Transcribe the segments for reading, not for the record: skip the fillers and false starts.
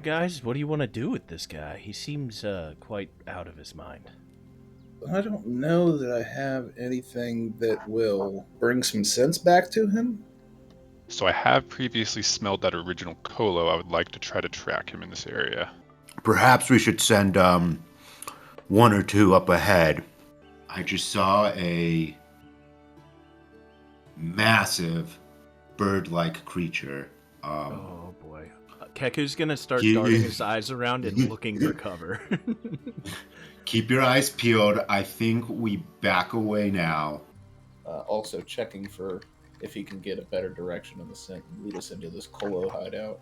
guys? What do you want to do with this guy? He seems quite out of his mind. I don't know that I have anything that will bring some sense back to him. So I have previously smelled that original Kholo. I would like to try to track him in this area. Perhaps we should send one or two up ahead. I just saw a massive bird-like creature. Oh boy. Keku's gonna start darting his eyes around and looking for cover. Keep your eyes peeled. I think we back away now. Also checking for if he can get a better direction on the scent and lead us into this Kholo hideout.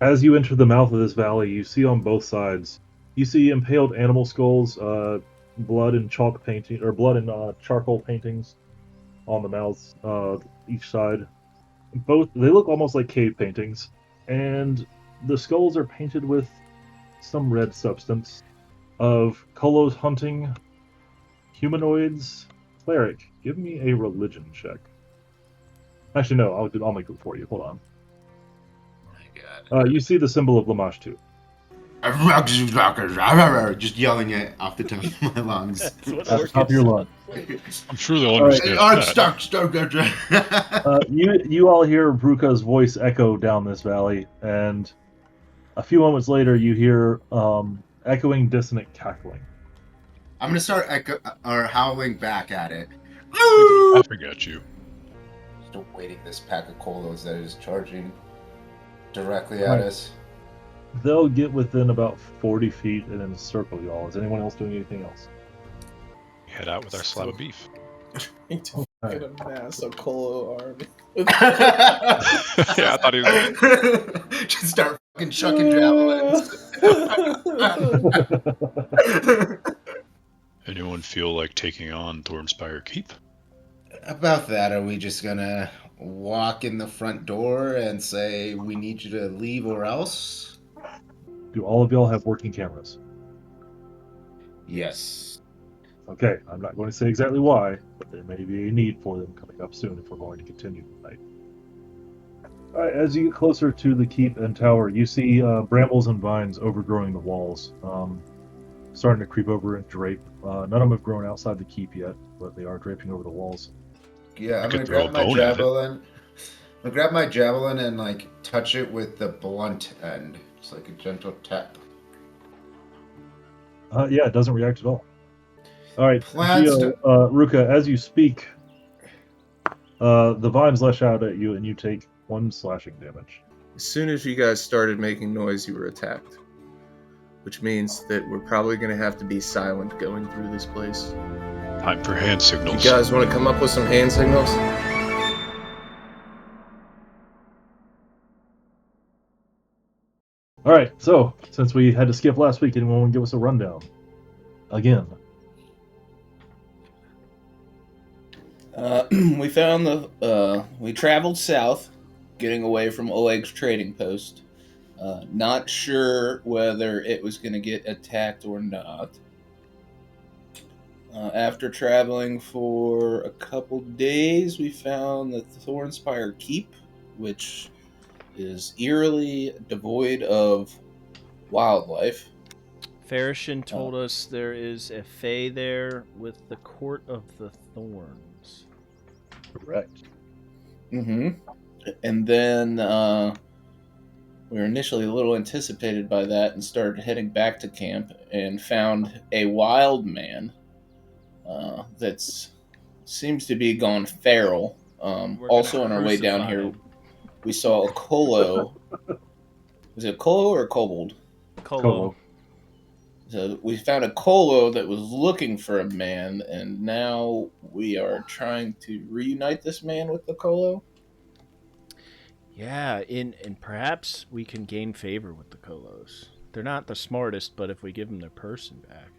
As you enter the mouth of this valley, you see on both sides, you see impaled animal skulls, blood and chalk painting, or blood and charcoal paintings on the mouths, each side. Both, they look almost like cave paintings, and the skulls are painted with some red substance of Kholos hunting humanoids. Cleric, give me a religion check. Actually, no, I'll make it for you. Hold on. My God. You see the symbol of Lamash too. Just yelling it off the top of my lungs. At the top of your lungs. I'm sure they'll understand that. You all hear Rukah's voice echo down this valley, and a few moments later you hear echoing dissonant cackling. I'm gonna start howling back at it. I forget you. Just awaiting this pack of Kholos that is charging directly at us. They'll get within about 40 feet and then circle y'all. Is anyone else doing anything else? Head out with our slab of beef. Get a massive Kholo army. Yeah, I thought he was. Just start fucking chucking javelins. Anyone feel like taking on Thornspire Keep? About that, are we just gonna walk in the front door and say we need you to leave or else? Do all of y'all have working cameras? Yes. Okay, I'm not going to say exactly why, but there may be a need for them coming up soon if we're going to continue tonight. Alright, as you get closer to the keep and tower, you see brambles and vines overgrowing the walls, starting to creep over and drape. None of them have grown outside the keep yet, but they are draping over the walls. Yeah, I'm gonna grab my javelin. I'm gonna grab my javelin and like touch it with the blunt end. It's like a gentle tap. Yeah, it doesn't react at all. Alright, Rukah, as you speak, the vines lash out at you and you take 1 slashing damage. As soon as you guys started making noise, you were attacked. Which means that we're probably going to have to be silent going through this place. Time for hand signals. You guys want to come up with some hand signals? Alright, so, since we had to skip last week, anyone want to give us a rundown? Again. We found we traveled south, getting away from Oleg's trading post. Not sure whether it was going to get attacked or not. After traveling for a couple days, we found the Thornspire Keep, which is eerily devoid of wildlife. Farashin told us there is a fae there with the Court of the Thorns. Correct. Mm-hmm. And then we were initially a little anticipated by that and started heading back to camp and found a wild man that seems to be gone feral. Also on our way down here, we saw a Kholo. Was it a Kholo or a kobold? Kholo. So we found a Kholo that was looking for a man, and now we are trying to reunite this man with the Kholo. Yeah, and perhaps we can gain favor with the Kholos. They're not the smartest, but if we give them their person back.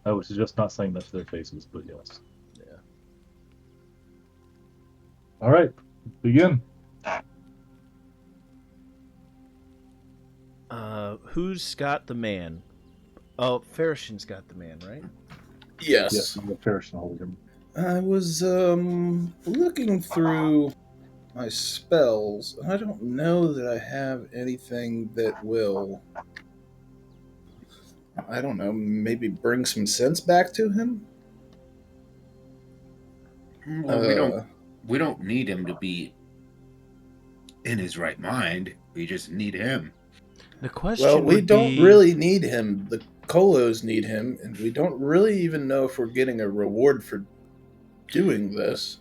I would suggest not saying that to their faces, but yes. Yeah. Alright, begin. Who's got the man? Oh, Farashin's got the man, right? Yes. Yes, Farashin holding him. I was looking through my spells. I don't know that I have anything that will, I don't know, maybe bring some sense back to him? Well, we don't need him to be in his right mind. We just need him. The question Well, we would don't be... really need him. The Kholos need him, and we don't really even know if we're getting a reward for doing this.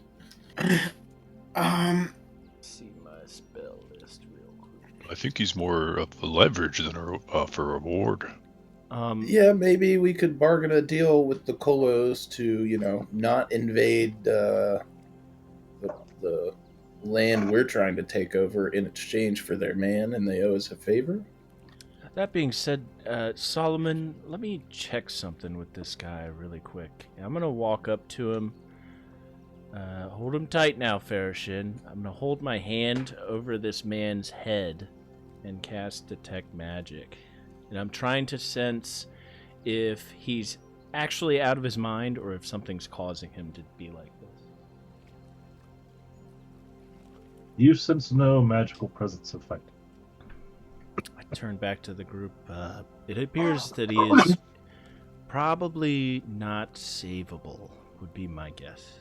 see my spell list real quick. I think he's more of a leverage than for reward. Yeah, maybe we could bargain a deal with the Kholos to, not invade the land we're trying to take over in exchange for their man, and they owe us a favor. That being said, Solomon, let me check something with this guy really quick. I'm going to walk up to him. Hold him tight now, Farashin. I'm going to hold my hand over this man's head and cast Detect Magic. And I'm trying to sense if he's actually out of his mind or if something's causing him to be like this. You sense no magical presence effect. I turn back to the group. It appears that he is probably not savable, would be my guess.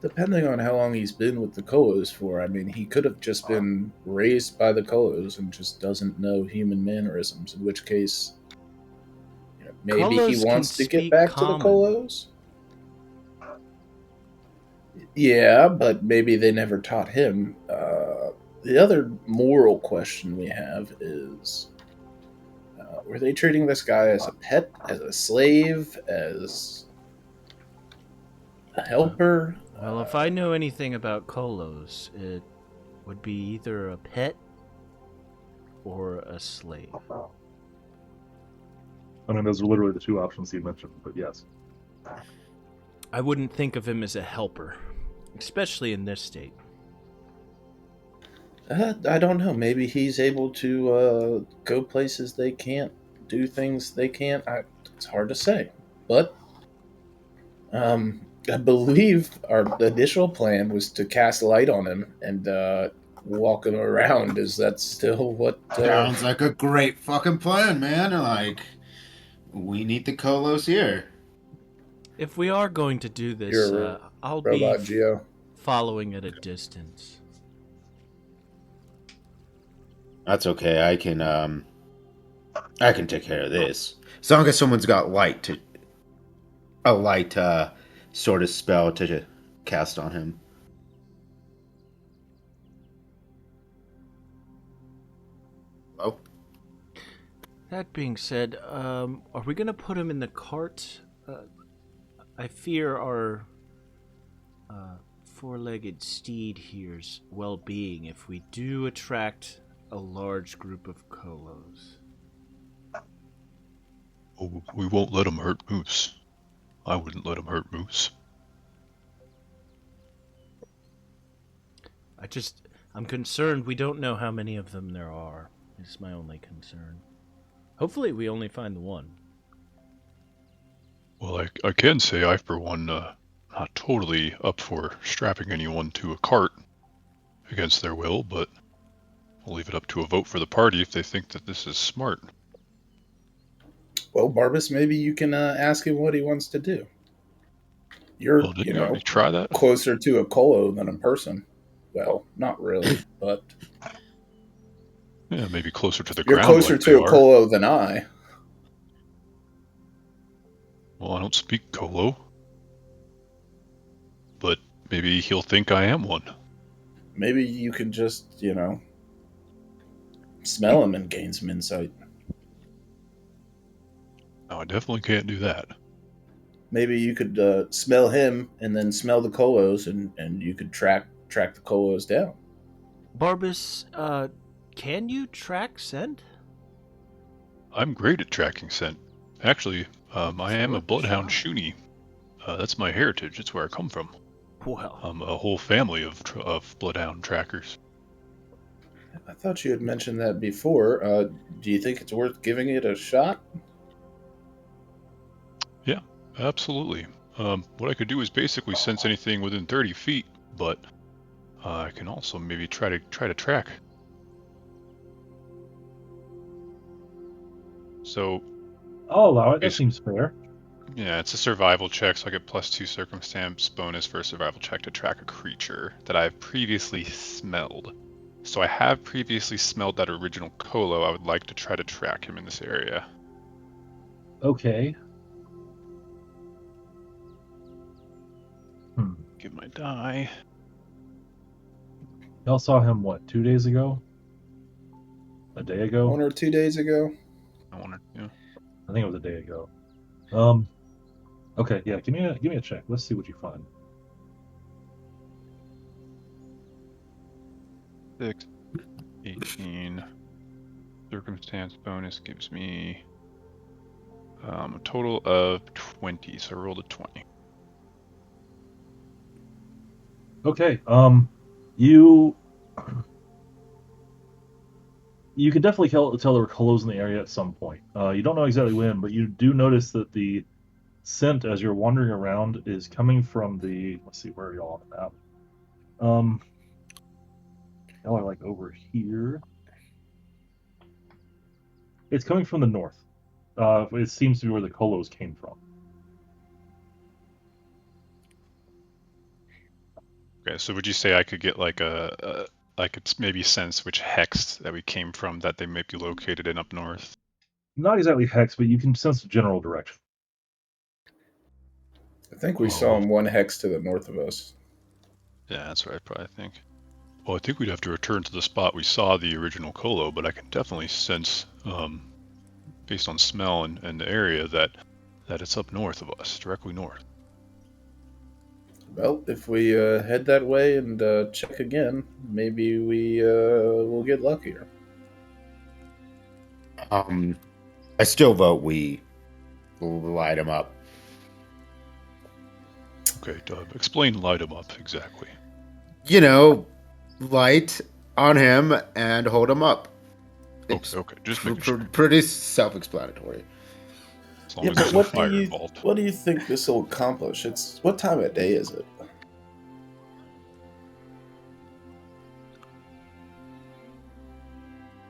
Depending on how long he's been with the Kholos for, I mean, he could have just been raised by the Kholos and just doesn't know human mannerisms, in which case, maybe Kholos he wants can to get speak back common. to the Kholos? Yeah, but maybe they never taught him. The other moral question we have is, were they treating this guy as a pet, as a slave, as a helper? Well, if I know anything about Kholos, it would be either a pet or a slave. I mean, those are literally the two options you mentioned, but yes. I wouldn't think of him as a helper, especially in this state. I don't know. Maybe he's able to go places they can't, do things they can't. It's hard to say. But I believe our initial plan was to cast light on him and walk him around. Is that still what... Sounds like a great fucking plan, man. Like, we need the Kholos here. If we are going to do this, Your I'll be robot Geo? following at a distance. That's okay. I can take care of this. As long as someone's got a light sort of spell to cast on him. Oh. That being said, are we going to put him in the cart? I fear our four-legged steed here's well-being if we do attract a large group of Kholos. Oh, we won't let him hurt Moose. I wouldn't let him hurt Moose. I'm concerned we don't know how many of them there are. It's my only concern. Hopefully we only find the one. Well, I can say I, for one, not totally up for strapping anyone to a cart against their will, but I'll leave it up to a vote for the party if they think that this is smart. Well, Barbas, maybe you can ask him what he wants to do. You're, Didn't you already try that? closer to a Kholo than a person. Well, not really, but... Yeah, maybe closer to the You're ground. closer like to a they are. Kholo than I. Well, I don't speak Kholo. But maybe he'll think I am one. Maybe you can just, smell him and gain some insight. No, I definitely can't do that. Maybe you could smell him and then smell the Kholos, and you could track the Kholos down. Barbas, can you track scent? I'm great at tracking scent. Actually, I am a bloodhound Shuni. That's my heritage. It's where I come from. Well, A whole family of bloodhound trackers. I thought you had mentioned that before. Do you think it's worth giving it a shot? Yeah, absolutely. What I could do is basically sense anything within 30 feet, but I can also maybe try to track. So, I'll allow it. That Is- seems fair. yeah, it's a survival check, so I get +2 circumstance bonus for a survival check to track a creature that I've previously smelled. So I have previously smelled that original Kholo. I would like to try to track him in this area. Okay. Give my die. Y'all saw him, what, 2 days ago? A day ago? 1 or 2 days ago. I want to. Yeah. I think it was a day ago. Okay, yeah, give me a check. Let's see what you find. 6, 18. Circumstance bonus gives me a total of 20. So I rolled a 20. Okay, you could definitely tell there were Kholos in the area at some point. You don't know exactly when, but you do notice that the scent as you're wandering around is coming from the. Let's see, where are y'all on the map? Y'all are like over here. It's coming from the north. It seems to be where the Kholos came from. Okay, so would you say I could get like I could maybe sense which hex that we came from that they may be located in up north? Not exactly hex, but you can sense the general direction. I think we saw him 1 hex to the north of us. Yeah, that's what I probably think. Well, I think we'd have to return to the spot we saw the original Kholo, but I can definitely sense, based on smell and the area, that it's up north of us, directly north. Well, if we head that way and check again, maybe we will get luckier. I still vote we light him up. Okay, explain light him up exactly. Light on him and hold him up. It's Okay, just making sure. pretty self-explanatory. As long Yeah, as but there's no fire involved. what do you think this will accomplish? What time of day is it?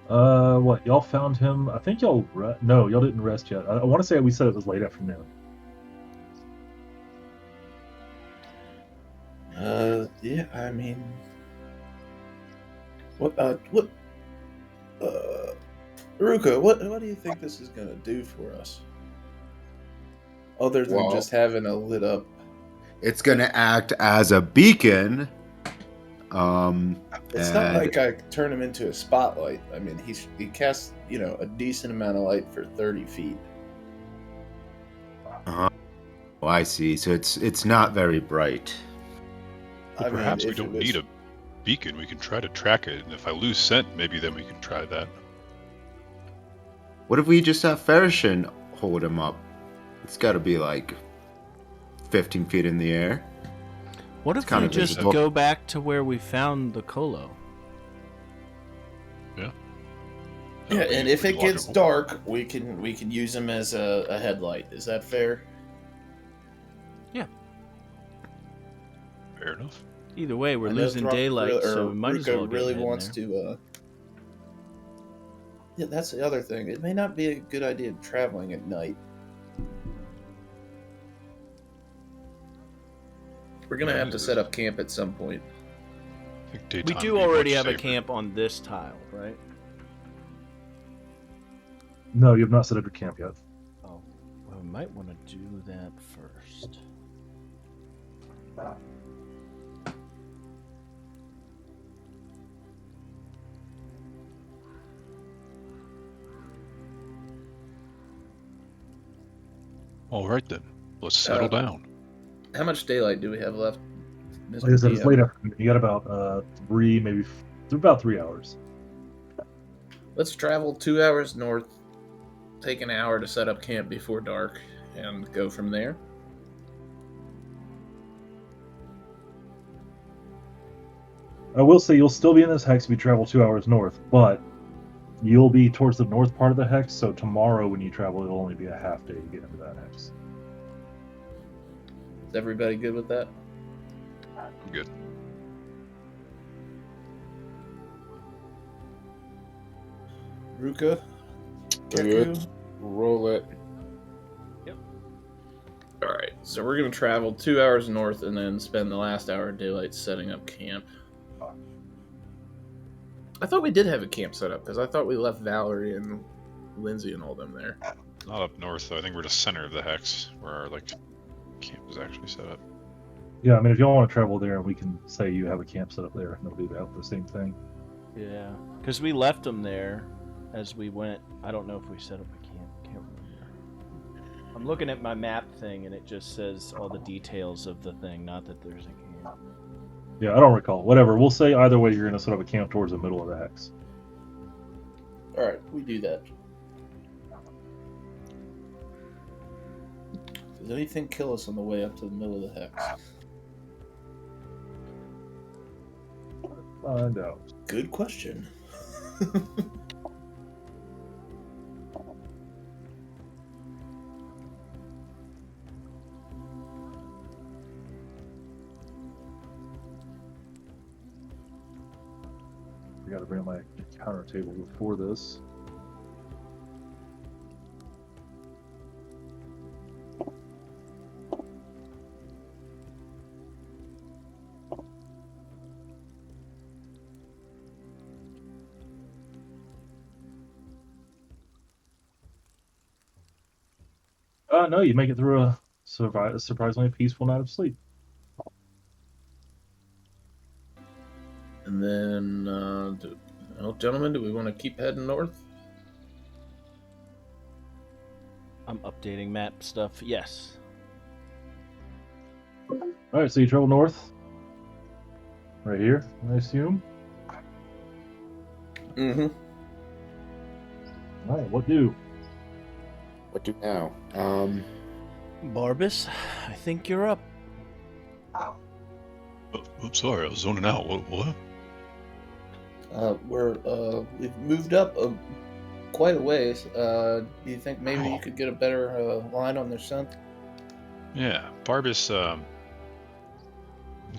What, y'all found him? I think y'all no, y'all didn't rest yet. I want to say we said it was late afternoon. Yeah, I mean, Rukah, what do you think this is gonna do for us? Other than Well, just having a lit up. It's going to act as a beacon. It's not like I turn him into a spotlight. I mean, he casts, a decent amount of light for 30 feet. Oh, I see. So it's not very bright. Well, perhaps we don't need a beacon. We can try to track it, and if I lose scent, maybe then we can try that. What if we just have Farashin hold him up? It's got to be like 15 feet in the air. What if we just go back to where we found the Kholo? Yeah. Yeah, and if it gets dark, we can use him as a headlight. Is that fair? Yeah. Fair enough. Either way, we're losing daylight, so we might as well get really in wants there. to. Yeah, that's the other thing. It may not be a good idea traveling at night. We're gonna have to set up camp at some point. We do already have a camp on this tile, right? No, you have not set up your camp yet. Oh, well, we might want to do that first. All right then, let's settle down. How much daylight do we have left? Like I said, it's late afternoon. You got about 3 hours. Let's travel 2 hours north, take an hour to set up camp before dark, and go from there. I will say you'll still be in this hex if you travel 2 hours north, but you'll be towards the north part of the hex, so tomorrow when you travel, it'll only be a half day to get into that hex. Is everybody good with that? I'm good. Rukah? Do Keku? it. Roll it. Alright, so we're going to travel 2 hours north and then spend the last hour of daylight setting up camp. I thought we did have a camp set up, because I thought we left Valerie and Lindsay and all them there. Not up north, though. I think we're the center of the hex, where our camp is actually set up. Yeah, I mean, if y'all want to travel there, we can say you have a camp set up there, and it'll be about the same thing. Yeah, because we left them there as we went. I don't know if we set up a camp. Can't remember. I'm looking at my map thing, and it just says all the details of the thing, not that there's a camp. Yeah, I don't recall. Whatever. We'll say either way, you're going to set up a camp towards the middle of the hex. Alright, we do that. Does anything kill us on the way up to the middle of the hex? Find out. Good question. I got to bring up my counter table before this. No, you make it through a surprisingly peaceful night of sleep. And then, gentlemen, do we want to keep heading north? I'm updating map stuff. Yes. All right, so you travel north. Right here, I assume. Mm-hmm. All right, what do? What do now? Barbus, I think you're up. Oh, I'm sorry, I was zoning out. What? We've moved up quite a ways. Do you think maybe you could get a better line on their scent? Yeah, Barbus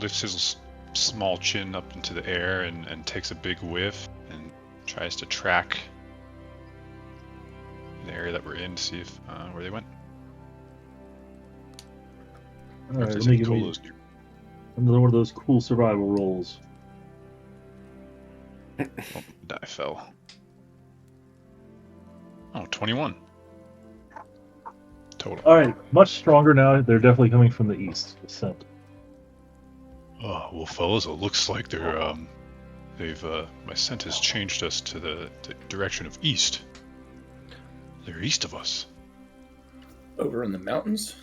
lifts his small chin up into the air and takes a big whiff and tries to track the area that we're in to see if where they went. All right, let me give you another one of those cool survival rolls. Die fell. Oh, 21. Total. All right, much stronger now. They're definitely coming from the east. The scent. Oh, well, fellas, it looks like they're, my scent has changed us to the direction of east. They're east of us. Over in the mountains?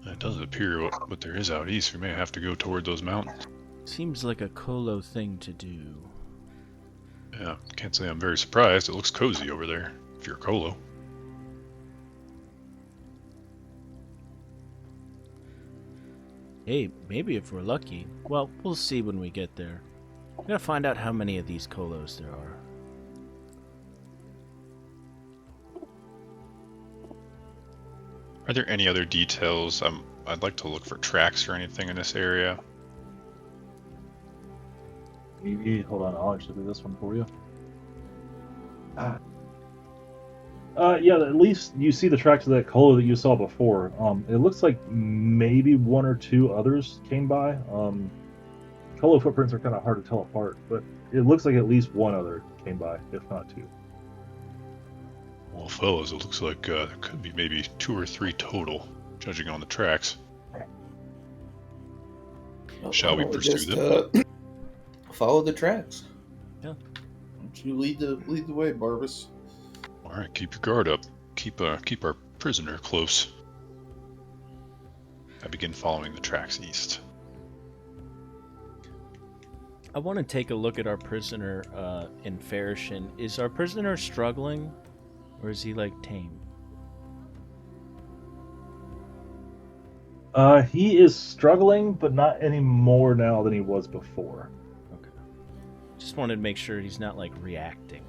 It doesn't appear what there is out east. We may have to go toward those mountains. Seems like a Kholo thing to do. Yeah, can't say I'm very surprised. It looks cozy over there, if you're Kholo. Hey, maybe if we're lucky. Well, we'll see when we get there. We gotta find out how many of these Kholos there are. Are there any other details? I'd like to look for tracks or anything in this area. Hold on, I'll actually do this one for you. Yeah, at least you see the tracks of that Kholo that you saw before. It looks like maybe one or two others came by. Kholo footprints are kind of hard to tell apart, but it looks like at least one other came by, if not two. Well, fellas, it looks like there could be maybe 2 or 3 total, judging on the tracks. Shall we pursue them? Follow the tracks. Yeah. Why don't you lead the way, Barbus? All right, keep your guard up. Keep our prisoner close. I begin following the tracks east. I want to take a look at our prisoner in Farashin. Is our prisoner struggling, or is he like tame? He is struggling, but not any more now than he was before. Okay. Just wanted to make sure he's not like reacting.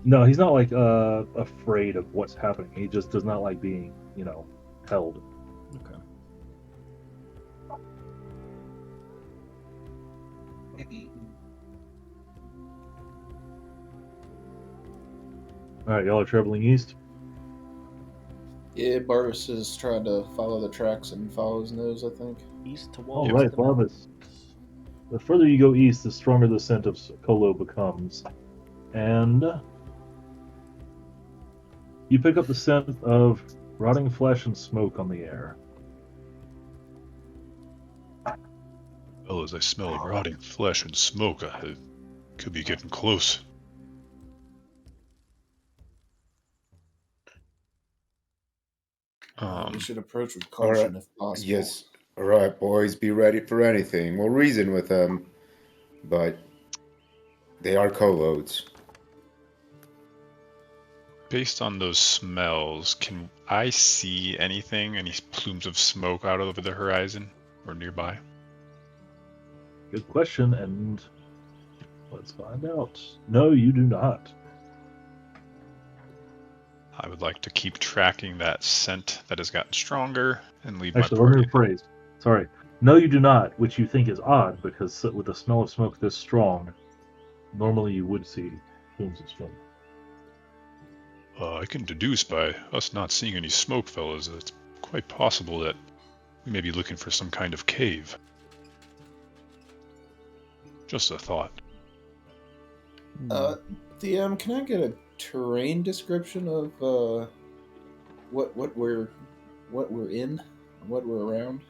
No, he's not like afraid of what's happening. He just does not like being, held. Okay. Alright, y'all are traveling east. Yeah, Barvis is trying to follow the tracks and follow his nose, I think. East towards Alright, the Barvis. The further you go east, the stronger the scent of Kholo becomes. And you pick up the scent of rotting flesh and smoke on the air. Well, as I smell rotting flesh and smoke, I could be getting close. We should approach with All right. caution if possible. Yes. All right, boys, be ready for anything. We'll reason with them, but they are Kholos. Based on those smells, can I see anything? Any plumes of smoke out over the horizon or nearby? Good question, and let's find out. No, you do not. I would like to keep tracking that scent that has gotten stronger and lead Actually, my let me party. rephrase. Sorry. No, you do not, which you think is odd, because with the smell of smoke this strong, normally you would see plumes of smoke. I can deduce by us not seeing any smoke, fellas, that it's quite possible that we may be looking for some kind of cave. Just a thought. DM, can I get a terrain description of what we're in, what we're around?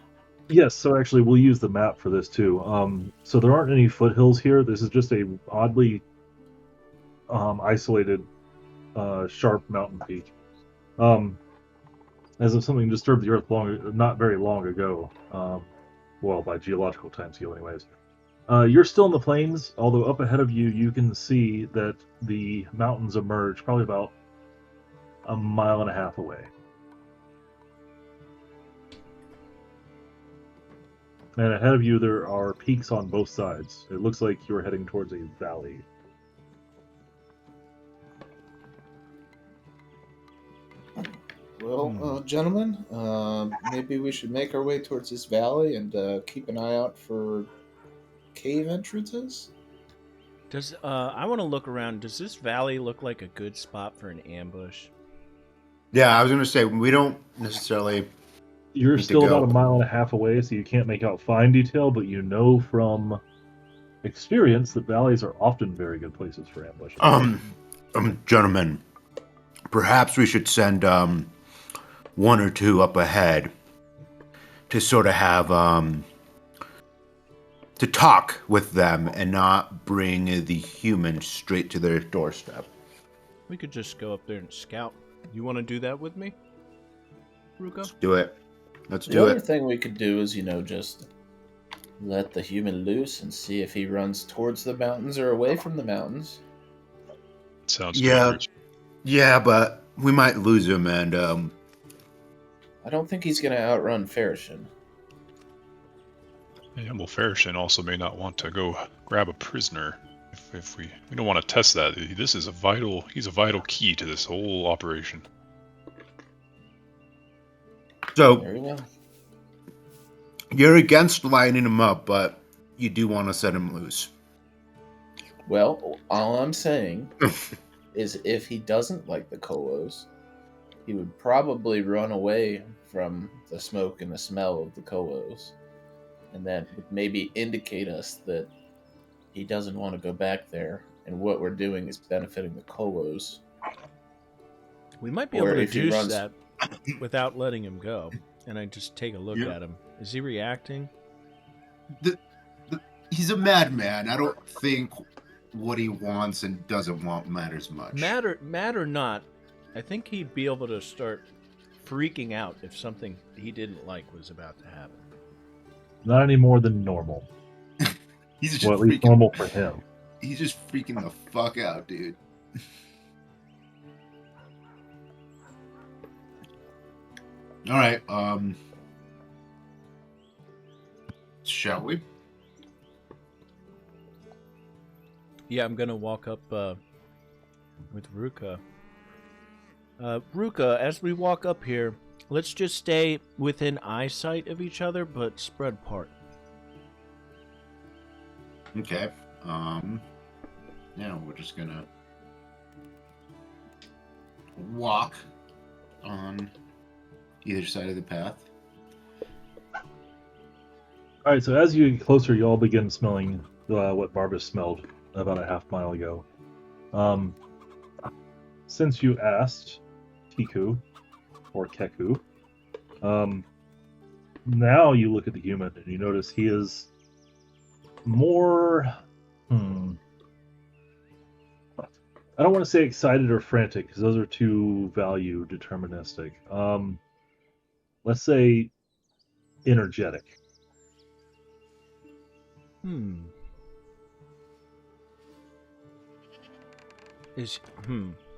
Yes, so actually we'll use the map for this too. So there aren't any foothills here. This is just a oddly isolated, sharp mountain peak. As if something disturbed the Earth not very long ago. Well, by geological time scale, anyways. You're still in the plains, although up ahead of you, you can see that the mountains emerge probably about a mile and a half away. And ahead of you, there are peaks on both sides. It looks like you're heading towards a valley. Well, gentlemen, maybe we should make our way towards this valley and keep an eye out for cave entrances. Does I want to look around. Does this valley look like a good spot for an ambush? Yeah, I was going to say, we don't necessarily... You're Need to still about go. a mile and a half away, so you can't make out fine detail, but you know from experience that valleys are often very good places for ambush. Gentlemen, perhaps we should send one or two up ahead to sort of have to talk with them and not bring the humans straight to their doorstep. We could just go up there and scout. You want to do that with me, Rukah? Do it. Let's The do other it. thing we could do is, just let the human loose and see if he runs towards the mountains or away from the mountains. Sounds Yeah. dangerous. Yeah, but we might lose him, and I don't think he's going to outrun Farashin. Yeah, well, Farashin also may not want to go grab a prisoner. If we don't want to test that. This is he's a vital key to this whole operation. so Very well. you're against lining him up, but you do want to set him loose. Well, all I'm saying is if he doesn't like the Kholos, he would probably run away from the smoke and the smell of the Kholos. And that would maybe indicate us that he doesn't want to go back there, and what we're doing is benefiting the Kholos. We might be Or able to if he do runs- that without letting him go. And I just take a look at him. Is he reacting? He's a madman. I don't think what he wants and doesn't want matters much. Mad or not, I think he'd be able to start freaking out if something he didn't like was about to happen. Not any more than normal. He's just Well, at least freaking. normal for him. He's just freaking the fuck out, dude. All right. Shall we? Yeah, I'm gonna walk up with Rukah. Rukah, as we walk up here, let's just stay within eyesight of each other, but spread apart. Okay. Now we're just gonna walk on either side of the path. All right, so as you get closer, you all begin smelling what Barbas smelled about a half mile ago. Since you asked Tiku, or Keku, now you look at the human and you notice he is more... I don't want to say excited or frantic, because those are too value deterministic. Let's say energetic.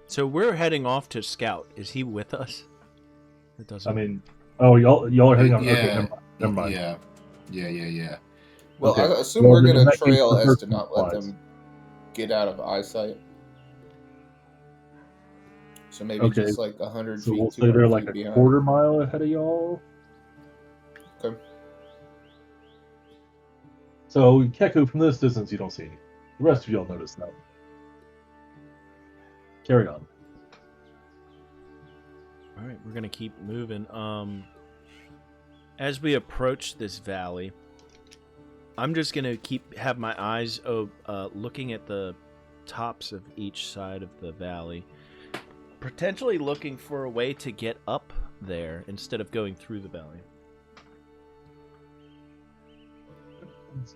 So we're heading off to scout. Is he with us? It doesn't. I mean, oh, y'all are heading on. Yeah. Okay, never mind. Yeah. Well, Okay. I assume Well, we're then going in to that case, trail the as first to one not let applies. them get out of eyesight. So maybe Okay. just like 100 So feet, we'll say 200 they're feet like a behind. quarter mile ahead of y'all. Okay. So Keku, from this distance, you don't see any. The rest of y'all notice that. Carry on. All right, we're gonna keep moving. As we approach this valley, I'm just gonna have my eyes looking at the tops of each side of the valley, potentially looking for a way to get up there instead of going through the valley.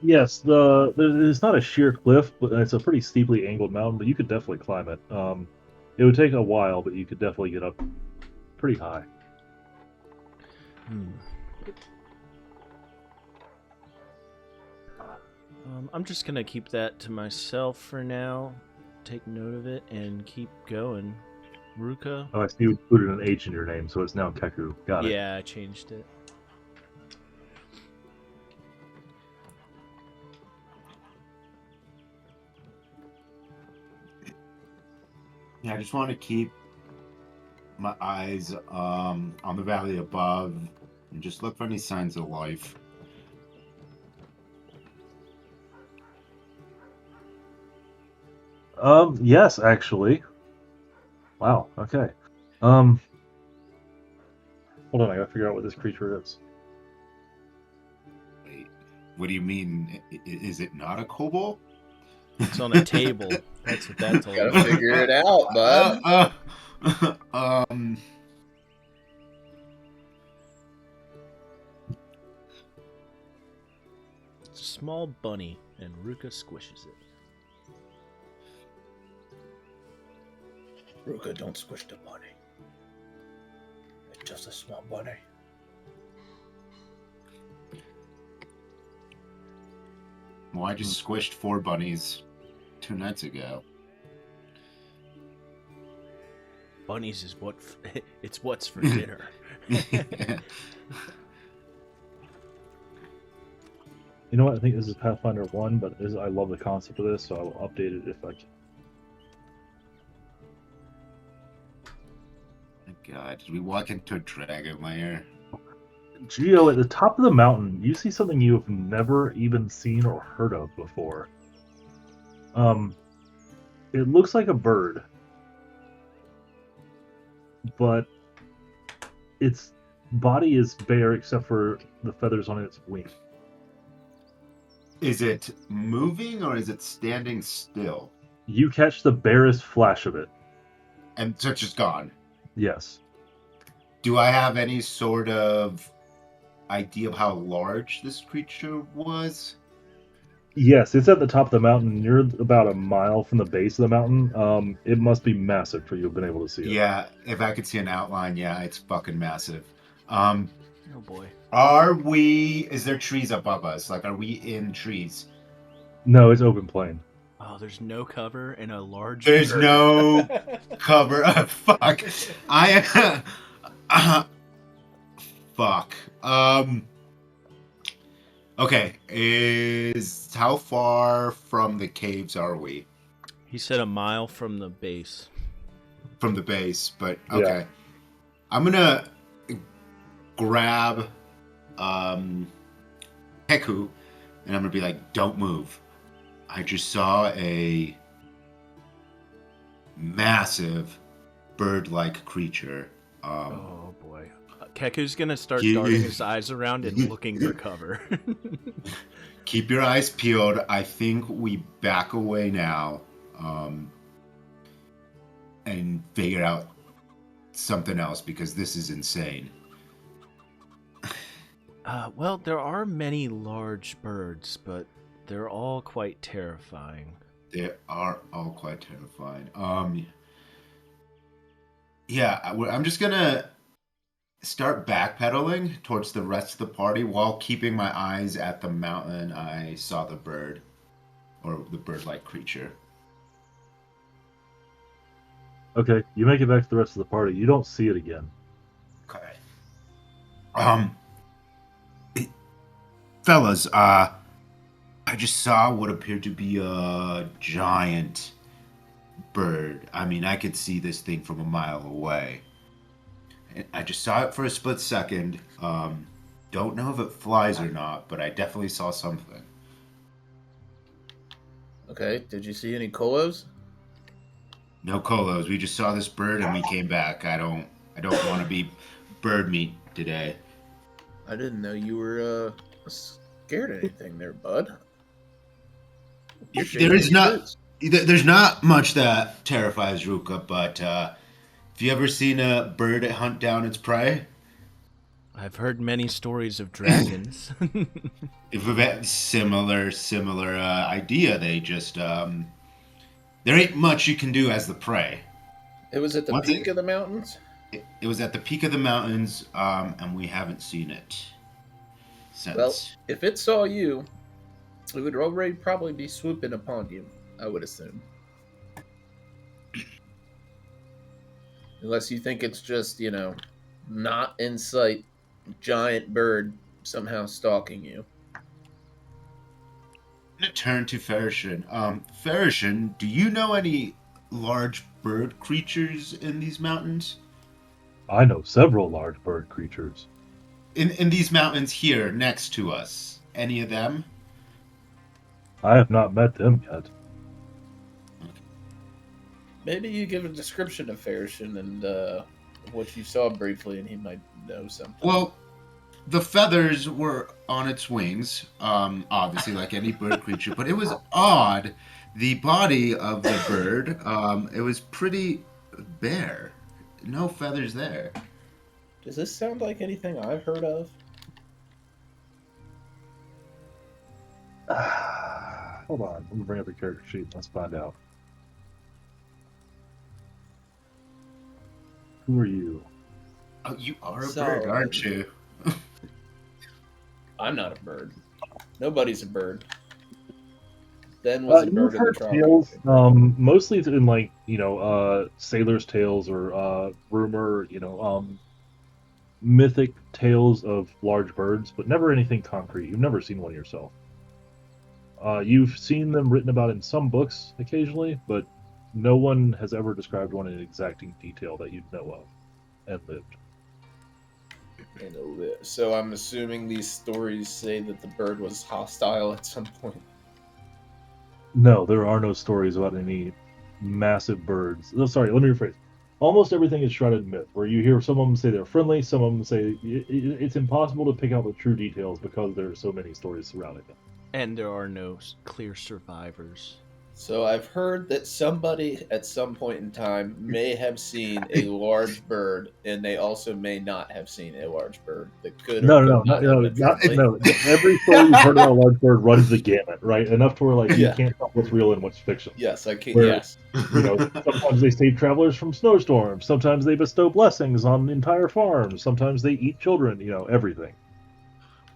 Yes, it's not a sheer cliff, but it's a pretty steeply angled mountain. But you could definitely climb it. It would take a while, but you could definitely get up pretty high. I'm just gonna keep that to myself for now. Take note of it and keep going. Rukah. Oh, I see you included an H in your name, so it's now Keku. Got it. Yeah, I changed it. Yeah, I just want to keep my eyes on the valley above and just look for any signs of life. Yes, actually. Wow. Okay. Hold on, I gotta figure out what this creature is. Wait, what do you mean? Is it not a kobold? It's on a table. That's what that's all Gotta about. figure it out, bud. It's a small bunny, and Rukah squishes it. Rukah, don't squish the bunny. It's just a small bunny. Well, I just squished 4 bunnies 2 nights ago. Bunnies is it's what's for dinner. You know what? I think this is Pathfinder 1, but I love the concept of this, so I will update it if I can. God, did we walk into a dragon lair? Geo, at the top of the mountain, you see something you have never even seen or heard of before. It looks like a bird, but its body is bare except for the feathers on its wing. Is it moving or is it standing still? You catch the barest flash of it. And so it's just gone. Yes. Do I have any sort of idea of how large this creature was? Yes, it's at the top of the mountain. You're about a mile from the base of the mountain. It must be massive for you to have been able to see it. Yeah, if I could see an outline, yeah, it's fucking massive. Oh boy. Is there trees above us? Like, are we in trees? No, it's open plain. Oh, there's no cover and a large There's bird. no cover. Fuck. Fuck. Okay. How far from the caves are we? He said a mile from the base. From the base, but okay. Yeah. I'm gonna grab Heku, and I'm gonna be like, "Don't move. I just saw a massive bird-like creature. Oh boy. Keku's gonna start You- darting his eyes around and looking for cover. Keep your eyes peeled. I think we back away now, and figure out something else because this is insane. Well, there are many large birds, but they're all quite terrifying. They are all quite terrifying. Yeah, I'm just gonna start backpedaling towards the rest of the party while keeping my eyes at the mountain I saw the bird, or the bird-like creature. Okay, you make it back to the rest of the party. You don't see it again. Okay. Fellas, I just saw what appeared to be a giant bird. I mean, I could see this thing from a mile away. I just saw it for a split second. Don't know if it flies or not, but I definitely saw something. Okay, did you see any Kholos? No Kholos. We just saw this bird and we came back. I don't want to be bird meat today. I didn't know you were scared of anything there, bud. There's not much that terrifies Rukah, but have you ever seen a bird hunt down its prey? I've heard many stories of dragons. If we've had similar idea, they just there ain't much you can do as the prey. It was at the peak of the mountains? It was at the peak of the mountains, and we haven't seen it since. Well, if it saw you, it would already probably be swooping upon you, I would assume. Unless you think it's just, not in sight, giant bird somehow stalking you. I'm going to turn to Farashin. Farashin, do you know any large bird creatures in these mountains? I know several large bird creatures. In these mountains here next to us, any of them? I have not met them yet. Maybe you give a description of Farashin and what you saw briefly, and he might know something. Well, the feathers were on its wings, obviously, like any bird creature, but it was odd. The body of the bird, it was pretty bare. No feathers there. Does this sound like anything I've heard of? Hold on, let me bring up your character sheet. Let's find out. Who are you? Oh, you are a Sorry. bird, aren't you? I'm not a bird. Nobody's a bird. Ben was a bird You've in the heard tropics. tales, mostly in sailors' tales or rumor, mythic tales of large birds, but never anything concrete. You've never seen one yourself. You've seen them written about in some books occasionally, but no one has ever described one in exacting detail that you'd know of and lived. So I'm assuming these stories say that the bird was hostile at some point. No, there are no stories about any massive birds. No, sorry, let me rephrase. Almost everything is shrouded in myth, where you hear some of them say they're friendly, some of them say it's impossible to pick out the true details because there are so many stories surrounding them. And there are no clear survivors. So I've heard that somebody at some point in time may have seen a large bird, and they also may not have seen a large bird. That could or No. Every story you've heard about a large bird runs the gamut, right? Enough to where you can't tell what's real and what's fiction. Yes, I can. Where, Yes. Sometimes they save travelers from snowstorms. Sometimes they bestow blessings on entire farms. Sometimes they eat children. Everything.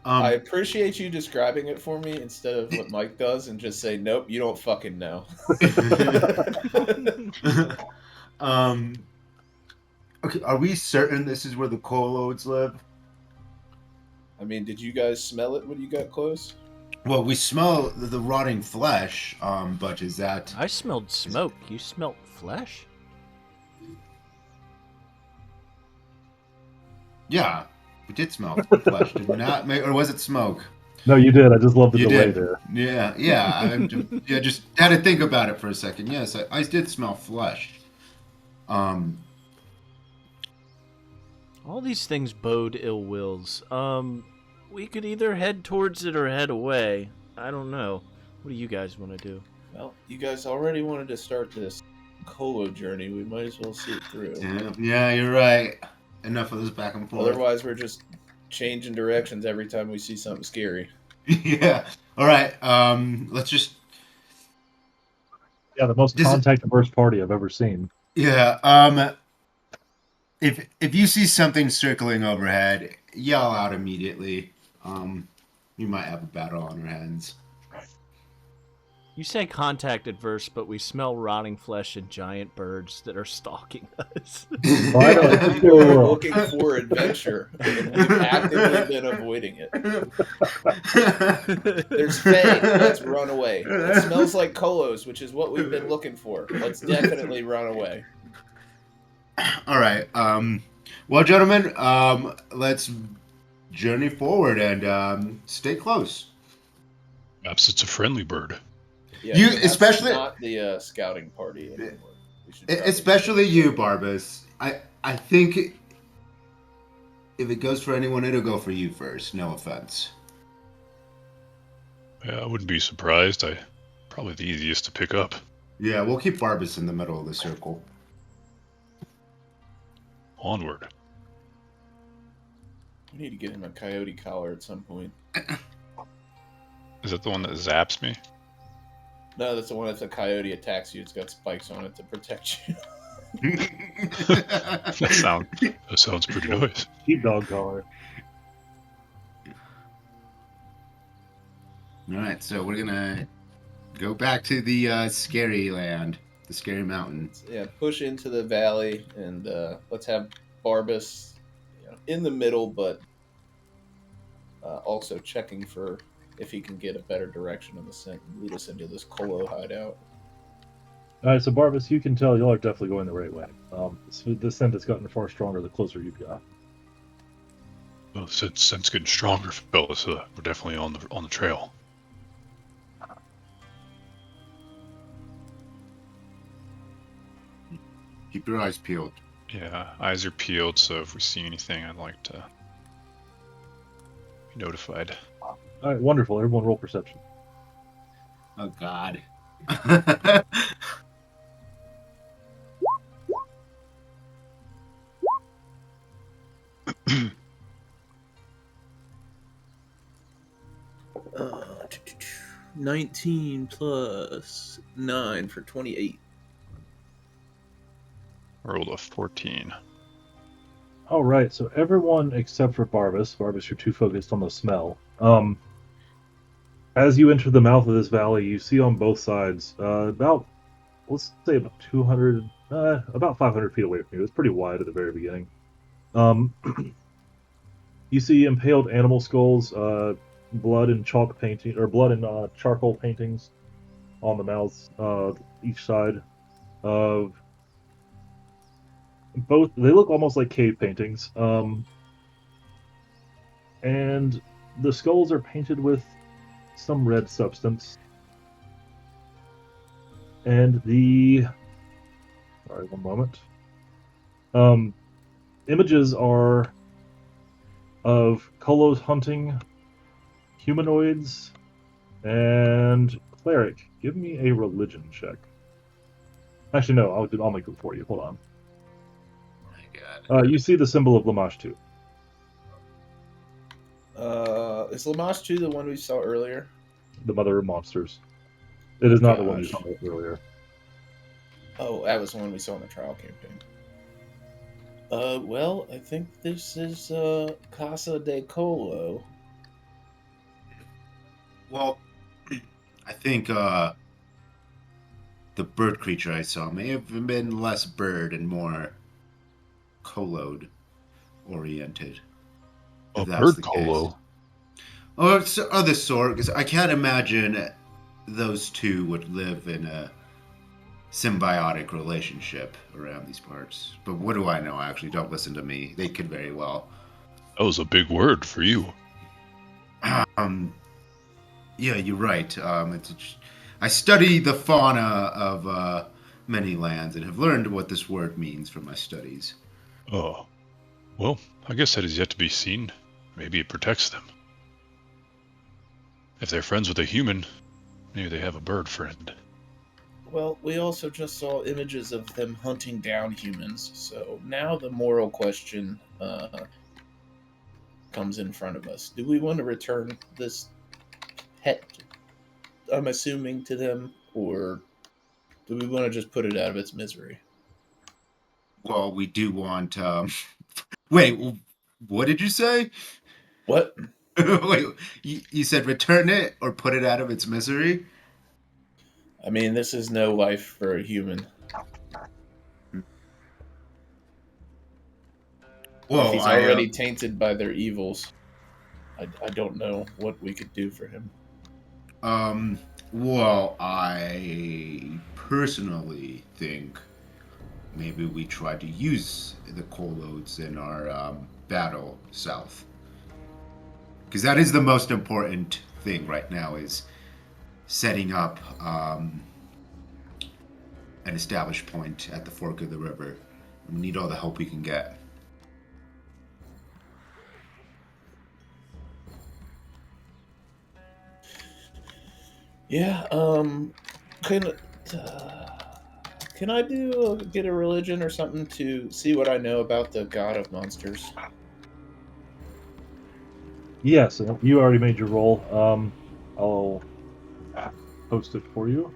I appreciate you describing it for me instead of what Mike does and just say, nope, you don't fucking know. Okay, are we certain this is where the Kholos live? I mean, did you guys smell it when you got close? Well, we smell the rotting flesh, but is that... I smelled smoke. You smelled flesh? Yeah, we did smell flesh, did we not? Or was it smoke? No, you did. I just love the delay did. there. Yeah. Just had to think about it for a second. Yes, I did smell flesh. All these things bode ill wills. We could either head towards it or head away. I don't know. What do you guys want to do? Well, you guys already wanted to start this Colo journey. We might as well see it through. Yeah, you're right. Enough of this back and forth. Otherwise, we're just changing directions every time we see something scary. Yeah. All right. Let's just. Yeah, the most contact-averse party I've ever seen. Yeah. If you see something circling overhead, yell out immediately. You might have a battle on your hands. You say contact adverse, but we smell rotting flesh and giant birds that are stalking us. We're looking for adventure, and we've actively been avoiding it. There's Faye. Let's run away. It smells like Kholos, which is what we've been looking for. Let's definitely run away. All right. Well, gentlemen, let's journey forward and stay close. Perhaps it's a friendly bird. Yeah, You that's especially not the scouting party anymore. Especially you, Barbas. I think if it goes for anyone, it'll go for you first. No offense. Yeah, I wouldn't be surprised. Probably the easiest to pick up. Yeah, we'll keep Barbas in the middle of the circle. Onward. We need to get him a coyote collar at some point. Is that the one that zaps me? No, that's the one that's a coyote attacks you. It's got spikes on it to protect you. That sounds pretty nice. Sheepdog collar. All right, so we're gonna go back to the scary land, the scary mountain. Yeah, push into the valley, and let's have Barbas in the middle, but also checking for if he can get a better direction of the scent and lead us into this Colo hideout. All right, so Barbas, you can tell y'all are definitely going the right way. The scent has gotten far stronger the closer you got. Well, the scent's getting stronger, fellas. We're definitely on the trail. Keep your eyes peeled. Yeah, eyes are peeled, so if we see anything, I'd like to be notified. All right, wonderful. Everyone roll perception. Oh, God. 19 plus 9 for 28. I rolled a 14. All right, so everyone except for Barbas. Barbas, you're too focused on the smell. As you enter the mouth of this valley, you see on both sides about 500 feet away from you. It's pretty wide at the very beginning. You see impaled animal skulls, blood and chalk painting, or blood and charcoal paintings on the mouths each side of both. They look almost like cave paintings, and the skulls are painted with some red substance, and sorry, one moment. Images are of Kholos hunting humanoids and cleric. Give me a religion check. Actually, no, I'll make it for you. Hold on. My God. You see the symbol of Lamash too. Is Lamash 2 the one we saw earlier? The mother of monsters. It is not the one you Gosh. saw earlier. Oh, that was the one we saw in the trial campaign. Well, I think this is Casa de Colo. Well, I think the bird creature I saw may have been less bird and more Colode oriented. A if that's bird the colo. case. Or it's of the sort, because I can't imagine those two would live in a symbiotic relationship around these parts. But what do I know? Actually, don't listen to me. They could very well. That was a big word for you. Yeah, you're right. I study the fauna of many lands and have learned what this word means from my studies. Oh. Well, I guess that is yet to be seen. Maybe it protects them. If they're friends with a human, maybe they have a bird friend. Well, we also just saw images of them hunting down humans, so now the moral question comes in front of us. Do we want to return this pet, I'm assuming, to them, or do we want to just put it out of its misery? Well, we do want. Wait, what did you say? What? Wait, you said return it or put it out of its misery? I mean, this is no life for a human. If Well, he's already tainted by their evils, I don't know what we could do for him. Well, I personally think maybe we try to use the Kholos in our battle south. Because that is the most important thing right now, is setting up an established point at the fork of the river. We need all the help we can get. Yeah, can I get a religion or something to see what I know about the god of monsters? Yes, you already made your roll. I'll post it for you.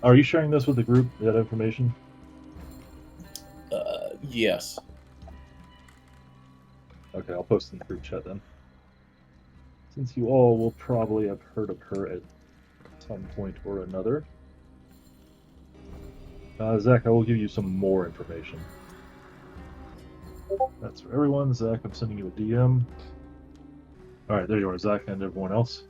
Are you sharing this with the group, that information? Yes. Okay, I'll post it in the group chat then. Since you all will probably have heard of her at some point or another. Zach, I will give you some more information. That's for everyone. Zach, I'm sending you a DM. Alright, there you are, Zach, and everyone else.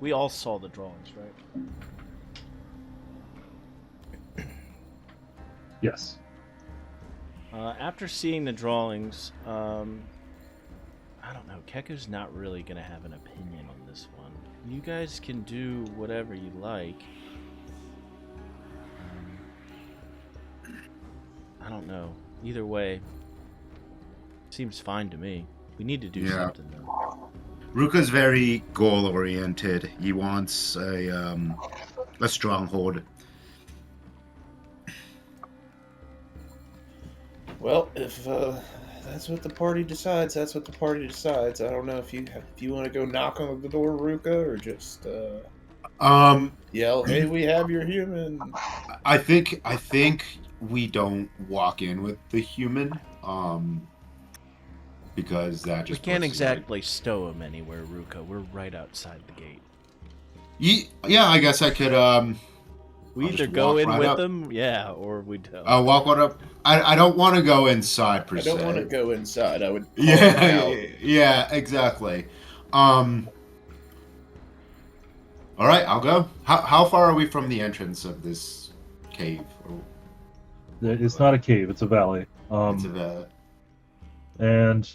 We all saw the drawings, right? Yes. After seeing the drawings, I don't know. Keku's not really going to have an opinion on this one. You guys can do whatever you like. I don't know. Either way, seems fine to me. We need to do something, though. Rukah's very goal-oriented. He wants a stronghold. Well, if that's what the party decides, that's what the party decides. I don't know if you want to go knock on the door, Rukah, or just yell, "Hey, we have your human." I think we don't walk in with the human, because that just We can't exactly stow him anywhere, Rukah. We're right outside the gate. Yeah, I guess I could. We I'll either just go walk in right with up. them, yeah, or we don't. I'll walk right up. I don't want to go inside per I se. don't want to go inside. I would. Call Yeah, him out. yeah, exactly. All right, I'll go. How far are we from the entrance of this cave? It's not a cave, it's a valley. And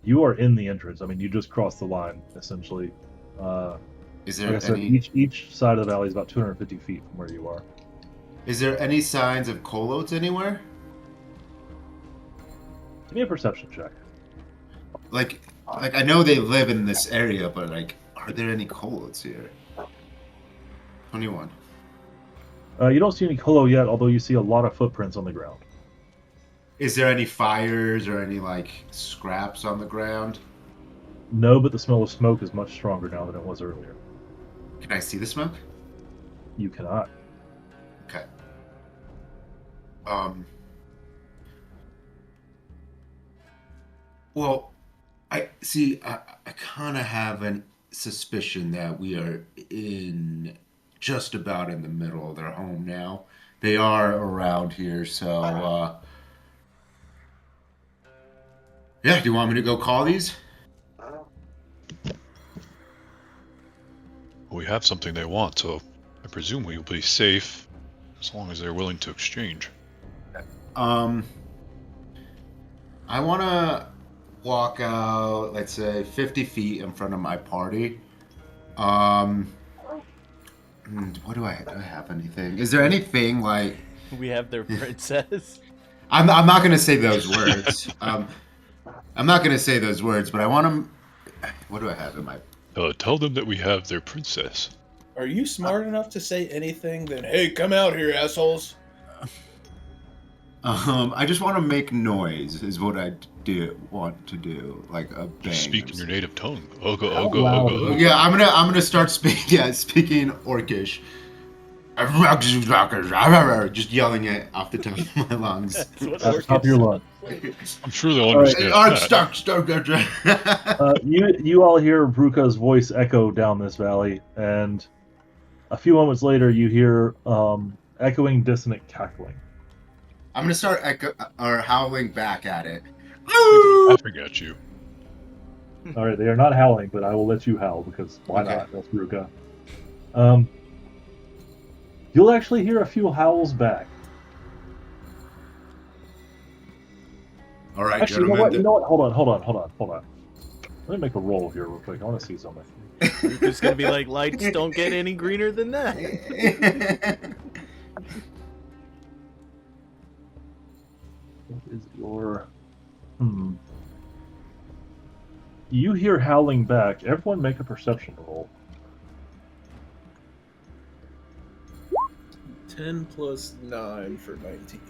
you are in the entrance. I mean, you just crossed the line, essentially. Is there like I said, any? each side of the valley is about 250 feet from where you are. Is there any signs of Kholos anywhere? Give me a perception check. Like I know they live in this area, but like, are there any Kholos here? 21. You don't see any Kholo yet, although you see a lot of footprints on the ground. Is there any fires or any like scraps on the ground? No, but the smell of smoke is much stronger now than it was earlier. Can I see the smoke? You cannot. Okay. Well, I see. I kind of have a suspicion that we are just about in the middle of their home now. They are around here, so yeah. Do you want me to go call these? We have something they want, so I presume we will be safe as long as they're willing to exchange. I wanna. walk out, let's say, 50 feet in front of my party. What do I have anything? Is there anything like... We have their princess. I'm not going to say those words. I'm not going to say those words, but I want them... What do I have in my... Tell them that we have their princess. Are you smart enough to say anything then, hey, come out here, assholes? I just want to make noise is what I want to do, like a bang. Just speak in your native tongue. Oga, How oga, loud oga. is it? Yeah, I'm gonna start speaking Orcish. Just yelling it off the top of my lungs. That's what At the top of your lungs. I'm sure they'll All right. understand. I'm that. stuck. You all hear Rukah's voice echo down this valley, and a few moments later, you hear echoing dissonant cackling. I'm gonna start howling back at it. Laughing at you. All right, they are not howling, but I will let you howl because why Okay. not? That's Rukah. You'll actually hear a few howls back. All right, Actually, you know gentlemen. what? Hold on. Let me make a roll here real quick. I want to see something. It's gonna be like, lights don't get any greener than that. What is your... You hear howling back. Everyone make a perception roll. 10 plus 9 for 19.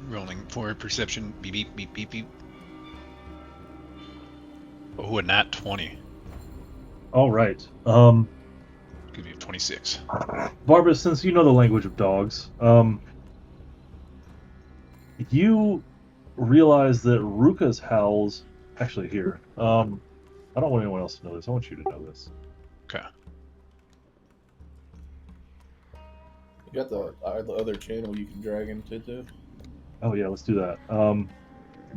Rolling for perception. Beep, beep, beep, beep, beep. Oh, a nat 20. All right. Give me a 26. Barbara, since you know the language of dogs, you realize that Rukah's howls... Actually, here. I don't want anyone else to know this. I want you to know this. Okay. You got the other channel you can drag into, too? Oh, yeah, let's do that.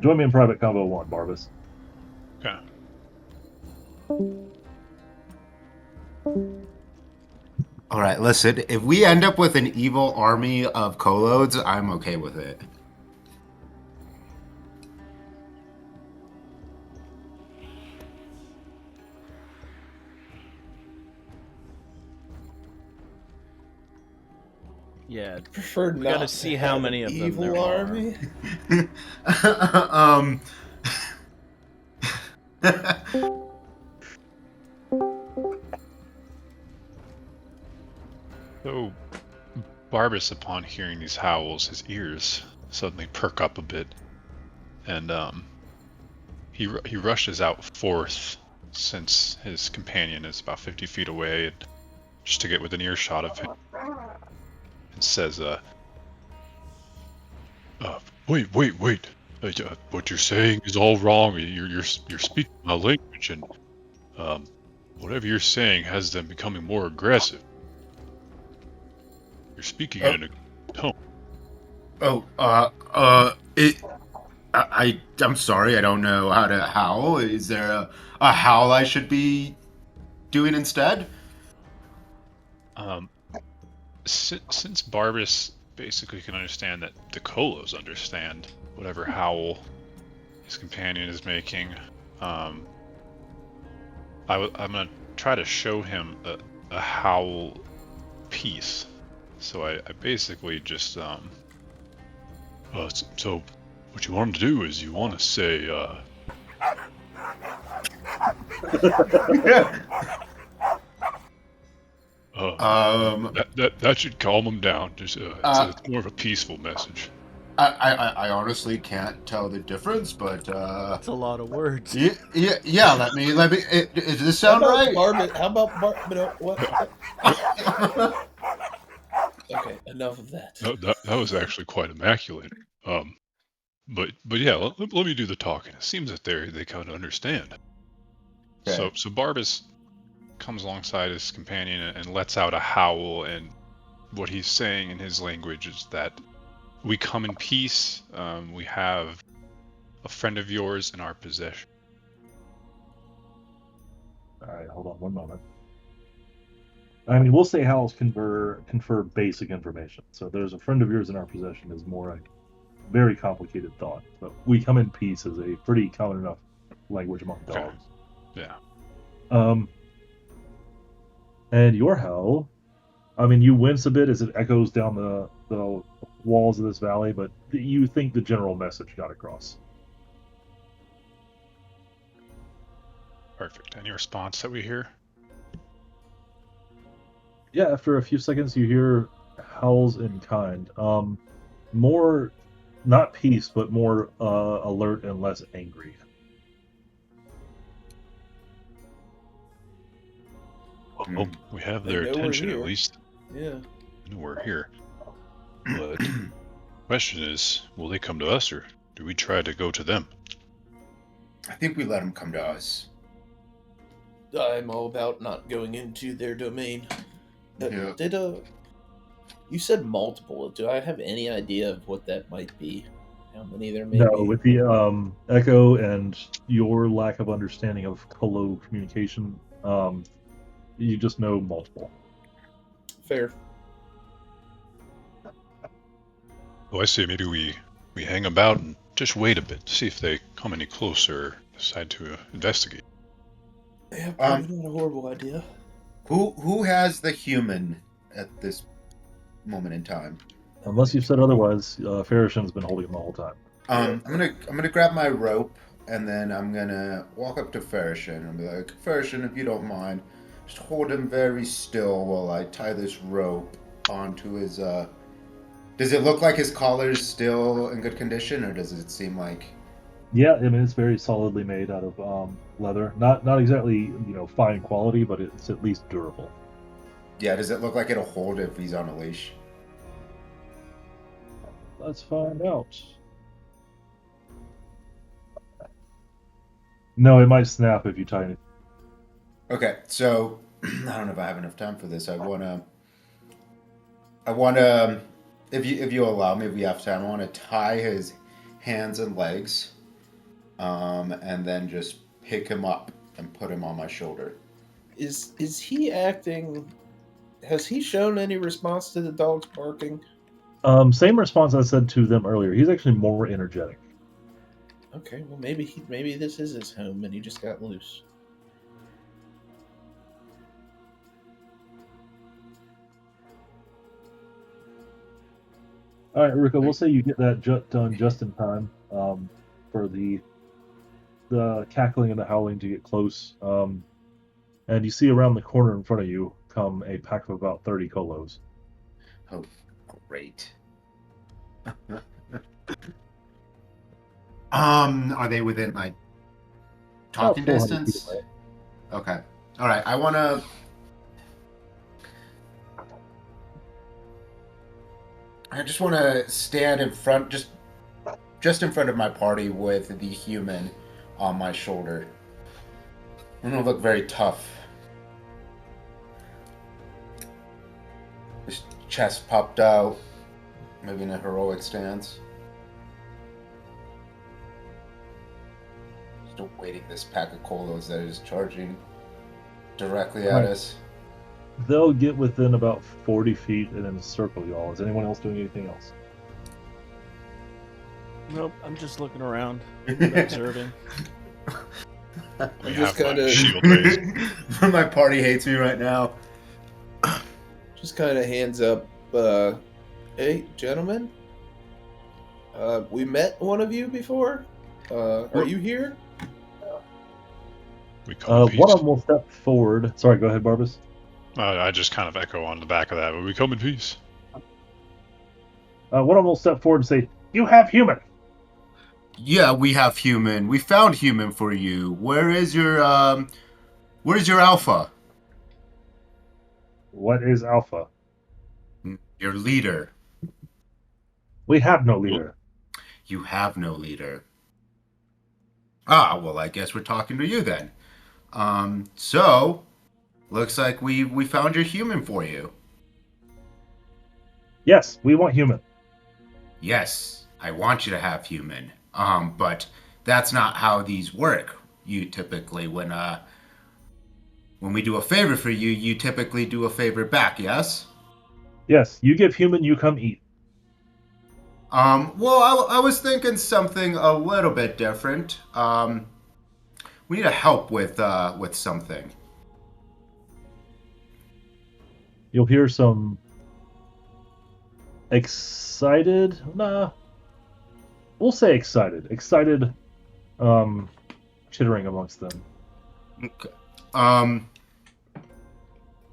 Join me in private convo 1, Barbas. Okay. All right, listen. If we end up with an evil army of Kholos, I'm okay with it. Yeah, Prefer we not gotta to see have how an many of them evil there are. army. So, Barbas, upon hearing these howls, his ears suddenly perk up a bit, and he rushes out forth, since his companion is about 50 feet away, and just to get within earshot of him, and says, wait. What you're saying is all wrong. You're speaking my language, and whatever you're saying has them becoming more aggressive. You're speaking in a tone. I'm sorry, I don't know how to howl. Is there a howl I should be doing instead? Since Barbas basically can understand that the Kholos understand whatever howl his companion is making, I'm gonna try to show him a howl piece. So I basically just so what you want him to do is you want to say that should calm him down. Just it's more of a peaceful message. I honestly can't tell the difference, but That's a lot of words. yeah. Let me. Does this sound right? How about what? Okay, enough of that. That was actually quite immaculate. But yeah, let me do the talking. It seems that they kind of understand. Okay. So Barbas comes alongside his companion and lets out a howl, and what he's saying in his language is that we come in peace. We have a friend of yours in our possession. All right, hold on one moment. I mean, we'll say howls confer basic information. So there's a friend of yours in our possession is more like very complicated thought. But we come in peace is a pretty common enough language among Okay. dogs. Yeah. And your howl, I mean, you wince a bit as it echoes down the walls of this valley, but you think the general message got across. Perfect. Any response that we hear? Yeah, after a few seconds, you hear howls in kind. More, not peace, but more alert and less angry. Well, we have They their know we're attention at here. least. Yeah. They know we're here. But the question is, will they come to us or do we try to go to them? I think we let him come to us. I'm all about not going into their domain. Yeah. You said multiple. Do I have any idea of what that might be? How many there may No, be? with the echo and your lack of understanding of Kholos communication, you just know multiple. Fair. Oh, I say maybe we hang about and just wait a bit, see if they come any closer or decide to investigate. Yeah, probably not a horrible idea. Who has the human at this moment in time? Unless you've said otherwise, Farashin's been holding him the whole time. I'm gonna grab my rope and then I'm gonna walk up to Farashin and be like, Farashin, if you don't mind, just hold him very still while I tie this rope onto his. Does it look like his collar's still in good condition, or does it seem like? Yeah, I mean it's very solidly made out of leather. Not exactly fine quality, but it's at least durable. Yeah, does it look like it'll hold if he's on a leash? Let's find out. No, it might snap if you tighten it. Okay, so I don't know if I have enough time for this. I wanna, if you allow me, if we have time, I want to tie his hands and legs, and then just pick him up and put him on my shoulder. Is he acting? Has he shown any response to the dog's barking? Same response I said to them earlier. He's actually more energetic. Okay, well maybe this is his home and he just got loose. All right, Rukah, we'll say you get that done just in time for the cackling and the howling to get close. And you see around the corner in front of you come a pack of about 30 Kholos. Oh, great. Are they within like talking About 400 distance? feet away. Okay. All right. I just want to stand in front, just in front of my party with the human on my shoulder. I'm gonna look very tough. His chest popped out, maybe in a heroic stance. Still waiting this pack of Kholos that is charging directly at us. They'll get within about 40 feet and then circle y'all. Is anyone else doing anything else? Nope, I'm just looking around, observing. We just have my kinda- shield raised. My party hates me right now. Just kind of hands up. Hey, gentlemen. We met one of you before. Are you here? We come in peace. One of them will step forward. Sorry, go ahead, Barbas. I just kind of echo on the back of that, but we come in peace. One of them will step forward and say, "You have human." Yeah, we have human. We found human for you. Where's your alpha? What is Alpha? Your leader. We have no leader. You have no leader. Ah, well, I guess we're talking to you then. So, looks like we found your human for you. Yes, we want human. Yes, I want you to have human. But that's not how these work. You typically, when when we do a favor for you, you typically do a favor back, yes? Yes, you give human, you come eat. Well, I was thinking something a little bit different. We need a help with something. You'll hear some excited, we'll say excited chittering amongst them. Okay.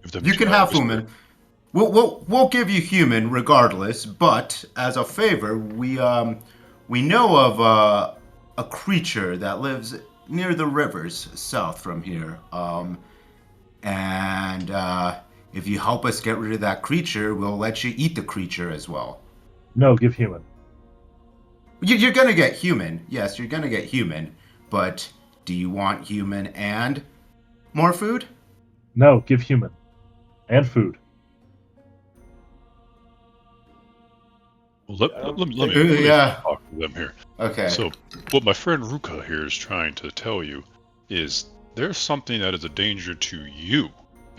Give them You to can my have whisper. human. We'll give you human regardless, but as a favor, we know of a creature that lives near the rivers south from here. And if you help us get rid of that creature, we'll let you eat the creature as well. No, give human. You're gonna get human. Yes, you're gonna get human. But do you want human and more food? No, give human. And food. Well, I let don't me think- Yeah. talk to them here. Okay. So, what my friend Rukah here is trying to tell you is there's something that is a danger to you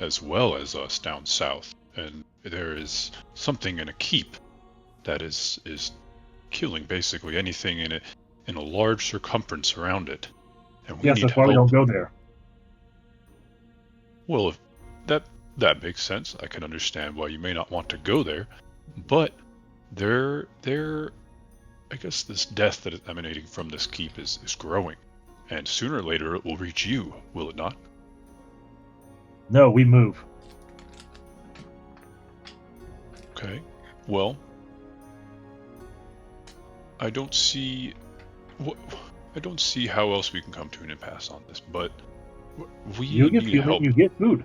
as well as us down south, and there is something in a keep that is killing basically anything in a large circumference around it, and we Yes, need that's why we help. don't go there. Well, if that makes sense. I can understand why you may not want to go there, but there I guess this death that is emanating from this keep is growing, and sooner or later it will reach you, will it not? No, we move. Okay. Well, I don't see how else we can come to an impasse on this, but we You give need human, help. you get food.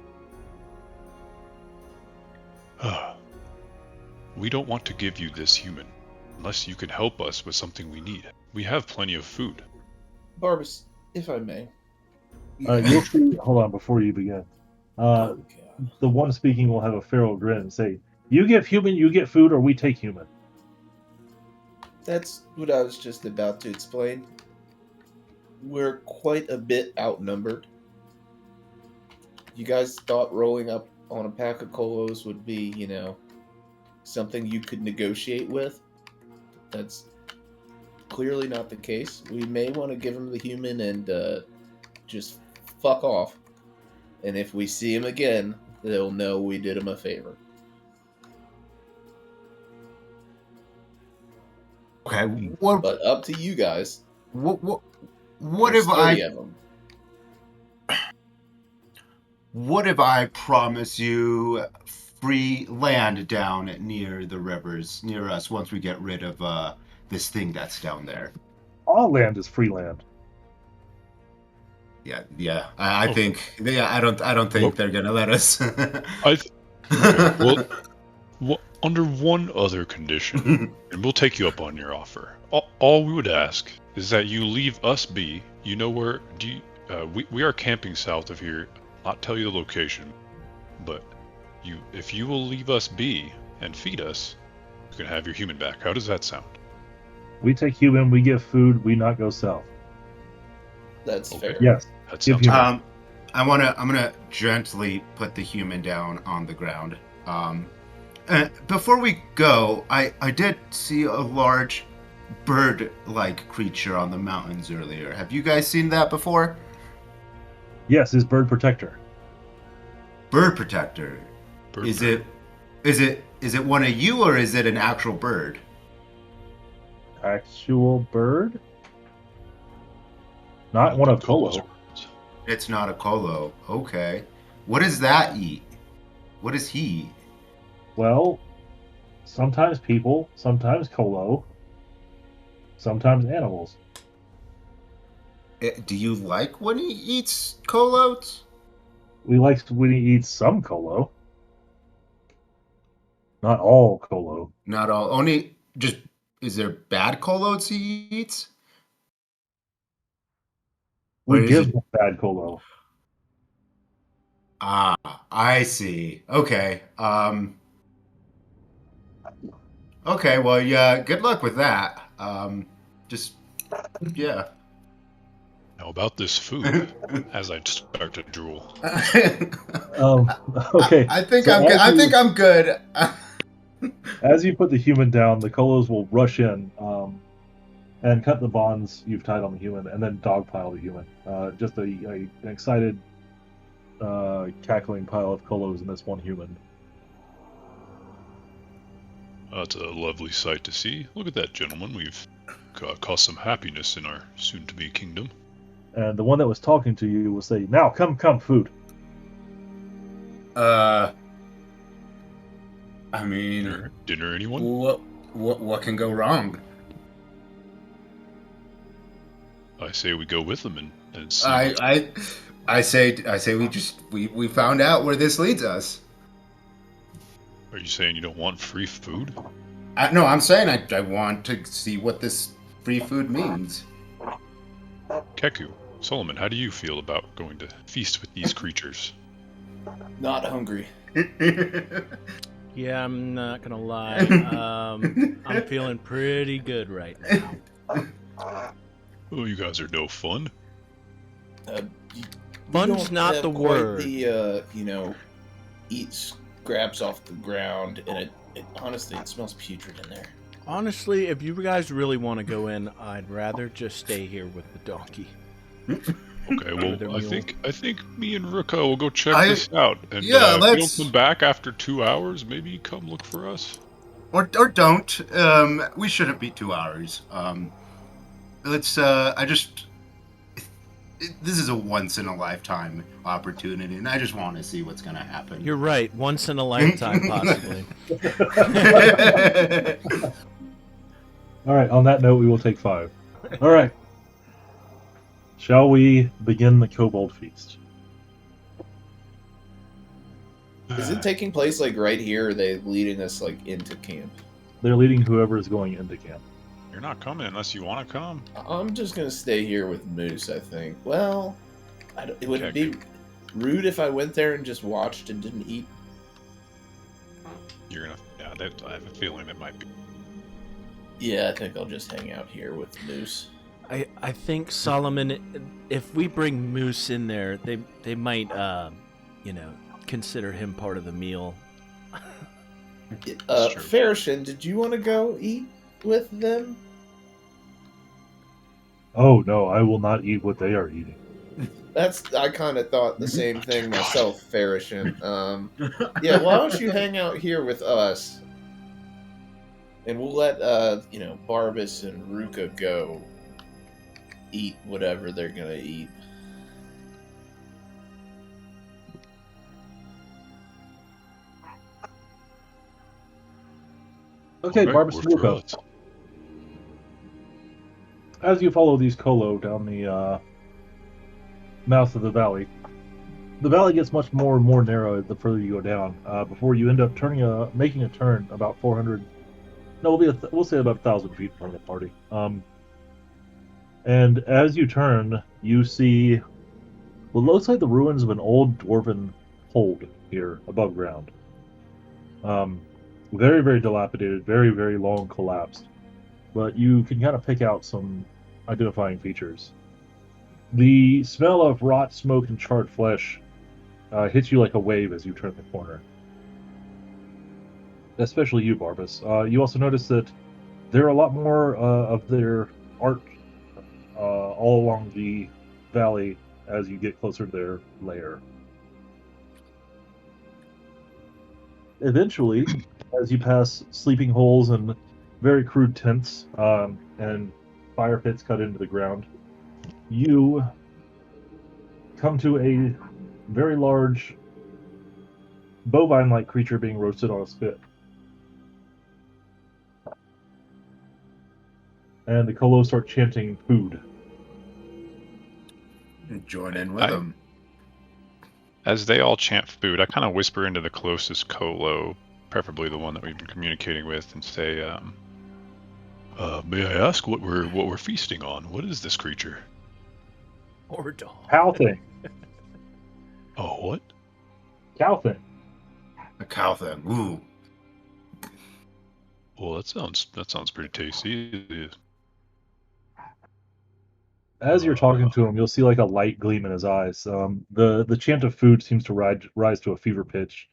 We don't want to give you this human unless you can help us with something we need. We have plenty of food. Barbas, if I may. You'll see. Hold on, before you begin. Oh, God. The one speaking will have a feral grin and say, "You give human, you get food, or we take human." That's what I was just about to explain. We're quite a bit outnumbered. You guys thought rolling up on a pack of Kholos would be, something you could negotiate with. That's clearly not the case. We may want to give him the human and just fuck off. And if we see him again, they'll know we did him a favor. Okay. What But up to you guys. what There's if 30 I of them. what if I promise you free land down near the rivers near us once we get rid of this thing that's down there? All land is free land. Yeah. I Okay. think. Yeah, I don't think Well- they're gonna let us. Okay, well, under one other condition, and we'll take you up on your offer. All we would ask is that you leave us be. You know where? We are camping south of here. Not tell you the location, but if you will leave us be and feed us, you can have your human back. How does that sound? We take human, we give food, we not go south. That's Okay. fair. Yes. That Give sounds you- good. I'm gonna gently put the human down on the ground. Before we go, I did see a large bird-like creature on the mountains earlier. Have you guys seen that before? Yes, is bird protector. Bird protector. Bird Is bird. it one of you or is it an actual bird? Actual bird? Not one of Kholo. It's not a Kholo. Okay. What does that eat? What does he eat? Well, sometimes people, sometimes Kholo, sometimes animals. Do you like when he eats Kholos? We like when he eats some Kholo. Not all Kholo. Not all. Only just. Is there bad Kholos he eats? We Or is give it- him bad Kholo. Ah, I see. Okay. Okay. Well, yeah. Good luck with that. Just yeah. How about this food? As I start to drool. Okay. I think so I'm good. I think I'm good. As you put the human down, the Kholos will rush in and cut the bonds you've tied on the human, and then dogpile the human. Just an excited, cackling pile of Kholos in this one human. That's a lovely sight to see. Look at that, gentlemen. We've caused some happiness in our soon-to-be kingdom. And the one that was talking to you will say, "Now, come, food." I mean, Dinner, anyone? what can go wrong? I say we go with them and see. I say we found out where this leads us. Are you saying you don't want free food? No, I'm saying I want to see what this free food means. Keku, Solomon, how do you feel about going to feast with these creatures? Not hungry. Yeah, I'm not gonna lie. I'm feeling pretty good right now. Oh, you guys are no fun. Fun's not the word. The eat scraps off the ground, and it honestly it smells putrid in there. Honestly, if you guys really want to go in, I'd rather just stay here with the donkey. Okay, well, I think me and Rukah will go check this out, and if you don't come back after 2 hours, maybe come look for us. Or don't. We shouldn't be 2 hours. Let's. This is a once in a lifetime opportunity, and I just want to see what's gonna happen. You're right. Once in a lifetime, possibly. All right. On that note, we will take 5. All right. Shall we begin the kobold feast? Is it taking place like right here, or are they leading us like into camp? They're leading whoever is going into camp. You're not coming unless you want to come. I'm just gonna stay here with Moose, I think. Well, would it be rude if I went there and just watched and didn't eat? You're gonna. Yeah, I have a feeling it might be. Yeah, I think I'll just hang out here with Moose. I think, Solomon, if we bring Moose in there, they might, consider him part of the meal. Farashin, did you want to go eat with them? Oh no, I will not eat what they are eating. I kind of thought the same thing myself, Farashin. Yeah, why don't you hang out here with us, and we'll let Barbas and Rukah go eat whatever they're gonna eat. Okay, Barbas and Rukah. As you follow these Kholo down the mouth of the valley gets much more and more narrow the further you go down. Before you end up making a turn about 400. No, we'll say about 1,000 feet from the party. And as you turn, you see what looks like the ruins of an old dwarven hold here above ground. Very, very dilapidated, very, very long collapsed. But you can kind of pick out some identifying features. The smell of rot, smoke, and charred flesh hits you like a wave as you turn the corner. Especially you, Barbas. You also notice that there are a lot more of their art all along the valley as you get closer to their lair. Eventually, as you pass sleeping holes and very crude tents and fire pits cut into the ground, you come to a very large bovine-like creature being roasted on a spit. And the Kholos start chanting food. Join in with them. As they all chant food, I kind of whisper into the closest Kholo, preferably the one that we've been communicating with, and say, may I ask what we're feasting on? What is this creature? Or dog. Cow thing. Oh, what? Cow thing. A cow thing. Ooh. Well, that sounds pretty tasty. As you're talking to him, you'll see like a light gleam in his eyes. The chant of food seems to rise to a fever pitch,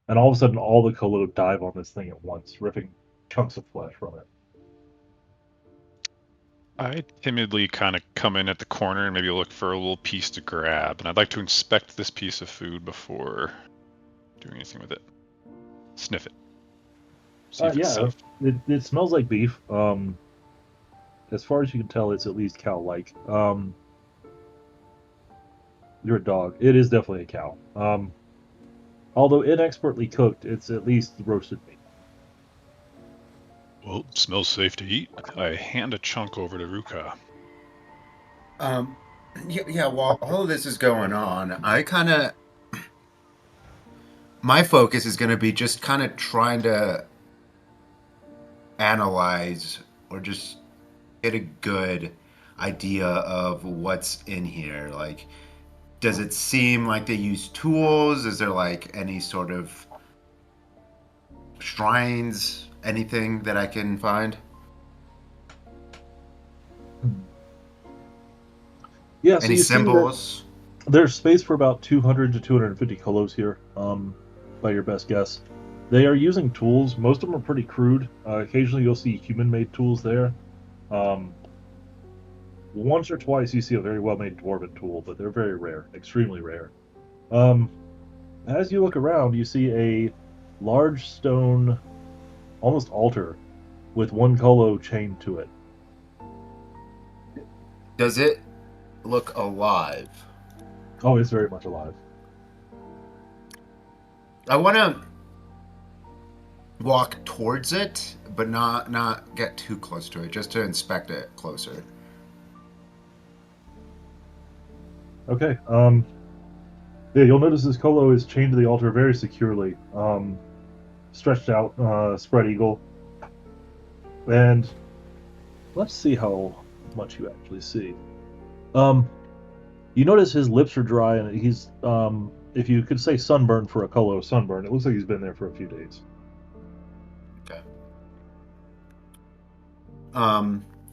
and all of a sudden, all the Kolo dive on this thing at once, ripping chunks of flesh from it. I timidly kind of come in at the corner and maybe look for a little piece to grab, and I'd like to inspect this piece of food before doing anything with it. Sniff it. See if it's Yeah, safe. it smells like beef. As far as you can tell, it's at least cow-like. You're a dog. It is definitely a cow. Although inexpertly cooked, it's at least roasted meat. Well, it smells safe to eat. I hand a chunk over to Rukah. Yeah, while all of this is going on, my focus is going to be just kind of trying to analyze or just get a good idea of what's in here. Like, does it seem like they use tools? Is there like any sort of shrines, anything that I can find? Yeah, so Any you see that symbols? there's space for about 200 to 250 Kolos here, by your best guess. They are using tools. Most of them are pretty crude. Occasionally you'll see human-made tools there. Once or twice you see a very well-made dwarven tool, but they're very rare, extremely rare. As you look around, you see a large stone, almost altar, with one Kolo chained to it. Does it look alive? Oh, it's very much alive. I want to walk towards it, but not get too close to it, just to inspect it closer. Okay. Yeah, you'll notice this Kolo is chained to the altar very securely, stretched out, spread eagle. And let's see how much you actually see. You notice his lips are dry, and he's, if you could say sunburn for a Kolo sunburn, it looks like he's been there for a few days. Okay.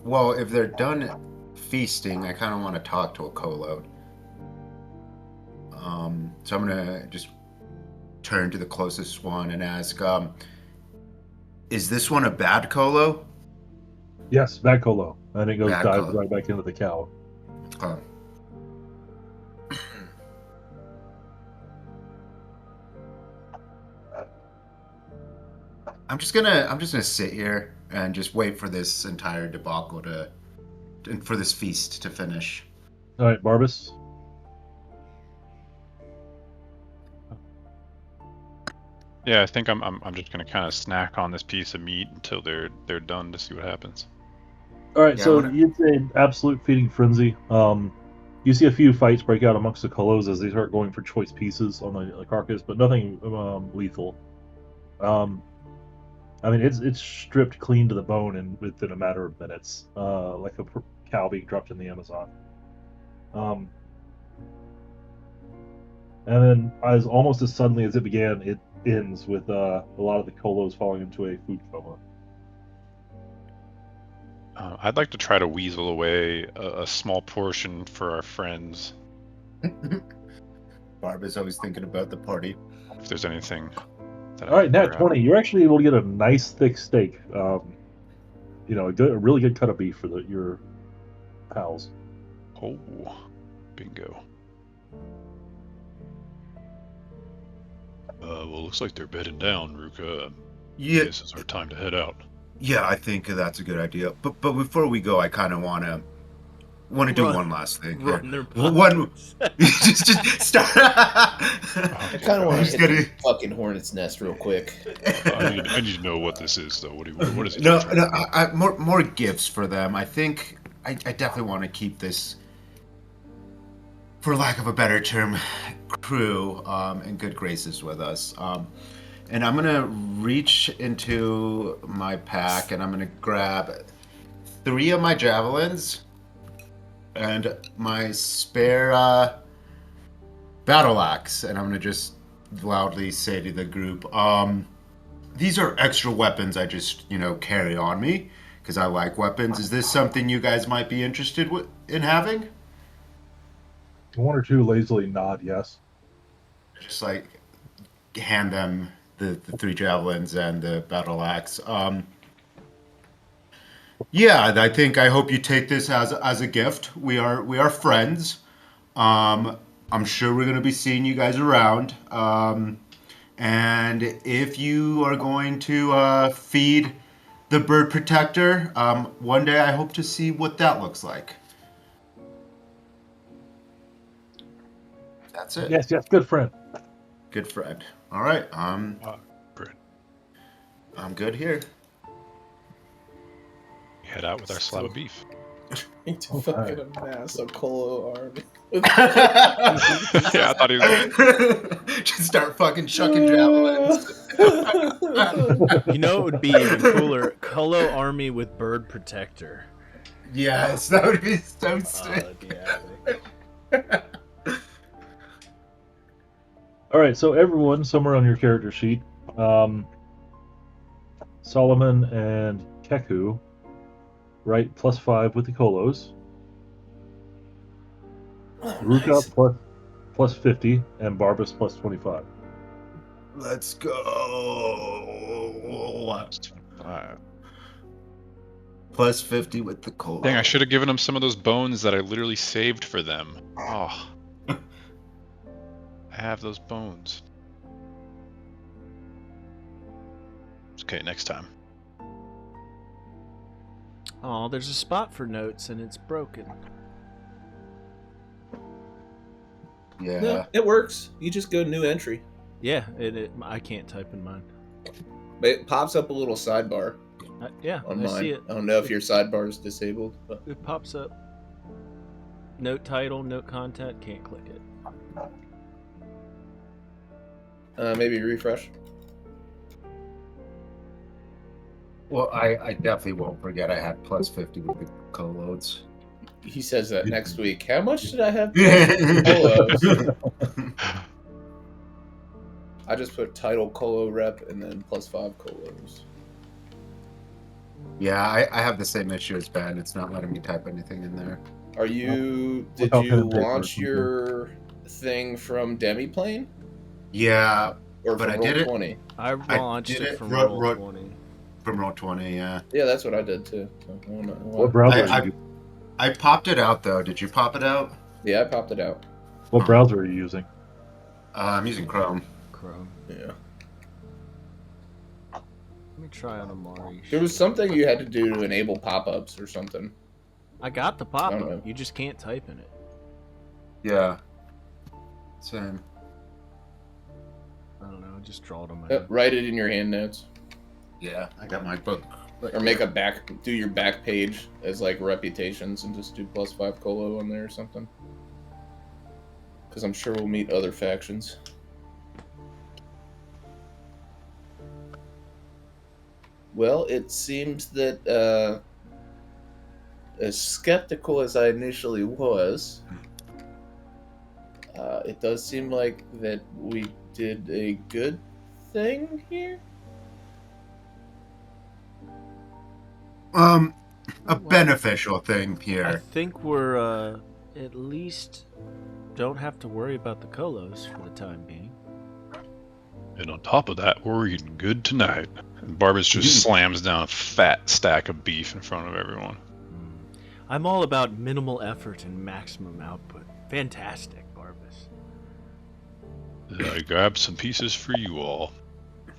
Well, if they're done feasting, I kind of want to talk to a Kolo. So I'm gonna just turn to the closest one and ask, is this one a bad Kolo? Yes, bad Kolo. And it goes Bad dives Kolo. right back into the cow. I'm just gonna sit here and just wait for this entire debacle and for this feast to finish. All right, Barbas. Yeah, I think I'm just gonna kind of snack on this piece of meat until they're done to see what happens. All right, Yeah, so it's an absolute feeding frenzy. You see a few fights break out amongst the Kolos as they start going for choice pieces on the carcass, but nothing lethal. I mean, it's stripped clean to the bone and within a matter of minutes, like a cow being dropped in the Amazon. And then, almost as suddenly as it began, it ends with a lot of the Kolos falling into a food coma. I'd like to try to weasel away a small portion for our friends. Barbara's always thinking about the party. If there's anything. All right, nat 20. You're actually able to get a nice thick steak. A really good cut of beef for your pals. Oh, bingo. Well, looks like they're bedding down, Rukah. Yeah, This is our time to head out. yeah, I think that's a good idea. But before we go, I kind of want to do one last thing. Run their One, just start. I kind of want to hit gonna- the fucking hornet's nest real quick. I need to know what this is, though. What is it? No, more gifts for them. I think I definitely want to keep this, for lack of a better term, crew in good graces with us. And I'm gonna reach into my pack and I'm gonna grab 3 of my javelins and my spare battle axe, and I'm gonna just loudly say to the group, these are extra weapons I just carry on me because I like weapons. Is this something you guys might be interested in having? One or two lazily nod yes. Just like hand them the 3 javelins and the battle axe. Yeah, I hope you take this as a gift. We are friends. I'm sure we're gonna be seeing you guys around. And if you are going to feed the bird protector, one day I hope to see what that looks like. That's it. Yes, good friend. Good friend. All right. Great. I'm good here. Head out with our slab of beef. To fucking amass a Kholo army. Yeah, I thought he was. Just start fucking chucking javelins. You know, it would be even cooler. Kholo army with bird protector. Yes, that would be so Oh, sick. that'd be epic. All right, so everyone, somewhere on your character sheet, Solomon and Keku write +5 with the Kholos. Rukah Nice. plus 50 and Barbas plus 25. Let's go. Plus 50 with the cola. Dang, I should have given them some of those bones that I literally saved for them. Oh. I have those bones. Okay, next time. Oh, there's a spot for notes and it's broken. Yeah. No, it works. You just go new entry. Yeah, I can't type in mine. But it pops up a little sidebar Yeah, on I mine. see it. I don't know if your sidebar is disabled, but It pops up. Note title, note content, can't click it. maybe refresh. Well, I definitely won't forget I had plus 50 with the co-loads. He says that next week. How much did I have? Kholos? I just put title Kholo rep and then +5 Kholos. Yeah, I have the same issue as Ben. It's not letting me type anything in there. Are you? Did Without you pen and paper or launch something. your thing from Demiplane Yeah, or But from I did it. Roll20? I launched did it it. from Ro- Roll20. from Roll20, yeah. Yeah, that's what I did too. So, What browser I- are you? I popped it out, though. Did you pop it out? Yeah, I popped it out. What browser are you using? I'm using Chrome. Chrome. Yeah. Let me try on Amari. There was something you had to do to enable pop-ups or something. I got the I don't know. pop-up. You just can't type in it. Yeah. Same. I don't know. I just draw it on my Yep, write it in your hand notes. Yeah, I got my book. Or do your back page as like reputations and just do +5 Kholo on there or something. Because I'm sure we'll meet other factions. Well, it seems that as skeptical as I initially was, it does seem like that we did a good thing here. A beneficial thing I here. think we're at least don't have to worry about the Kholos for the time being. And on top of that, we're eating good tonight. And Barbas just slams down a fat stack of beef in front of everyone. I'm all about minimal effort and maximum output. Fantastic, Barbas. I grabbed some pieces for you all.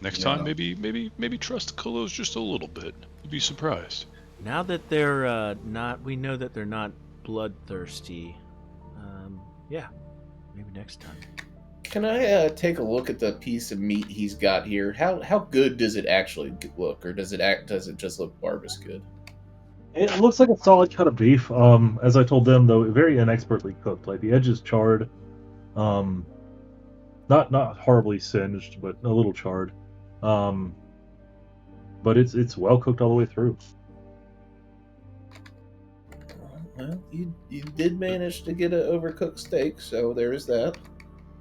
Next Yeah. time, maybe trust the Kholos just a little bit. You'd be surprised. Now that they're we know that they're not bloodthirsty. Yeah, maybe next time. Can I take a look at the piece of meat he's got here? How good does it actually look, or does it just look Barbas good? It looks like a solid cut of beef. As I told them, though, very inexpertly cooked. Like the edges charred, not horribly singed, but a little charred. But it's well cooked all the way through. Well, you did manage to get an overcooked steak, so there is that.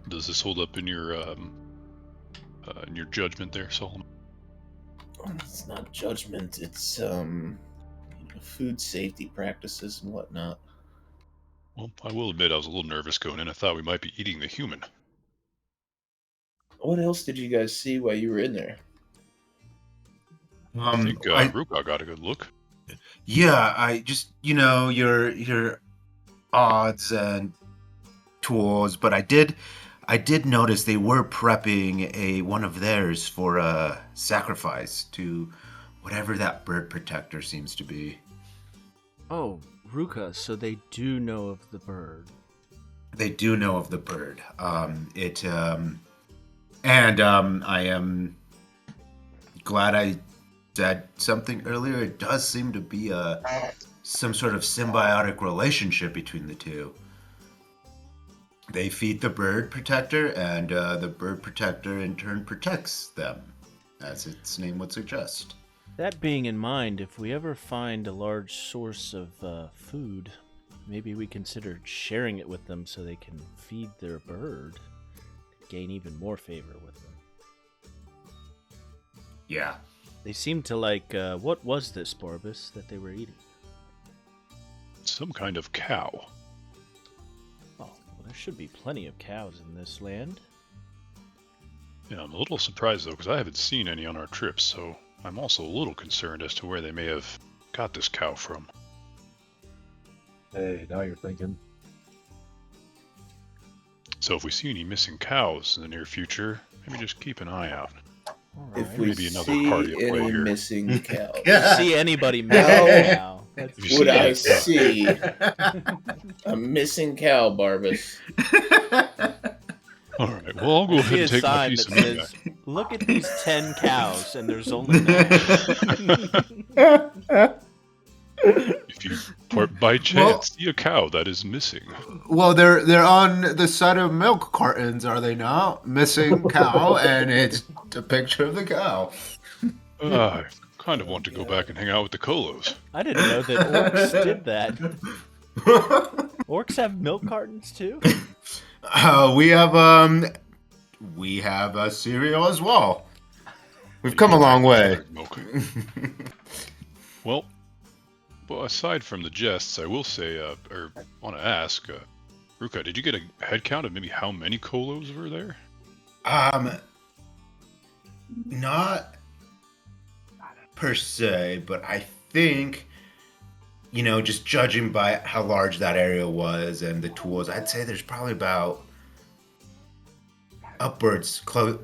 Does this hold up in your judgment there, Solomon? It's not judgment. It's food safety practices and whatnot. Well, I will admit I was a little nervous going in. I thought we might be eating the human. What else did you guys see while you were in there? I think Rukah got a good look. Yeah, I just your odds and tools, but I did notice they were prepping one of theirs for a sacrifice to whatever that bird protector seems to be. Oh, Rukah, so they do know of the bird. They do know of the bird. I am glad I said something earlier. It does seem to be some sort of symbiotic relationship between the two. They feed the bird protector, and the bird protector in turn protects them, as its name would suggest. That being in mind, if we ever find a large source of food, maybe we consider sharing it with them so they can feed their bird, gain even more favor with them. Yeah. They seem to like, what was this, Barbus, that they were eating? Some kind of cow. Oh, well, there should be plenty of cows in this land. Yeah, I'm a little surprised, though, because I haven't seen any on our trips, so I'm also a little concerned as to where they may have got this cow from. Hey, now you're thinking. So if we see any missing cows in the near future, maybe just keep an eye out. All If right. we Maybe another see party at play any here. missing cows, See anybody missing cow? That's If you would see I any- see a missing cow, Barbus? All right, well, I'll go see ahead a and take my sign piece that of meat says, "Look at these 10 cows," and there's only 9. If you by chance see a cow that is missing, Well, they're on the side of milk cartons, are they not? Missing cow, and it's a picture of the cow. I kind of want to go back and hang out with the Kholos. I didn't know that orcs did that. Orcs have milk cartons too? We have a cereal as well. We've come a long way. Milk. Well, aside from the jests, I will say, or want to ask, Rukah, did you get a head count of maybe how many Kholos were there? Not per se, but I think, just judging by how large that area was and the tools, I'd say there's probably about upwards close.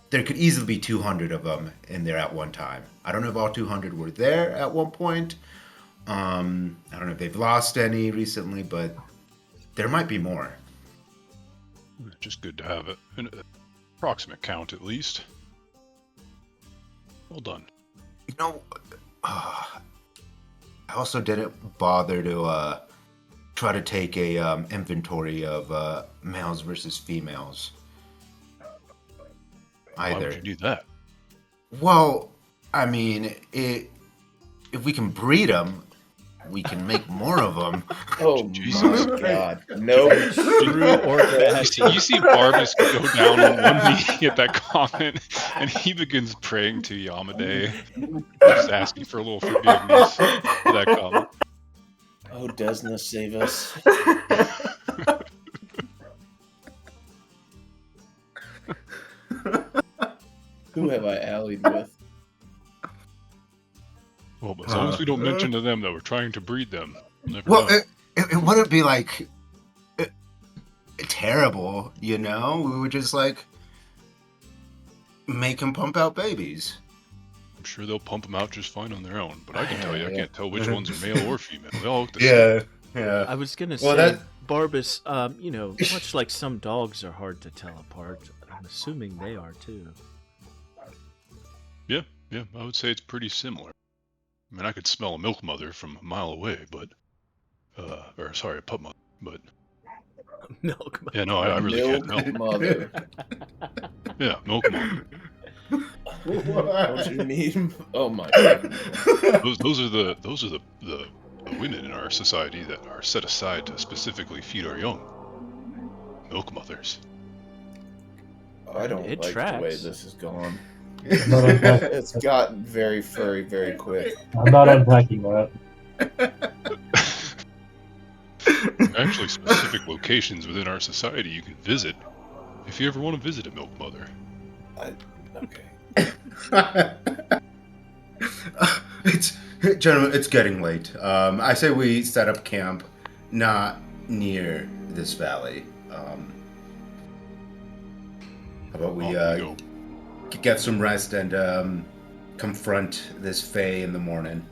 There could easily be 200 of them in there at one time. I don't know if all 200 were there at one point. I don't know if they've lost any recently, but there might be more. Just good to have an approximate count at least. Well done. I also didn't bother to try to take a inventory of males versus females either. Why would you do that? Well, I mean, if we can breed them, we can make more of them. Oh Jesus. my god. No. True orc fashion. You see Barbus go down on one knee at that comment, and he begins praying to Yamade, just asking for a little forgiveness for that comment. Oh, Desna, save us. Who have I allied with? Well, but as long as we don't mention to them that we're trying to breed them, we'll never Well, know. it wouldn't be like terrible, We would just make them pump out babies. I'm sure they'll pump them out just fine on their own, but I can tell you, I can't tell which ones are male or female. They all look the same. Yeah. I was gonna Well, say, that- Barbus, much like some dogs are hard to tell apart, I'm assuming they are too. Yeah, I would say it's pretty similar. I mean, I could smell a milk mother from a mile away, but, a pup mother, but, Milk. yeah, no, I really can't Milk tell. mother. Yeah, milk mother. What you mean? Oh my god. Those are the women in our society that are set aside to specifically feed our young. Milk mothers. I don't It like the way tracks. this has gone. I'm not unpacking, It's gotten very furry very quick. I'm not unpacking that. Actually, specific locations within our society you can visit if you ever want to visit a milk mother. Okay. Gentlemen, it's getting late. I say we set up camp not near this valley. How about we Go. get some rest and confront this Fae in the morning?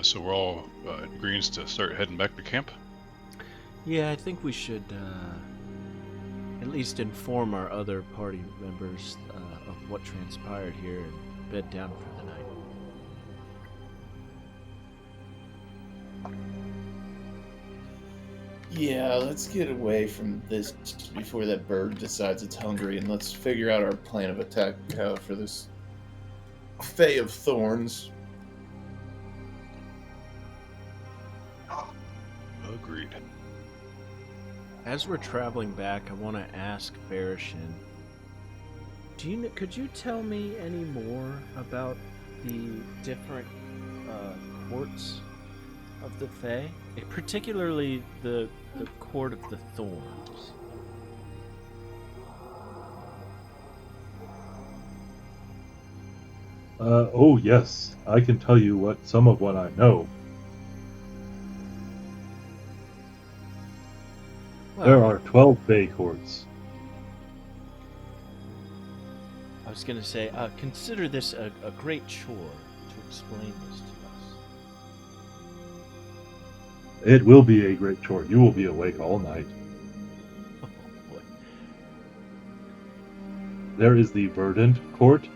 So we're all in agreement to start heading back to camp? Yeah, I think we should at least inform our other party members of what transpired here and bed down for the night. Yeah, let's get away from this before that bird decides it's hungry, and let's figure out our plan of attack for this Fae of Thorns. Agreed. As we're traveling back, I want to ask Farashin, could you tell me any more about the different courts of the Fae? Particularly the Court of the Thorns. Oh yes, I can tell you some of what I know. Well, There are 12 Fae courts. I was going to say, consider this a great chore to explain this to us. It will be a great chore. You will be awake all night. Oh, boy. There is the Verdant Court.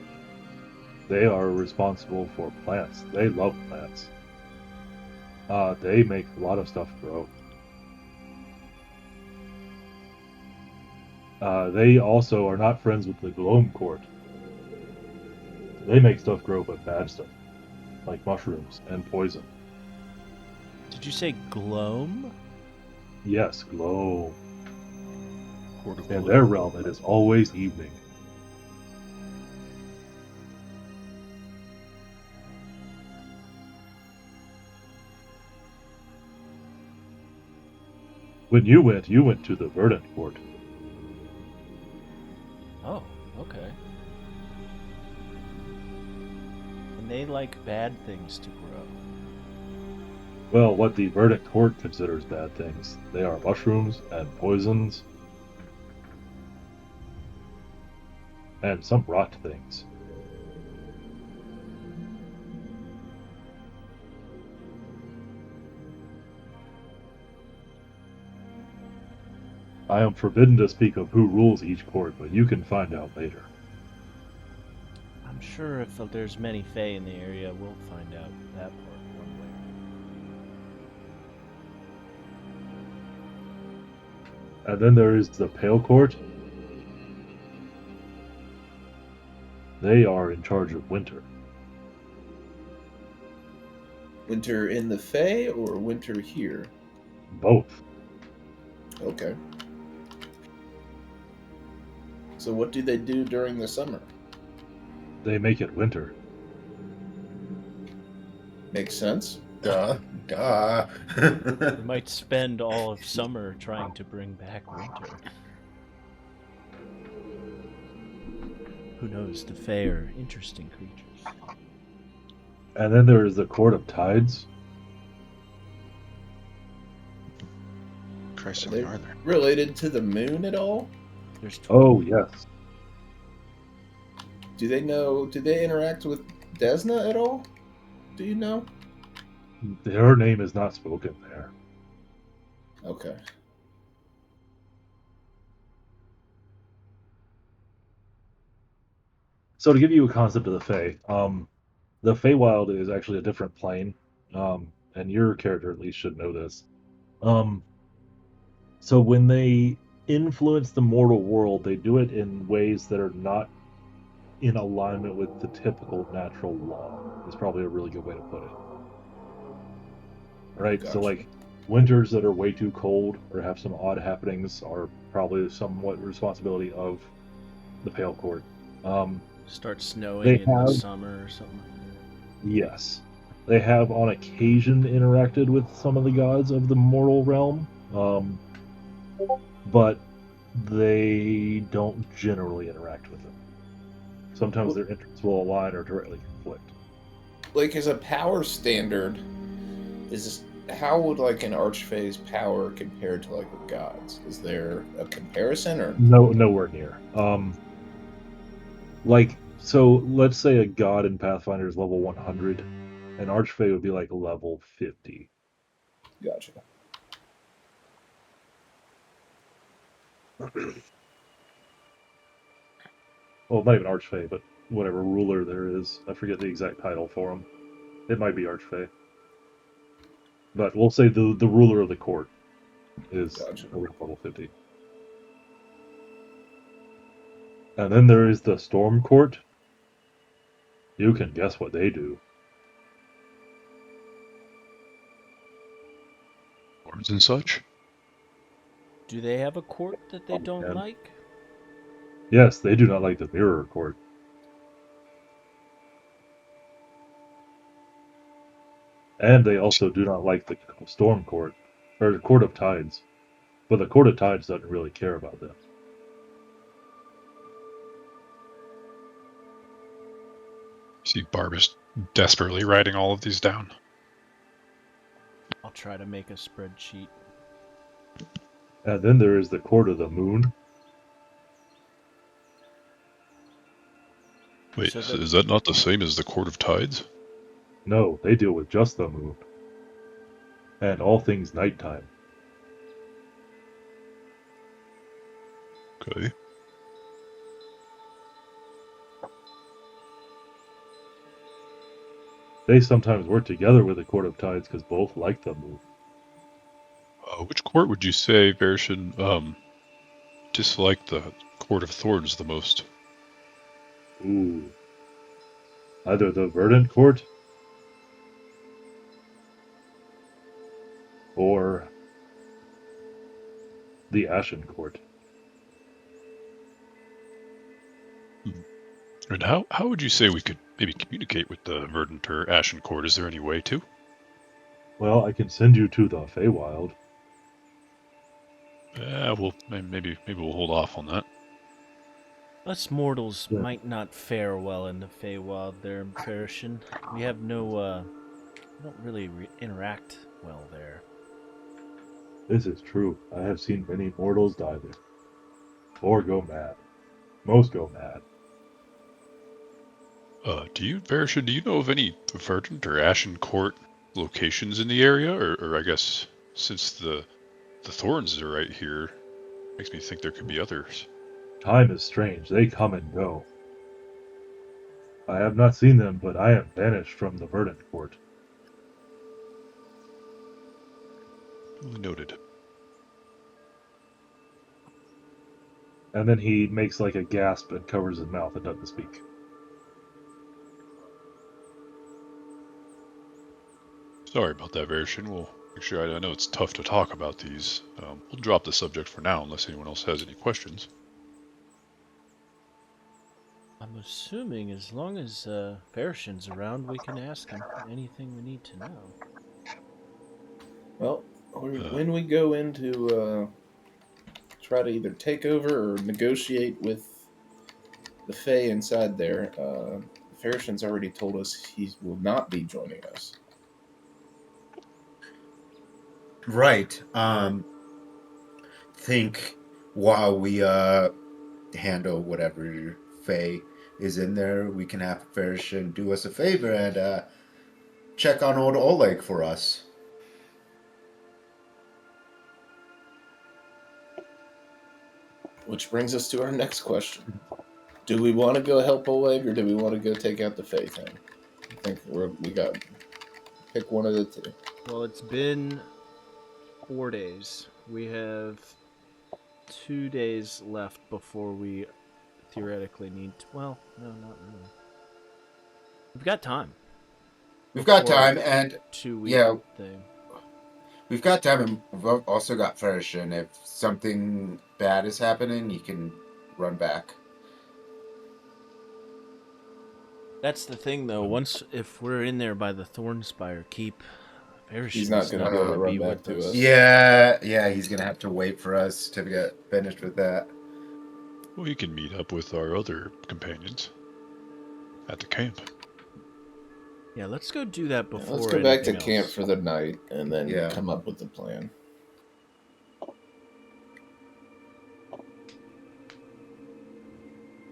They are responsible for plants. They love plants. They make a lot of stuff grow. They also are not friends with the Gloam Court. They make stuff grow, but bad stuff, like mushrooms and poison. Did you say gloam? Yes, glow. Court of In Oleg. their realm, it is always evening. When you went to the Verdant Court. Oh, okay. And they like bad things to grow. Well, what the Verdant Court considers bad things, they are mushrooms and poisons and some rot things. I am forbidden to speak of who rules each court, but you can find out later. I'm sure if there's many Fae in the area, we'll find out that part one way. And then there is the Pale Court. They are in charge of winter. Winter in the Fae or winter here? Both. Okay. So what do they do during the summer? They make it winter. Makes sense. Duh. We might spend all of summer trying to bring back winter. Who knows? The Fae are interesting creatures. And then there is the Court of Tides. Christ, Are how many they are there? related to the moon at all? There's Oh, yes. Do they interact with Desna at all? Do you know? Her name is not spoken there. Okay. So to give you a concept of the Fae, the Feywild is actually a different plane, and your character at least should know this. So when they influence the mortal world, they do it in ways that are not in alignment with the typical natural law. Is probably a really good way to put it. Right? So Gotcha. like winters that are way too cold or have some odd happenings are probably somewhat responsibility of the Pale Court. start snowing They in the have- summer or something like Yes. They have on occasion interacted with some of the gods of the mortal realm, but they don't generally interact with them. Sometimes their interests will align or directly conflict. Like, as a power standard, how would like an archfae's power compare to like a god's? Is there a comparison or? No, nowhere near. So let's say a god in Pathfinder is level 100, an archfey would be like level 50. Gotcha. Well, not even archfey, but whatever ruler there is. I forget the exact title for him. It might be archfey. But we'll say the ruler of the court is Gotcha. around level 50. And then there is the Storm Court. You can guess what they do. Storms and such. Do they have a court that they don't Yeah. like? Yes, they do not like the Mirror Court. And they also do not like the Storm Court, or the Court of Tides. But the Court of Tides doesn't really care about them. See Barbus desperately writing all of these down. I'll try to make a spreadsheet. And then there is the Court of the Moon. Wait, So is that not the same as the Court of Tides? No, they deal with just the moon. And all things nighttime. Okay. They sometimes work together with the Court of Tides because both like the moon. Which court would you say Farashin disliked the Court of Thorns the most? Ooh. Either the Verdant Court or the Ashen Court. And how would you say we could maybe communicate with the Verdant or Ashen Court? Is there any way to? Well, I can send you to the Feywild. Well, maybe we'll hold off on that. Us mortals Yeah. might not fare well in the Feywild there, Farashin. We have no, we don't really interact well there. This is true. I have seen many mortals die there. Or go mad. Most go mad. Farashin, do you know of any Verdant or Ashen Court locations in the area? Or I guess, since the Thorns are right here, makes me think there could be others. Time is strange. They come and go. I have not seen them, but I am banished from the Verdant Court. Duly noted. And then he makes like a gasp and covers his mouth and doesn't speak. Sorry about that, Farashin. We'll make sure. I know it's tough to talk about these. We'll drop the subject for now, unless anyone else has any questions. I'm assuming as long as Farashin's around, we can ask him anything we need to know. Well, when we go into try to either take over or negotiate with the Fae inside there, Farashin's already told us he will not be joining us. Right. Think while we handle whatever Faye is in there, we can have Farashin do us a favor and check on old Oleg for us. Which brings us to our next question. Do we want to go help Oleg or do we want to go take out the Fae thing? I think we got pick one of the two. Well, it's been 4 days. We have 2 days left before we theoretically need to... Well, no, not really. We've got time. We've got Before time, and 2 week yeah, thing. we've got time, and we've also got Farashin. If something bad is happening, you can run back. That's the thing, though. Once, if we're in there by the Thornspire Keep, He's not Farashin's going to not be able going to to run be back with to us. us. Yeah, he's gonna have to wait for us to get finished with that. Well, you can meet up with our other companions at the camp. Yeah, let's go do that Yeah, before let's go back to anything camp else. for the night and then Yeah. come up with the plan.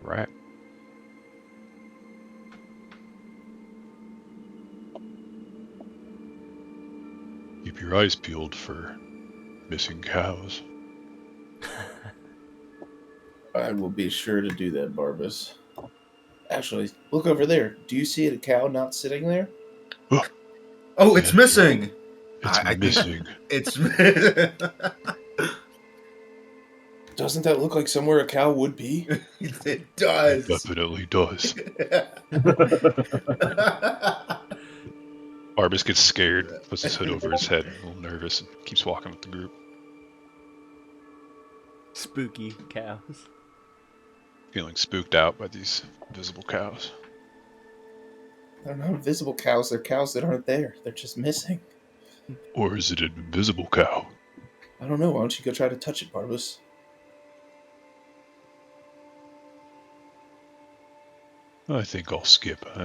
Right. Keep your eyes peeled for missing cows. I will be sure to do that, Barbas. Actually, look over there. Do you see a cow not sitting there? Oh, it's Yeah, missing. It's I think missing. it's. Doesn't that look like somewhere a cow would be? It It does. definitely does. Barbas gets scared, puts his hood over his head, a little nervous, and keeps walking with the group. Spooky cows. Feeling spooked out by these invisible cows. They're not invisible cows. They're cows that aren't there. They're just missing. Or is it an invisible cow? I don't know. Why don't you go try to touch it, Barbas? I think I'll skip. Do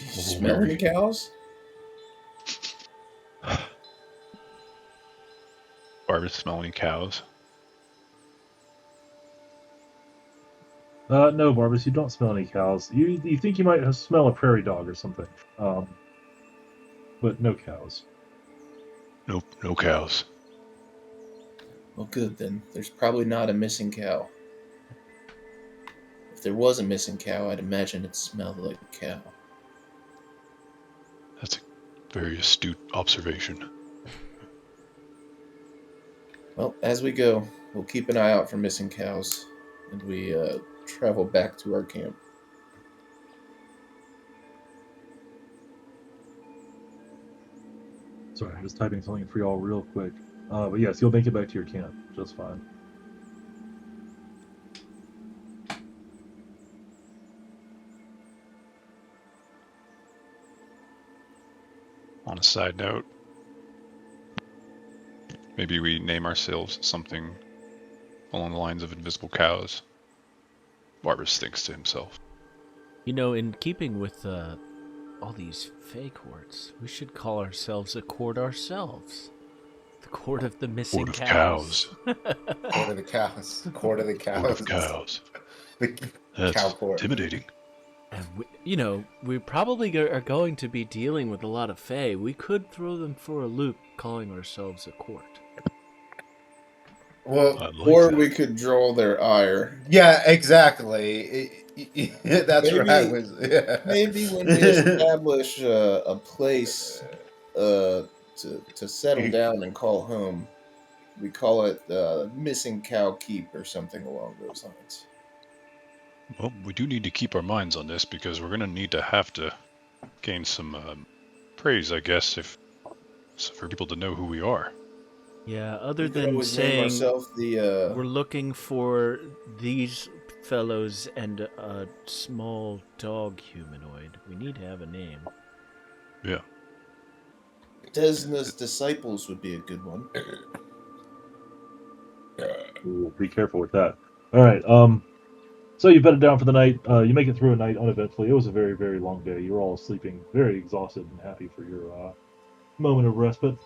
you Oh, smell any weary. cows? Barbas smelling cows. No, Barbas, you don't smell any cows. You think you might smell a prairie dog or something, but no cows. Nope, no cows. Well, good then. There's probably not a missing cow. If there was a missing cow, I'd imagine it smelled like a cow. That's a very astute observation. Well, as we go, we'll keep an eye out for missing cows, and we travel back to our camp. Sorry, I'm just typing something for y'all real quick. But yes, you'll make it back to your camp just fine. On a side note, maybe we name ourselves something along the lines of invisible cows. Barbas thinks to himself. You know, in keeping with all these fey courts, we should call ourselves a court ourselves. The Court of the Missing Court of Cows. Court of the cows. Court of the cows. Court of cows. The That's cow court. intimidating. And we probably are going to be dealing with a lot of fey. We could throw them for a loop calling ourselves a court. Well, I like Or that. we could draw their ire. yeah, exactly. That's what I Maybe- was. Yeah. Maybe when we establish a place to settle down and call home, we call it Missing Cow Keep or something along those lines. Well, we do need to keep our minds on this because we're going to have to gain some praise, I guess, for people to know who we are. Yeah, other We could than always name saying ourselves the we're looking for these fellows and a small dog humanoid, we need to have a name. Yeah. Desna's Disciples would be a good one. Ooh, be careful with that. All right. So you bedded down for the night. You make it through a night uneventfully. It was a very, very long day. You were all sleeping, very exhausted and happy for your moment of respite.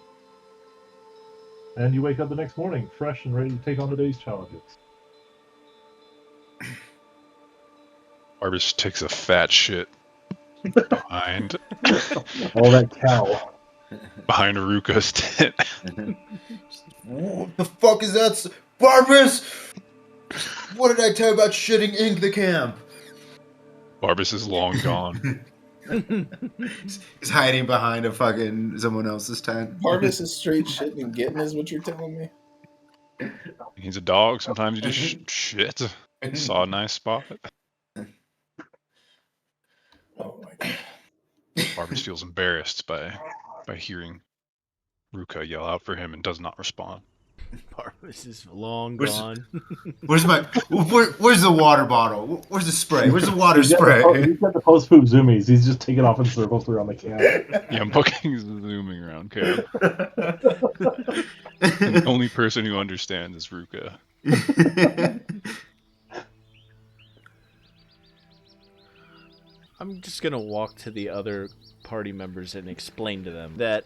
And you wake up the next morning, fresh and ready to take on the day's challenges. Barbas takes a fat shit behind All that cow. Rukah's tent. What the fuck is that? Barbas! What did I tell you about shitting in the camp? Barbas is long gone. He's hiding behind a fucking someone else's tent. Barbas is straight shitting and getting, is what you're telling me? He's a dog. Sometimes you just shit. Saw a nice spot. Oh my god. Barbas feels embarrassed by hearing Rukah yell out for him and does not respond. Barbus is long Where's- gone. Where's the water bottle? Where's the spray? Where's the water He's got spray? the post-poop zoomies. He's just taking off in circles around the camp. Yeah, I'm fucking zooming around camp. The only person who understands is Rukah. I'm just gonna walk to the other party members and explain to them that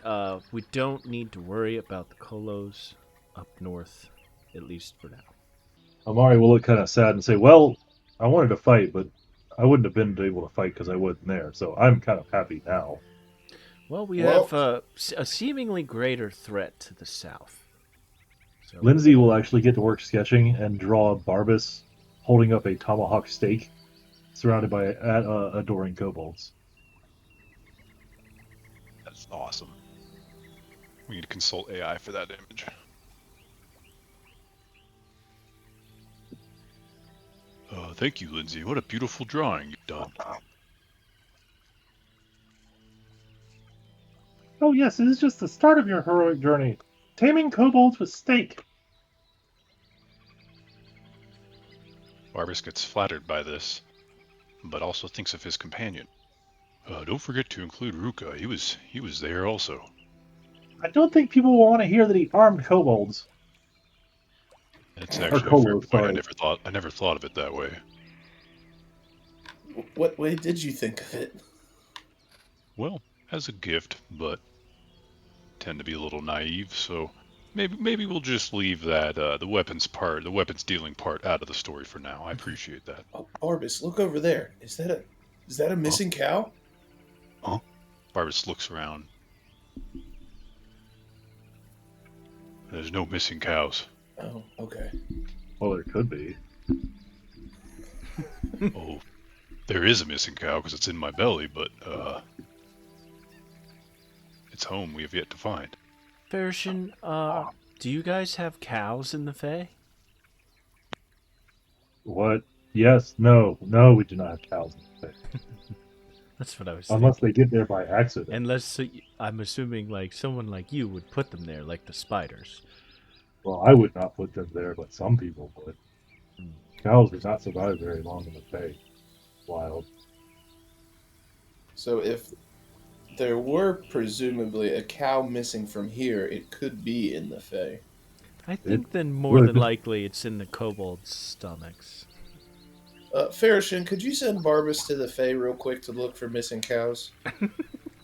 we don't need to worry about the Kholos up north, at least for now. Amari will look kind of sad and say, "Well, I wanted to fight, but I wouldn't have been able to fight because I wasn't there. So I'm kind of happy now." Well, we Well- have a seemingly greater threat to the south. So, Lindsay will actually get to work sketching and draw Barbus holding up a tomahawk steak, surrounded by adoring kobolds. That's awesome. We need to consult AI for that image. Thank you, Lindsay. What a beautiful drawing you've done. Oh yes, it is just the start of your heroic journey. Taming kobolds with steak. Barbus gets flattered by this, but also thinks of his companion. Don't forget to include Rukah. He was there also. I don't think people will want to hear that he armed kobolds. It's Or actually a fair Kholos, point. sorry. I never thought of it that way. What way did you think of it? Well, as a gift, but tend to be a little naive, so maybe we'll just leave that the weapons dealing part out of the story for now. I appreciate that. Oh, Barbus, look over there. Is that a missing cow? Barbus looks around. There's no missing cows. Oh, okay. Well, there could be. Oh, there is a missing cow because it's in my belly, but its home we have yet to find. Farashin, do you guys have cows in the Fae? What? Yes, no, we do not have cows in the Fae. That's what I was Unless thinking. they get there by accident. Unless I'm assuming like someone like you would put them there, like the spiders. Well, I would not put them there, but some people would. Cows do not survive very long in the Fae. Wild. So if there were presumably a cow missing from here, it could be in the Fae. I think then more than likely it's in the kobolds' stomachs. Farashin, could you send Barbus to the Fae real quick to look for missing cows?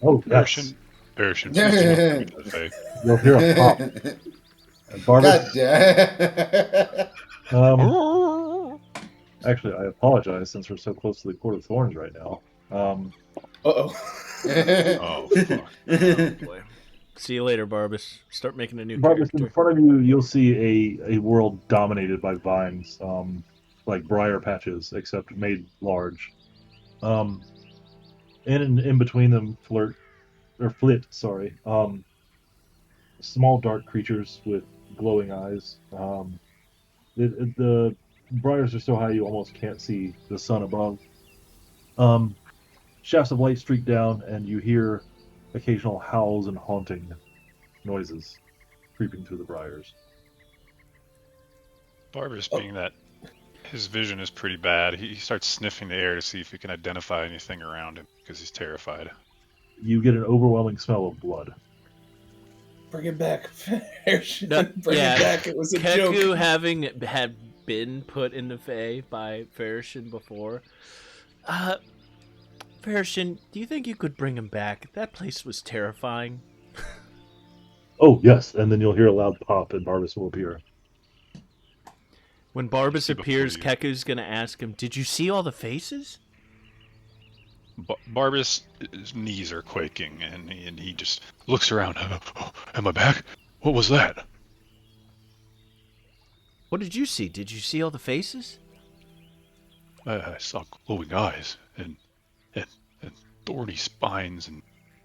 Oh, yes. Farashin, please do not say. You'll hear a pop. And Barbara, God damn. actually, I apologize since we're so close to the Court of Thorns right now. Uh-oh. Oh, fuck. Oh, boy. See you later, Barbus. Start making a new Barbara, in character. front of you, you'll see a world dominated by vines, like briar patches, except made large. In between them flit, small dark creatures with glowing eyes. The briars are so high you almost can't see the sun above. Shafts of light streak down, and you hear occasional howls and haunting noises creeping through the briars. Barbus, being that his vision is pretty bad, he starts sniffing the air to see if he can identify anything around him because he's terrified. You get an overwhelming smell of blood. Bring it back, Farashin. No, Bring yeah, it back. It was a Keku joke. had been put in the Fae by Farashin before. Farashin, do you think you could bring him back? That place was terrifying. Oh, yes, and then you'll hear a loud pop, and Barbus will appear. When Barbus See before appears, you- Keku's gonna ask him, "Did you see all the faces?" Barbus, his knees are quaking, and he just looks around. Am I back? What was that? What did you see? Did you see all the faces? I saw glowing eyes and thorny spines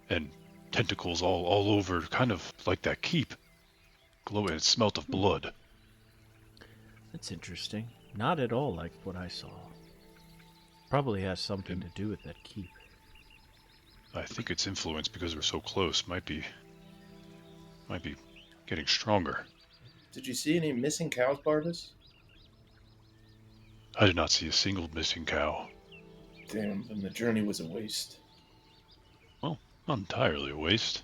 and tentacles all over, kind of like that keep. Glowing, it smelt of blood. That's interesting. Not at all like what I saw. Probably has something to do with that keep. I think its influence, because we're so close, might be getting stronger. Did you see any missing cows, Barvis? I did not see a single missing cow. Damn, then the journey was a waste. Well, not entirely a waste.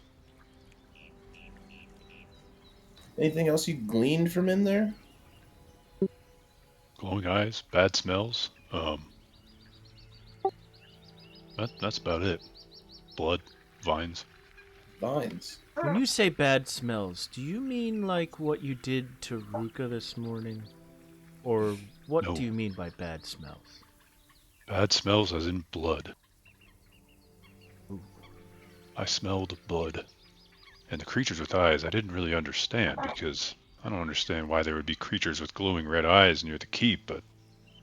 Anything else you gleaned from in there? Glowing eyes, bad smells. That's about it. Blood, vines. Vines. When you say bad smells, do you mean like what you did to Rukah this morning? Or what No. do you mean by bad smells? Bad smells as in blood. Ooh. I smelled blood. And the creatures with eyes I didn't really understand, because I don't understand why there would be creatures with glowing red eyes near the keep, but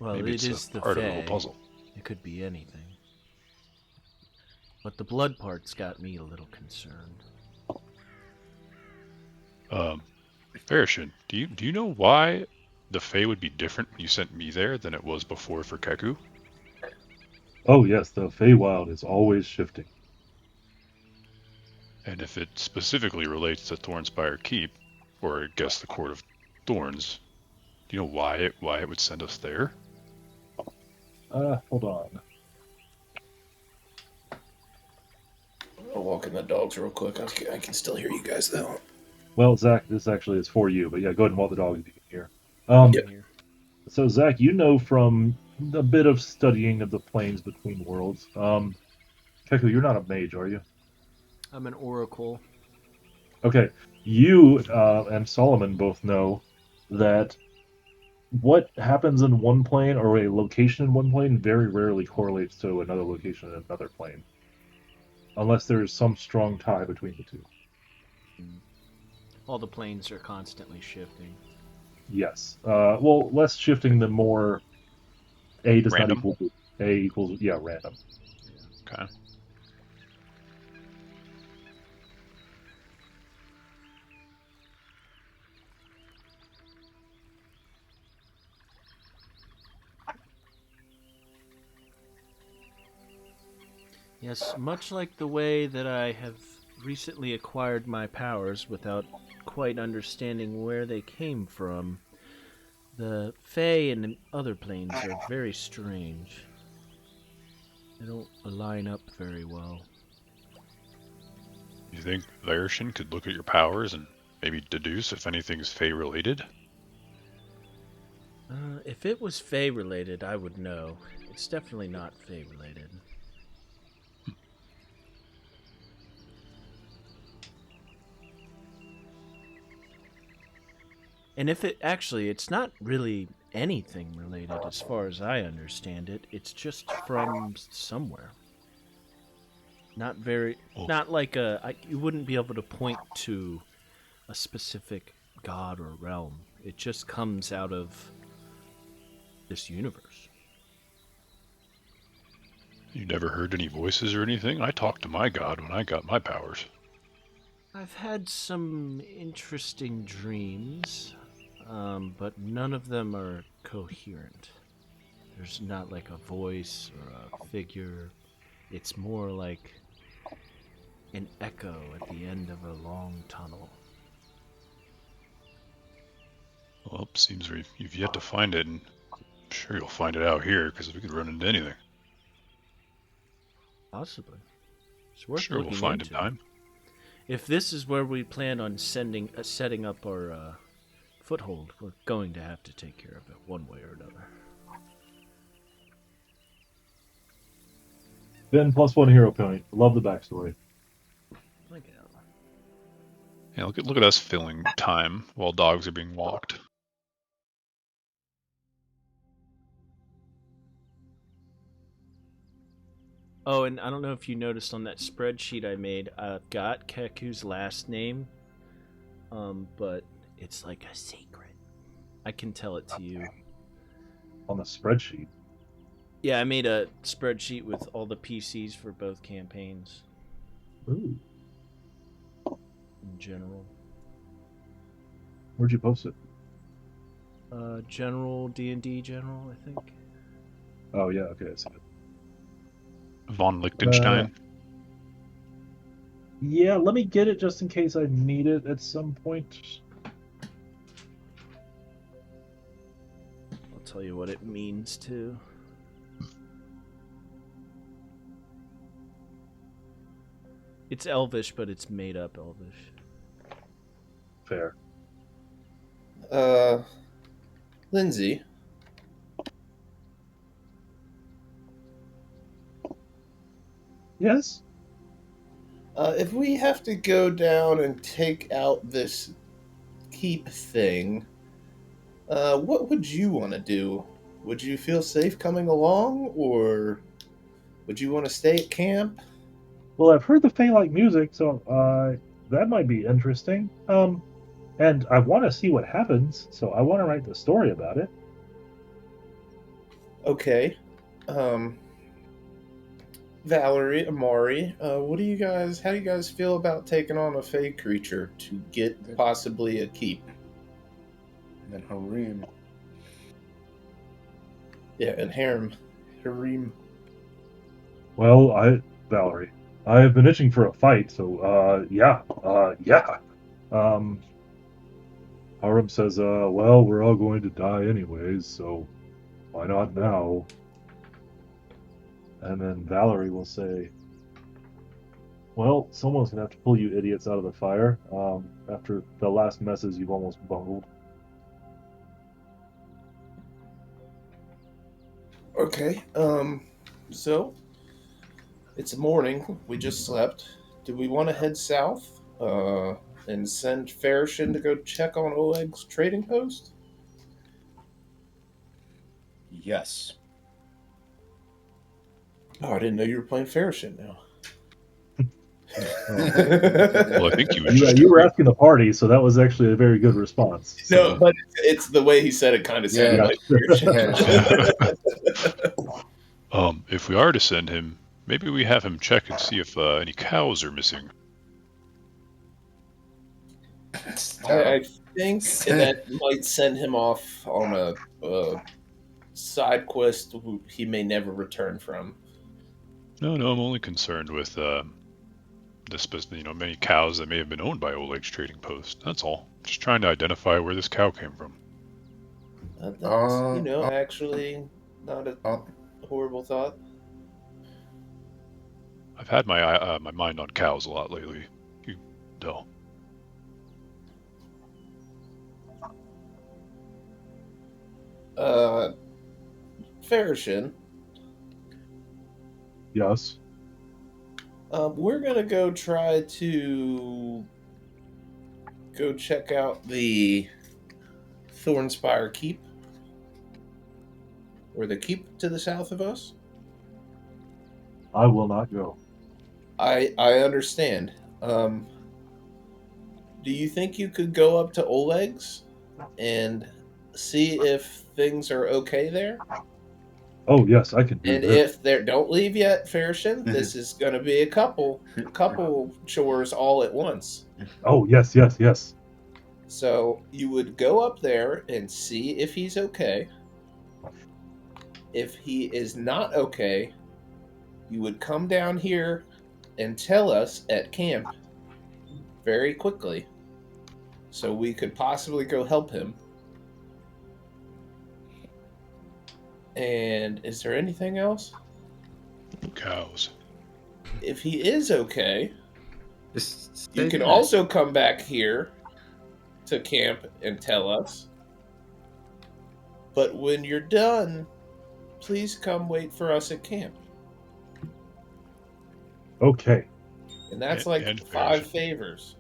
Well, maybe it it's is a the part of the whole Fae. puzzle. It could be anything. But the blood part's got me a little concerned. Farashin, do you know why the Fae would be different when you sent me there than it was before for Keku? Oh yes, the Feywild is always shifting. And if it specifically relates to Thornspire Keep, or I guess the Court of Thorns, do you know why it would send us there? Hold on. I'll walk in the dogs real quick. I can still hear you guys though. Well, Zach, this actually is for you, but yeah, go ahead and walk the dog if you can hear. Yep. So, Zach, you know from a bit of studying of the planes between worlds. Keku, you're not a mage, are you? I'm an oracle. Okay, you and Solomon both know that what happens in one plane or a location in one plane very rarely correlates to another location in another plane, unless there's some strong tie between the two. All the planes are constantly shifting. Yes. Well, less shifting than more. A does Random? not equal A equals random. Okay. Yes, much like the way that I have recently acquired my powers without quite understanding where they came from, the Fae and the other planes are very strange. They don't line up very well. You think Farashin could look at your powers and maybe deduce if anything's Fae related? If it was Fae related, I would know. It's definitely not Fae related. And if it's not really anything related as far as I understand it. It's just from somewhere. Not like you wouldn't be able to point to a specific god or realm. It just comes out of this universe. You never heard any voices or anything? I talked to my god when I got my powers. I've had some interesting dreams, but none of them are coherent. There's not like a voice or a figure. It's more like an echo at the end of a long tunnel. Well, it seems you've yet to find it, and I'm sure you'll find it out here, because we could run into anything. Possibly. It's worth Sure, looking we'll find into. in time. If this is where we plan on setting up our foothold, we're going to have to take care of it one way or another. Then +1 hero point. Love the backstory. Look at Yeah, look at us filling time while dogs are being walked. Oh, and I don't know if you noticed on that spreadsheet I made, I've got Keku's last name, but it's like a secret. I can tell it to you. On the spreadsheet. Yeah, I made a spreadsheet with all the PCs for both campaigns. Ooh. In general. Where'd you post it? General, D&D General, I think. Oh, yeah, okay, I see it. Von Liechtenstein. Yeah, let me get it just in case I need it at some point. tell you what it means to. It's Elvish, but it's made up Elvish. Fair. Lindsay. Yes? If we have to go down and take out this keep thing, what would you want to do? Would you feel safe coming along, or would you want to stay at camp? Well, I've heard the Fae like music, so that might be interesting. And I want to see what happens, so I want to write the story about it. Okay. Valerie, Amari, how do you guys feel about taking on a Fae creature to get possibly a keep? And then Harim. Yeah, and Harem. Well, Valerie, I have been itching for a fight, so yeah. Harum says, well, we're all going to die anyways, so why not now? And then Valerie will say, well, someone's gonna have to pull you idiots out of the fire, after the last messes you've almost bungled. Okay, so it's morning. We just slept. Do we want to head south, and send Farashin to go check on Oleg's trading post? Yes. Oh, I didn't know you were playing Farashin now. Well, I think he was You were asking the party, so that was actually a very good response. No, but it's the way he said it kind of sounded Yeah. like Farashin. If we are to send him, maybe we have him check and see if any cows are missing. I think that might send him off on a side quest he may never return from. No, I'm only concerned with many cows that may have been owned by Oleg's trading post. That's all. Just trying to identify where this cow came from. That's, actually not a horrible thought. I've had my my mind on cows a lot lately. You know. Farashin, Yes. we're gonna go try to go check out the Thornspire Keep, or the keep to the south of us. I will not go. I understand. Do you think you could go up to Oleg's and see if things are okay there? Oh, yes, I can do And that. if they're, don't leave yet, Farashin. This is going to be a couple chores all at once. Oh, yes. So you would go up there and see if he's okay. If he is not okay, you would come down here and tell us at camp very quickly, so we could possibly go help him. And is there anything else? Cows. If he is okay, Just you stay can back. also come back here to camp and tell us. But when you're done, please come wait for us at camp. Okay. And that's And like 5 favors.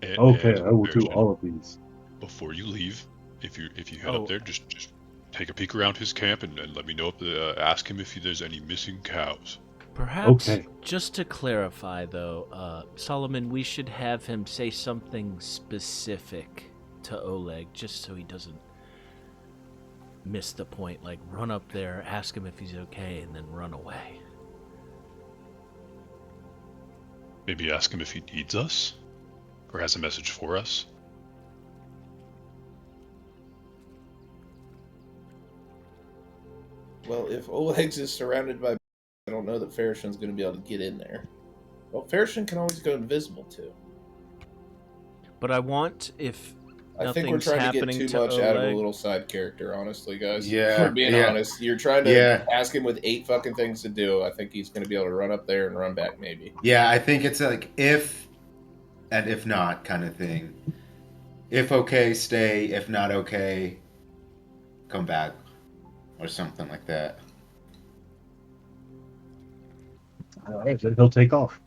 Okay, I will do all of these. Before you leave, if you head Oh. up there, just take a peek around his camp and let me know if ask him if there's any missing cows. Perhaps, Okay. just to clarify, though, Solomon, we should have him say something specific to Oleg, just so he doesn't miss the point. Like, run up there, ask him if he's okay, and then run away. Maybe ask him if he needs us, or has a message for us. Well, if Oleg's is surrounded by, I don't know that Farashin's going to be able to get in there. Well, Farashin can always go invisible too. But I want, if I think we're Nothing's trying to get happening too to much out of a Oleg. little side character, honestly, guys. Yeah, We're being yeah. honest. You're trying to Yeah. ask him with 8 fucking things to do. I think he's going to be able to run up there and run back, maybe. Yeah, I think it's like if and if not kind of thing. If okay, stay. If not okay, come back. Or something like that. All right, then he'll take off.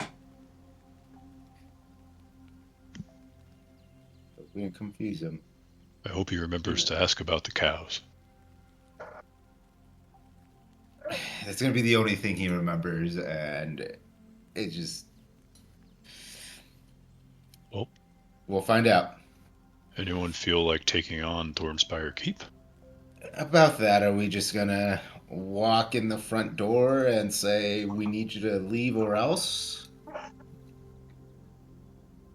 We can confuse him. I hope he remembers to ask about the cows. That's gonna be the only thing he remembers, and it just... Well, we'll find out. anyone feel like taking on Thornspire Keep? About that, are we just gonna walk in the front door and say, we need you to leave or else?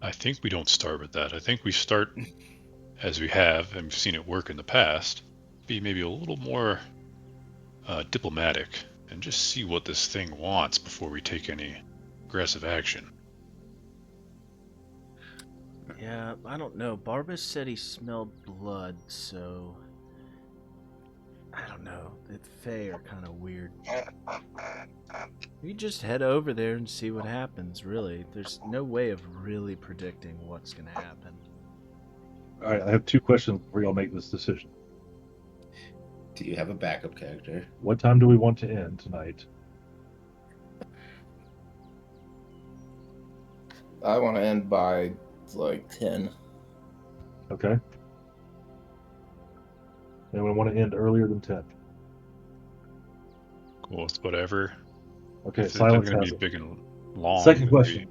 I think we don't start with that. I think we start, as we have, and we've seen it work in the past, be maybe a little more diplomatic, and just see what this thing wants before we take any aggressive action. Yeah, I don't know. Barbas said he smelled blood, so... I don't know. The Fae are kind of weird. We just head over there and see what happens, really. There's no way of really predicting what's going to happen. All right, I have 2 questions before y'all make this decision. Do you have a backup character? What time do we want to end tonight? I want to end by, like, 10. Okay. Anyone want to end earlier than 10? Cool, it's whatever. Okay, If they're silence going has to it. be big and long. Second then question.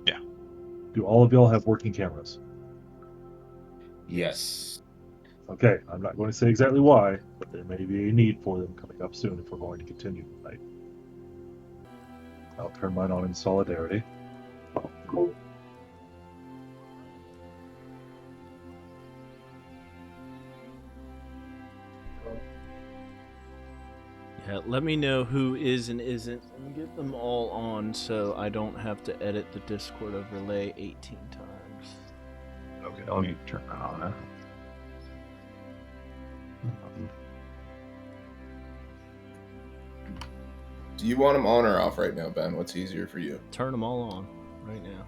Yeah. Do all of y'all have working cameras? Yes. Okay, I'm not going to say exactly why, but there may be a need for them coming up soon if we're going to continue tonight. I'll turn mine on in solidarity. Yeah, let me know who is and isn't, and get them all on so I don't have to edit the Discord overlay 18 times. Okay, I'll need to turn that on now. Do you want him on or off right now, Ben? What's easier for you? Turn them all on right now.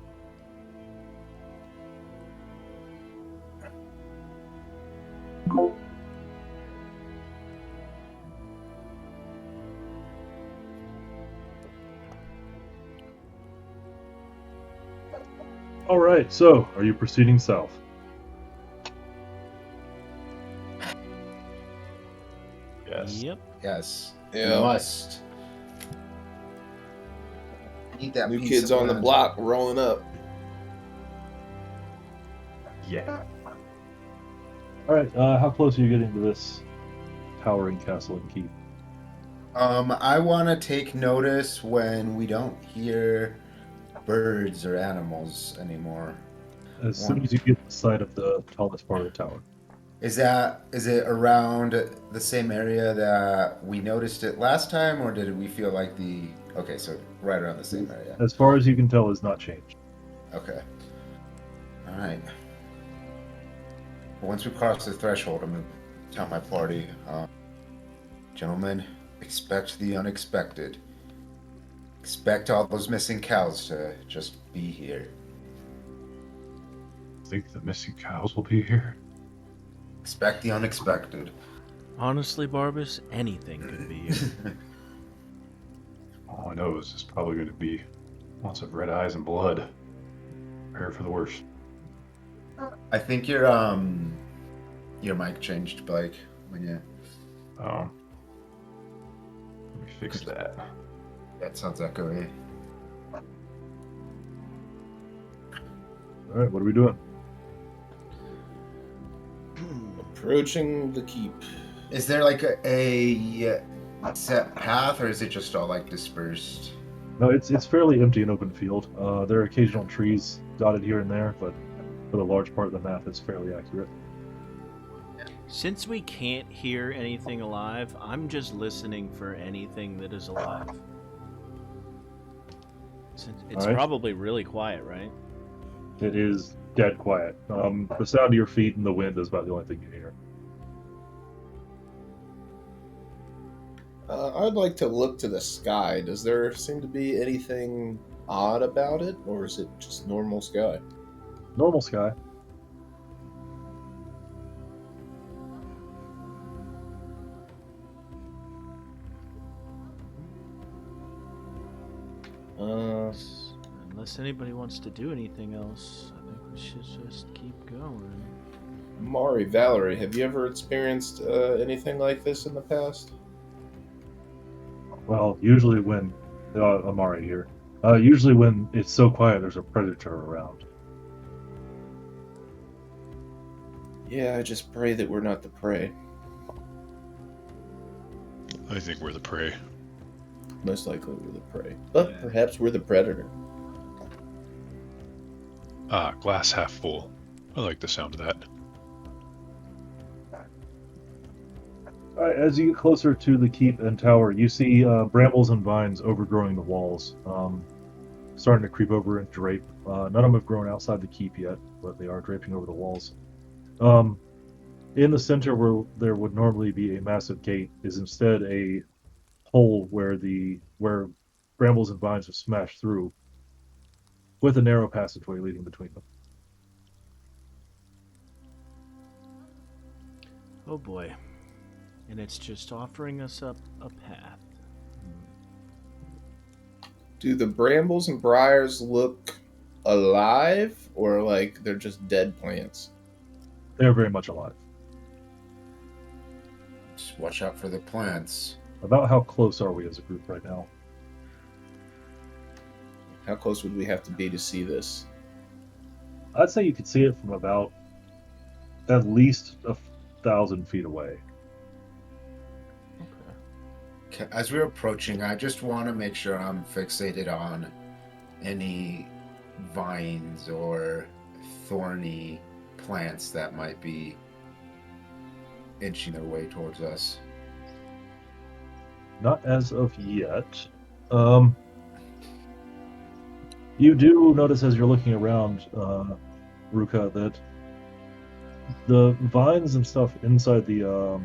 All right, so are you proceeding south? Yes. Yep. Yes. Yeah. You must. Need that New piece kids of on the land. block rolling up. Yeah. All right, how close are you getting to this towering castle and keep? I want to take notice when we don't hear birds or animals anymore. As soon as you get the side of the tallest part of the tower. Is it around the same area that we noticed it last time, or did we feel like okay, so right around the same area. As far as you can tell, has not changed. Okay. All right. Once we cross the threshold, I'm gonna tell my party, gentlemen, expect the unexpected. Expect all those missing cows to just be here. Think the missing cows will be here? Expect the unexpected. Honestly, Barbas, anything could be you. All I know is it's probably going to be lots of red eyes and blood. Prepare for the worst. I think your mic changed, Blake, when you... Let me fix that. That sounds echoey. All right, what are we doing? Approaching the keep. Is there like a set path, or is it just all like dispersed? No, it's fairly empty and open field. There are occasional trees dotted here and there, but for the large part of the map, it's fairly accurate. Since we can't hear anything alive, I'm just listening for anything that is alive. Since it's Alright. probably really quiet, right? It is dead quiet. The sound of your feet and the wind is about the only thing you hear. I'd like to look to the sky. Does there seem to be anything odd about it, or is it just normal sky? Normal sky. Unless anybody wants to do anything else, I think we should just keep going. Mari, Valerie, have you ever experienced anything like this in the past? Well, usually when Amari here. Usually when it's so quiet, there's a predator around. Yeah, I just pray that we're not the prey. I think we're the prey. Most likely we're the prey. But perhaps we're the predator. Ah, glass half full. I like the sound of that. Alright, as you get closer to the keep and tower, you see brambles and vines overgrowing the walls, starting to creep over and drape. None of them have grown outside the keep yet, but they are draping over the walls. In the center, where there would normally be a massive gate, is instead a hole where brambles and vines have smashed through, with a narrow passageway leading between them. Oh boy. And it's just offering us up a path. Do the brambles and briars look alive, or like they're just dead plants? They're very much alive. Just watch out for the plants. About how close are we as a group right now? How close would we have to be to see this? I'd say you could see it from about at least 1,000 feet away. Okay, as we're approaching, I just want to make sure I'm fixated on any vines or thorny plants that might be inching their way towards us. Not as of yet. You do notice as you're looking around, Rukah, that the vines and stuff inside the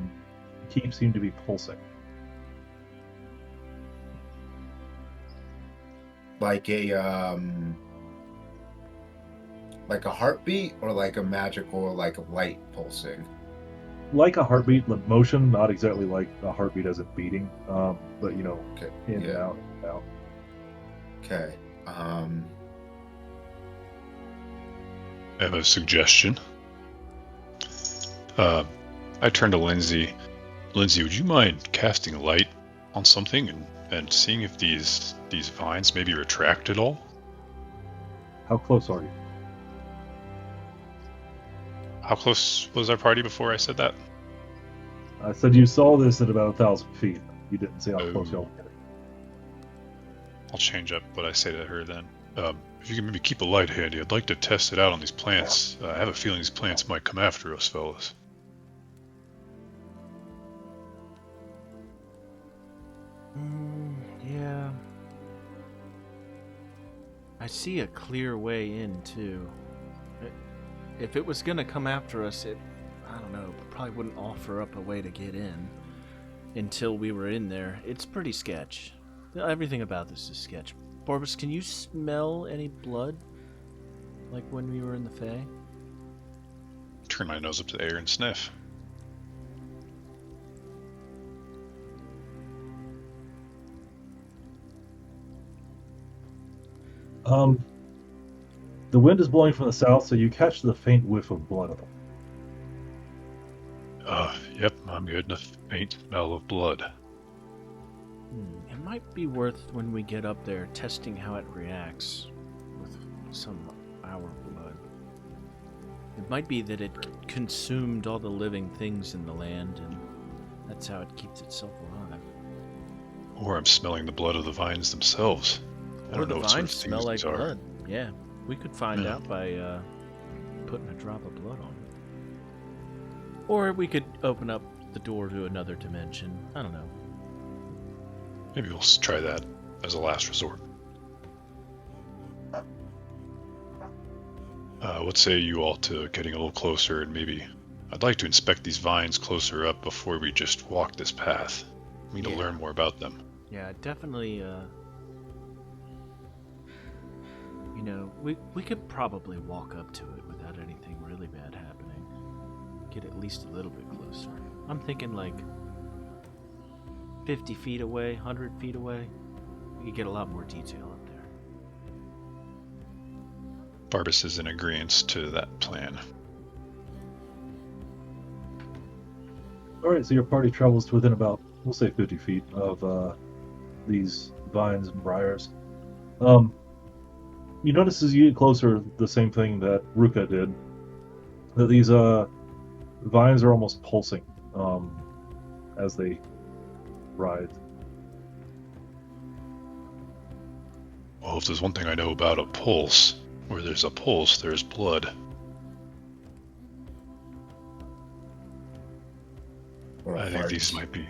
keep seem to be pulsing. Like a heartbeat, or like a magical, like light pulsing? Like a heartbeat, the motion, not exactly like a heartbeat as it beating, but in and out, in and out. Okay. I have a suggestion. I turn to Lindsay. Lindsay, would you mind casting light on something and seeing if these vines maybe retract at all? How close are you? How close was our party before I said that? I said you saw this at about 1,000 feet. You didn't say how close y'all were getting. I'll change up what I say to her then. If you can maybe keep a light handy, I'd like to test it out on these plants. I have a feeling these plants might come after us, fellas. Yeah. I see a clear way in, too. If it was gonna come after us, I don't know, probably wouldn't offer up a way to get in until we were in there. It's pretty sketch. Everything about this is sketch. Borbus, can you smell any blood? Like when we were in the Fae? Turn my nose up to the air and sniff. The wind is blowing from the south, so you catch the faint whiff of blood. Yep, I'm getting a faint smell of blood. It might be worth, when we get up there, testing how it reacts with some our blood. It might be that it consumed all the living things in the land, and that's how it keeps itself alive. Or I'm smelling the blood of the vines themselves. I don't know what sort of vines things smell like these are. blood. Yeah, we could find out by putting a drop of blood on it. Or we could open up the door to another dimension. I don't know. Maybe we'll try that as a last resort. What say you all to getting a little closer, and maybe I'd like to inspect these vines closer up before we just walk this path. We need to learn more about them. Yeah, definitely. We could probably walk up to it without anything really bad happening. Get at least a little bit closer. I'm thinking like 50 feet away, 100 feet away. We could get a lot more detail up there. Barbas is in agreement to that plan. Alright, so your party travels to within about, we'll say 50 feet of these vines and briars. You notice as you get closer, the same thing that Rukah did, that these vines are almost pulsing as they writhe. Well, if there's one thing I know about a pulse, where there's a pulse, there's blood. Or I a think heart. these might be,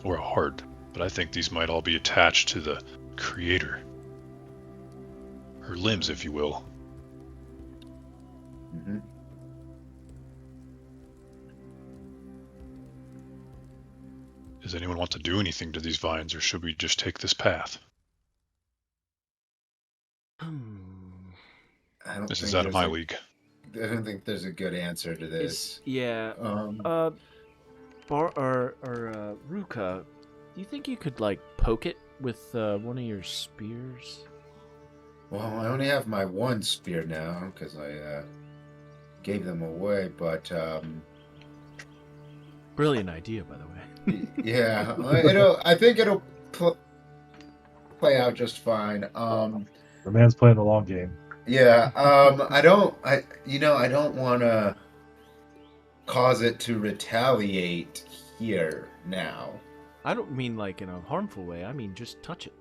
or a heart, but I think these might all be attached to the creator. Her limbs, if you will. Mm-hmm. Does anyone want to do anything to these vines, or should we just take this path? I don't This think is out of there's my a- league. I don't think there's a good answer to this. Rukah, do you think you could like poke it with one of your spears? Well, I only have my one spear now because I gave them away. But Brilliant idea, by the way. yeah, I think it'll play out just fine. The man's playing the long game. Yeah, I don't want to cause it to retaliate here now. I don't mean like in a harmful way. I mean just touch it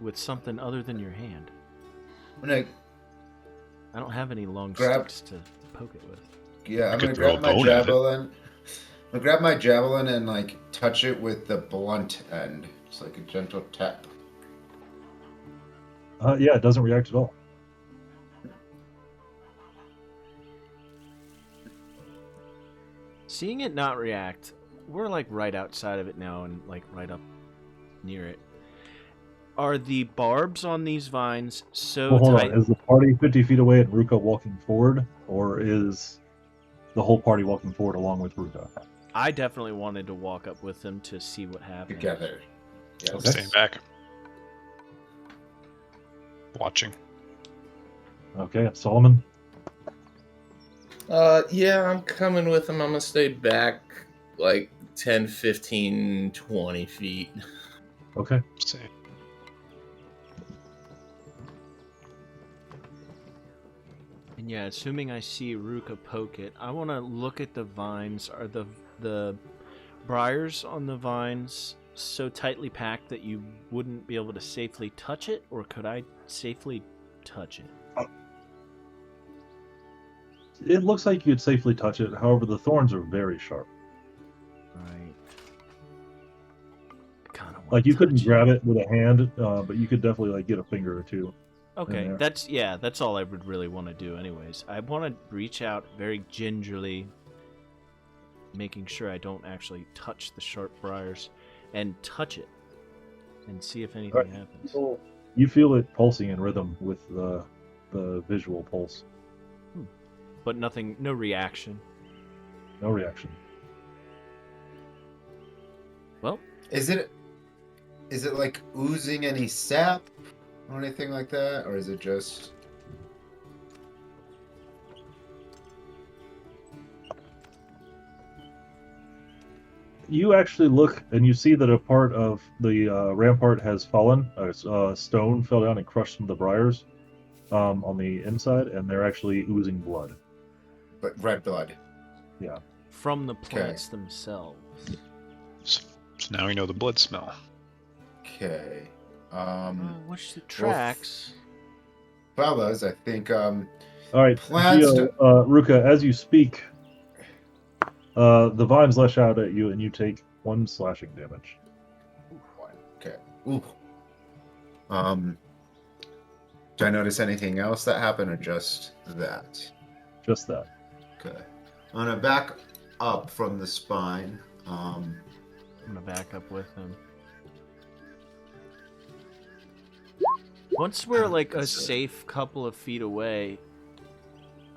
with something other than your hand. I'm gonna, I don't have any long Grab- sticks to poke it with. yeah, I'm could gonna throw grab a my bone at it. javelin. I'm gonna grab my javelin and like touch it with the blunt end, just like a gentle tap. Yeah, it doesn't react at all. Seeing it not react, we're like right outside of it now and like right up near it. Are the barbs on these vines so Well, hold tight? on. Is the party 50 feet away and Rukah walking forward, or is the whole party walking forward along with Rukah? I definitely wanted to walk up with them to see what happened. Together. Yes. Okay. Staying back. Watching. Okay, Solomon. Yeah, I'm coming with him. I'm gonna stay back like 10, 15, 20 feet. Okay. Stay. And yeah, assuming I see Rukah poke it, I want to look at the vines. Are the briars on the vines so tightly packed that you wouldn't be able to safely touch it, or could I safely touch it? It looks like you'd safely touch it. However, the thorns are very sharp. Right. Kind of Like you couldn't grab it with a hand, but you could definitely like get a finger or two. Okay, in there. that's all I would really want to do anyways. I want to reach out very gingerly, making sure I don't actually touch the sharp briars, and touch it, and see if anything Alright. happens. You feel it pulsing in rhythm with the visual pulse. But nothing, no reaction. No reaction. Well, Is it like oozing any sap or anything like that, or is it just? You actually look and you see that a part of the rampart has fallen. A stone fell down and crushed some of the briars on the inside, and they're actually oozing blood. But red blood. Yeah. from the plants themselves. So now we know the blood smell. Okay. Which the tracks. Fellas, I think All right, Plants Gio, Rukah, as you speak, the vines lash out at you, and you take 1 slashing damage. Okay. Ooh. Do I notice anything else that happened, or just that? Just that. Okay. I'm gonna back up from the spine. I'm gonna back up with him. Once we're like a safe couple of feet away,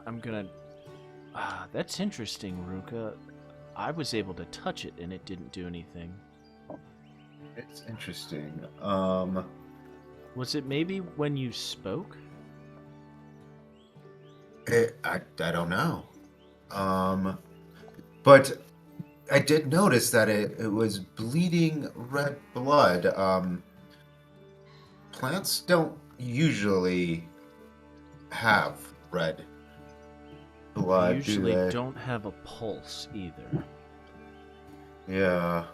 I'm gonna. That's interesting, Rukah. I was able to touch it and it didn't do anything. It's interesting. Was it maybe when you spoke? I don't know. But I did notice that it was bleeding red blood. Plants don't usually have red blood. They usually do they? don't have a pulse either. Yeah.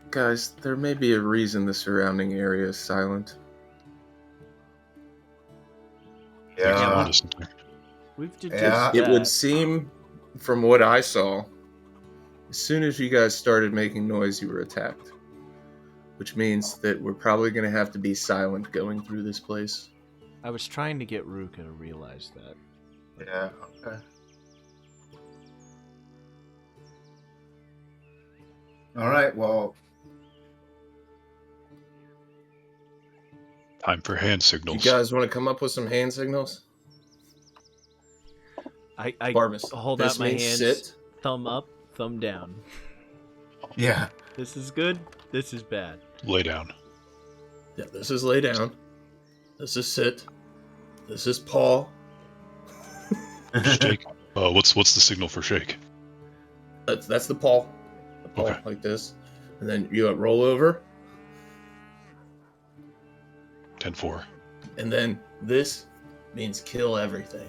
Guys, there may be a reason the surrounding area is silent. Thanks Yeah. for listening. We've Yeah. deduced It that. would seem, from what I saw, as soon as you guys started making noise, you were attacked. Which means that we're probably going to have to be silent going through this place. I was trying to get Rukah to realize that. Yeah. Okay. All right. Well, Time for hand You signals. guys want to come up with some hand signals? I Barmus, hold this out my means hands. sit. Thumb up, thumb down. yeah. This is good. This is bad. Lay down. Yeah, this is lay down. This is sit. This is paw. Shake. What's the signal for shake? That's the paw. The paw, Okay. like this. And then you roll over. 10-4. And then this means kill everything.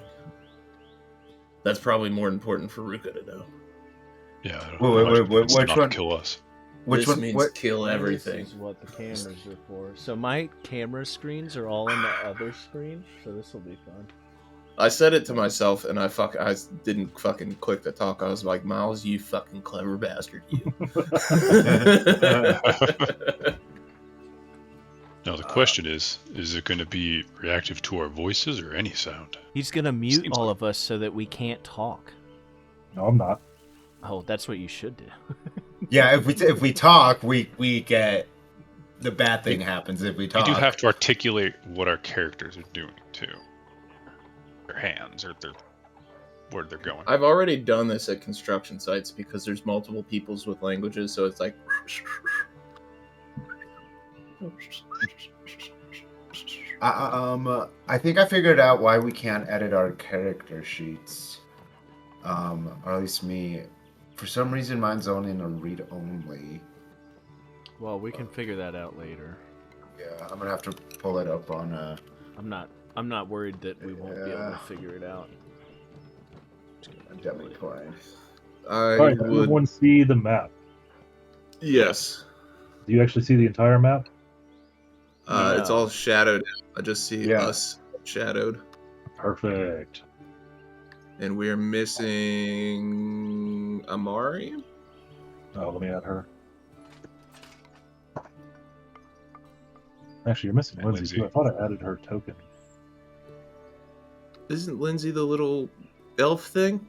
That's probably more important for Rukah to know. Yeah. I don't Wait, imagine wait, it's which not one? to kill us. Which this one? means What? kill everything. This is what the cameras are for. So my camera screens are all in the other screen, so this will be fun. I said it to myself, and I didn't fucking click the talk. I was like, Miles, you fucking clever bastard, you. Now the question is it going to be reactive to our voices or any sound? He's gonna mute Seems all like- of us so that we can't talk. No, I'm not. Oh, that's what you should do. Yeah. If we talk, we get the bad thing happens. If we You talk, do have to articulate what our characters are doing too. Their hands or where they're going. I've already done this at construction sites because there's multiple peoples with languages, so it's like. I think I figured out why we can't edit our character sheets. Or at least me. For some reason, mine's only in a read only. Well, we can figure that out later. Yeah, I'm gonna have to pull it up on. I'm not worried that we won't be able to Yeah. figure it out. Demi Klein. I All right, does would. everyone see the map? Yes. Do you actually see the entire map? It's all shadowed. I just see Yeah. us shadowed. Perfect. And we're missing Amari. Oh, let me add her. Actually, you're missing And Lindsay too. I thought I added her token. Isn't Lindsay the little elf thing?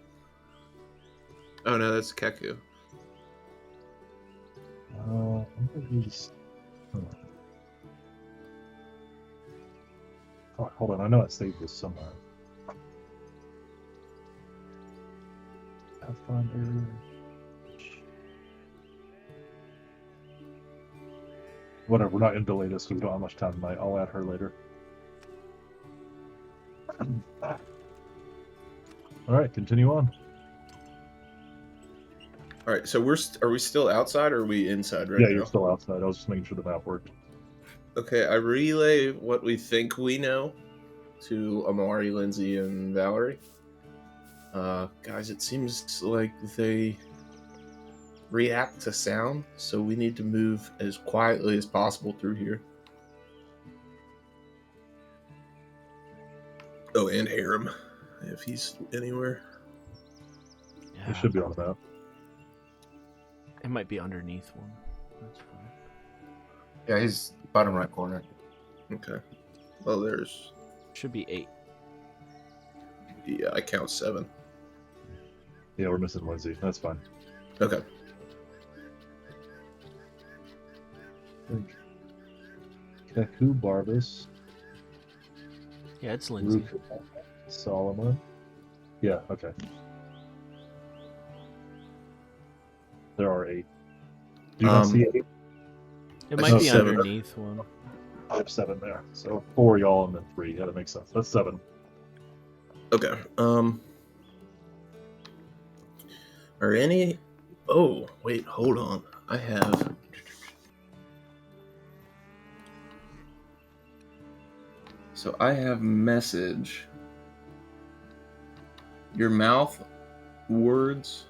Oh no, that's Keku. I'm gonna just... Fuck, hold on. I know I saved this somewhere. Pathfinder. Whatever, we're not going to delay this because we don't have much time tonight. I'll add her later. Alright, continue on. All right, so are we still outside or are we inside right Yeah, now? you're still outside. I was just making sure the map worked. Okay, I relay what we think we know to Amari, Lindsay, and Valerie. Guys, it seems like they react to sound, so we need to move as quietly as possible through here. Oh, and Harem, if he's anywhere. Yeah, It should be on the map. it might be underneath one. That's fine. Yeah, he's bottom right corner. Okay. Well, there's Should be 8. Yeah, I count 7. Yeah, we're missing Lindsay. That's fine. Okay. Keku, Barbas, Yeah, it's Lindsay. Rukah, Solomon. Yeah, okay. There are 8. Do you not see 8? It I might see be 7. underneath one. I have 7 there. So 4 y'all and then 3. Yeah, that makes sense. That's 7. Okay. Are any... Oh, wait, hold on. I have... So I have message. Your mouth words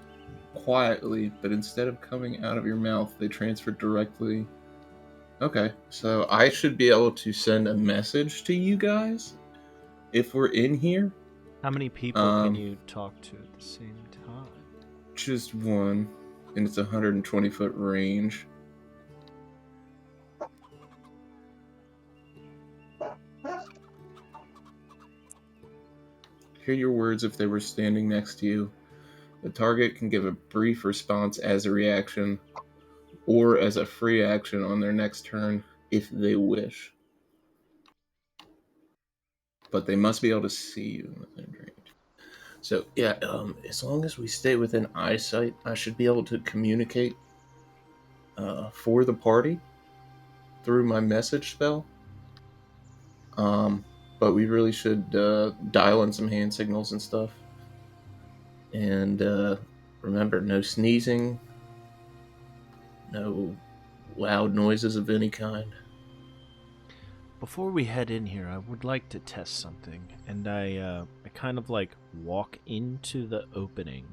quietly, but instead of coming out of your mouth, they transfer directly. Okay, so I should be able to send a message to you guys if we're in here. How many people can you talk to at the same time? Just one, and it's 120-foot range. Hear your words if they were standing next to you. The target can give a brief response as a reaction or as a free action on their next turn if they wish. But they must be able to see you within range. So, yeah, as long as we stay within eyesight, I should be able to communicate for the party through my message spell. But we really should dial in some hand signals and stuff. And remember, no sneezing, no loud noises of any kind. Before we head in here, I would like to test something, and I kind of like walk into the opening.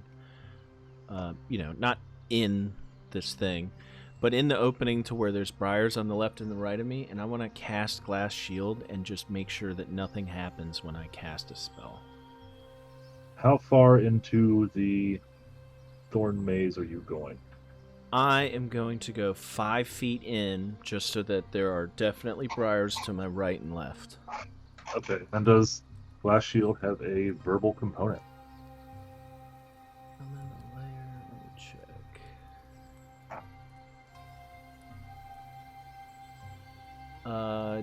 Not in this thing, but in the opening to where there's briars on the left and the right of me, and I want to cast Glass Shield and just make sure that nothing happens when I cast a spell. How far into the thorn maze are you going? I am going to go 5 feet in, just so that there are definitely briars to my right and left. Okay. And does Glass Shield have a verbal component? I'm in the layer. Let me check.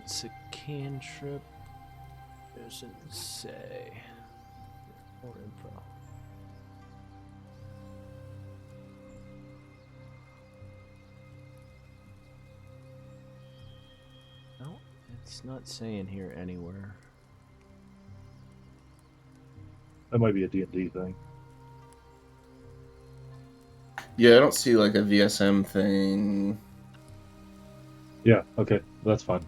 It's a cantrip. Doesn't say. More info. No, it's not saying here anywhere. That might be a D&D thing. Yeah, I don't see like a VSM thing. Yeah, okay. That's fine.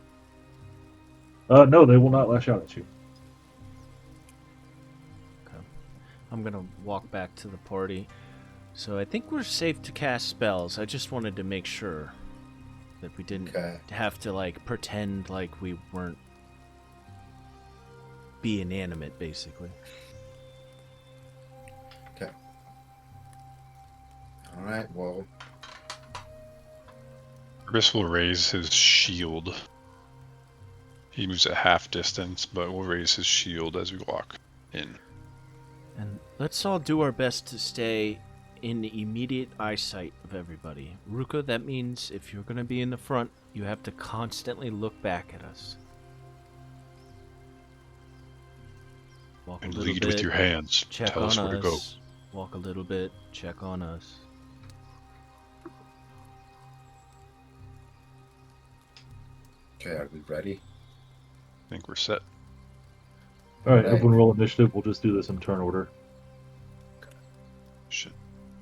No, they will not lash out at you. Okay. I'm gonna walk back to the party. So I think we're safe to cast spells. I just wanted to make sure that we didn't have to like pretend like we weren't be inanimate, basically. Okay. All right. Well, Chris will raise his shield. He moves at half distance, but will raise his shield as we walk in. And let's all do our best to stay in the immediate eyesight of everybody. Rukah, that means if you're going to be in the front, you have to constantly look back at us. Walk And a little lead bit, with your hands. check Tell on us where to go. us. Walk a little bit, check on us. okay. Are we ready? I think we're set. Alright, Right. everyone roll initiative. We'll just do this in turn order. Shit.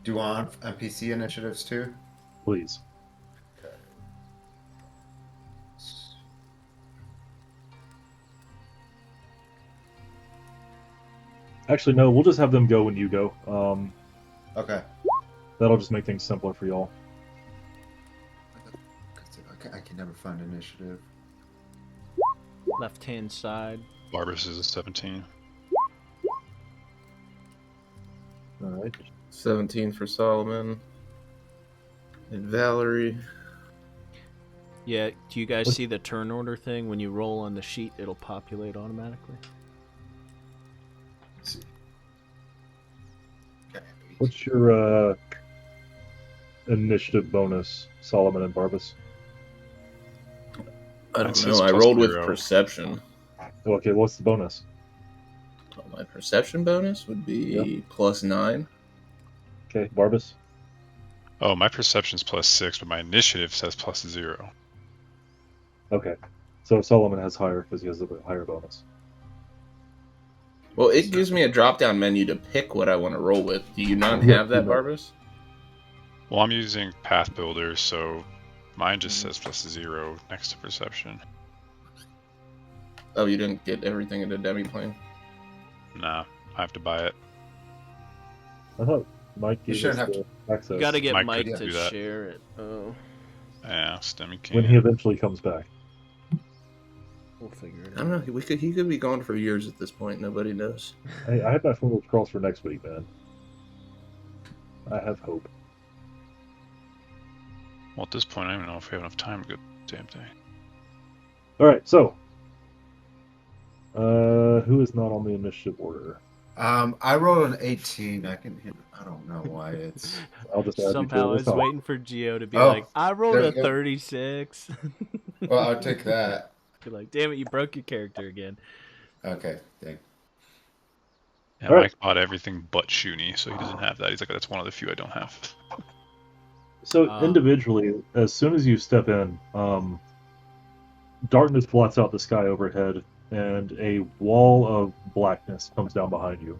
Do you want NPC initiatives too? Please. Actually, no, we'll just have them go when you go. Okay. That'll just make things simpler for y'all. I can never find initiative. Left-hand side. Barbas is a 17. Alright. 17 for Solomon. And Valerie. Yeah, do you guys What- see the turn order thing? When you roll on the sheet, it'll populate automatically. Let's see. Okay. What's your initiative bonus, Solomon and Barbas? I It don't says know. I plus rolled with 0. perception. Okay, what's the bonus? Well, my perception bonus would be +9. Okay, Barbas? Oh, my perception's +6, but my initiative says +0. Okay. So Solomon has higher because he has a bit higher bonus. Well, it gives me a drop-down menu to pick what I want to roll with. Do you not Yeah, have that, you know. Barbas? Well, I'm using Path Builder, so mine just says +0 next to perception. Oh, you didn't get everything into demi-plane? Nah, I have to buy it. I thought Mike You gave shouldn't us have the access You gotta get Mike Mike could to do that. share it. Oh, Yeah, Stemmy can't. when he eventually comes back. we'll figure it I out. don't know. He could be gone for years at this point. Nobody knows. Hey, I have my phone cross for next week, man. I have hope. Well, at this point, I don't even know if we have enough time to go the damn thing. All right, so who is not on the initiative order? I rolled an 18. I don't know why it's. I'll just add Somehow I you to was the top. waiting for Geo to be Oh, like, I rolled there a you go. 36. Well, I'll take that. You're like, damn it, you broke your character again. Okay, thank. Yeah, All right. Mike bought everything but Shuni, so he doesn't have that. He's like, that's one of the few I don't have. So individually, as soon as you step in, darkness blots out the sky overhead, and a wall of blackness comes down behind you.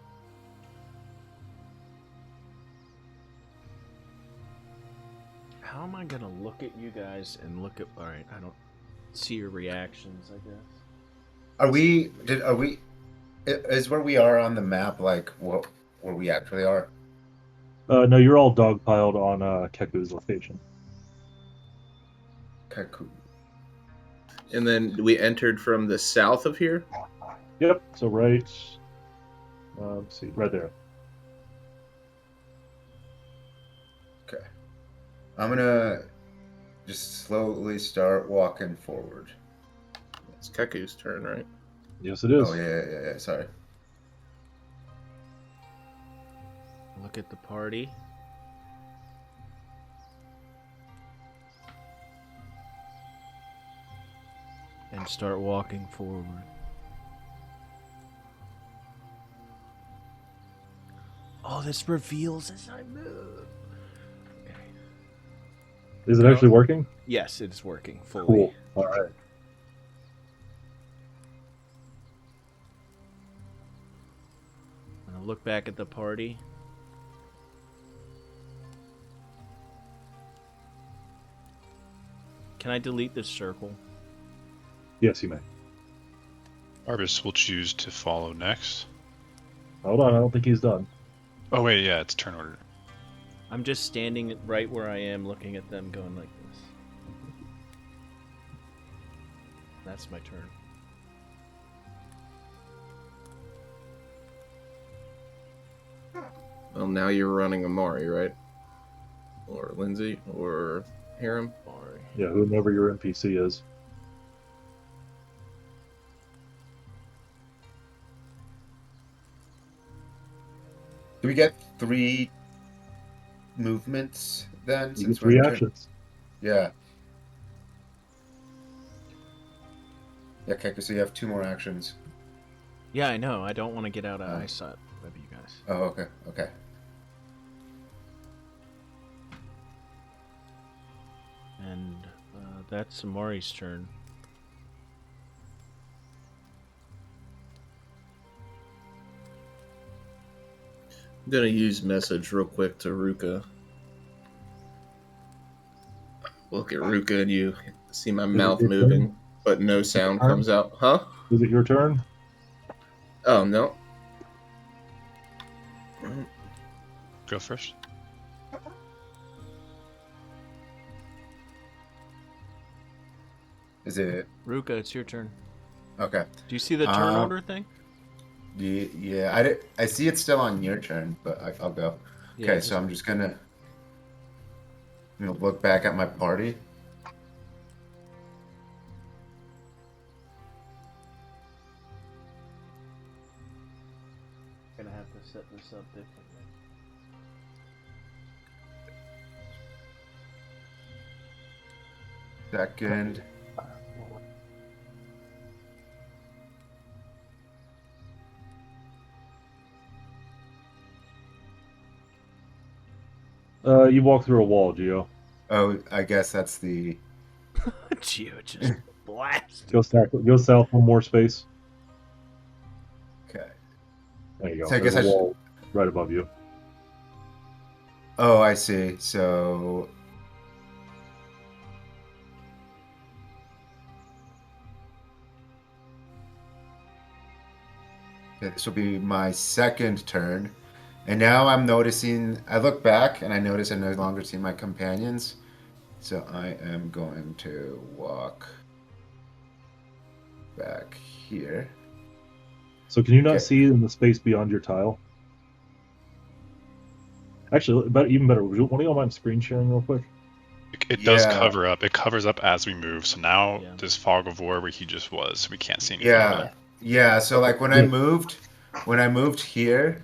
How am I gonna look at you guys and look at? All right, I don't see your reactions. I guess. Are we? Is where we are on the map like what where we actually are? No, you're all dogpiled on Keku's location. Okay, cool. And then we entered from the south of here. Yep. So right. Let's see, right there. Okay. I'm gonna just slowly start walking forward. It's Keku's turn, right? Yes, it is. Oh yeah. Sorry. Look at the party. And start walking forward. Oh, this reveals as I move. Is it Go. actually working? Yes, it is working fully. Cool. All right. I'm gonna look back at the party. Can I delete this circle? Yes, you may. Arbus will choose to follow next. Hold on, I don't think he's done. Oh wait, yeah, it's turn order. I'm just standing right where I am, looking at them, going like this. That's my turn. Well, now you're running Amari, right? Or Lindsay, or Harem. Sorry. Yeah, whomever your NPC is. Do we get 3 movements then? You Since get 3 we're actions. Yeah. Yeah, okay, so you have 2 more actions. Yeah, I know. I don't want to get out of eyesight of you guys. Oh, okay. And that's Amari's turn. I'm gonna use message real quick to Rukah. Look at Rukah and you see my mouth your moving, turn? but no sound turn? comes out. Huh? Is it your turn? Oh, no. Go first. Is it Rukah, it's your turn. okay? Do you see the turn order thing? Yeah, I see it's still on your turn, but I'll go. Yeah, Okay, so I'm just gonna look back at my party. gonna have to set this up differently. Second. You walk through a wall, Geo. Oh, I guess that's the. Geo just blast. Go south one more space. Okay. There you go. So I There's guess a I should- wall right above you. Oh, I see. So. Okay, this will be my second turn. And now I'm noticing, I look back and I notice I no longer see my companions. So I am going to walk back here. So can you not Okay. see in the space beyond your tile? Actually, even better, would one of y'all mind screen sharing real quick? It does Yeah. cover up. It covers up as we move. So now Yeah. this fog of war where he just was, we can't see anything. Yeah. Yeah, so like when I moved here,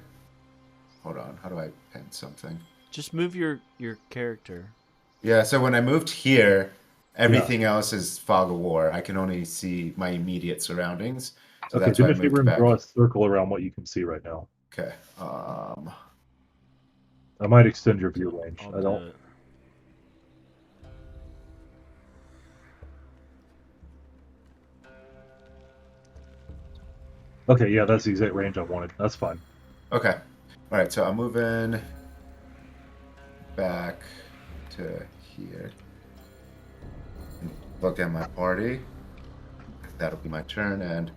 hold on, how do I pin something? Just move your character. Yeah, so when I moved here, everything else is fog of war. I can only see my immediate surroundings. So Okay, that's do why me I a favor moved and back. draw a circle around what you can see right now. Okay. I might extend your view range. I'll I do don't. it. Okay, yeah, that's the exact range I wanted. That's fine. Okay. All right, so I'm moving back to here. Look at my party. That'll be my turn, and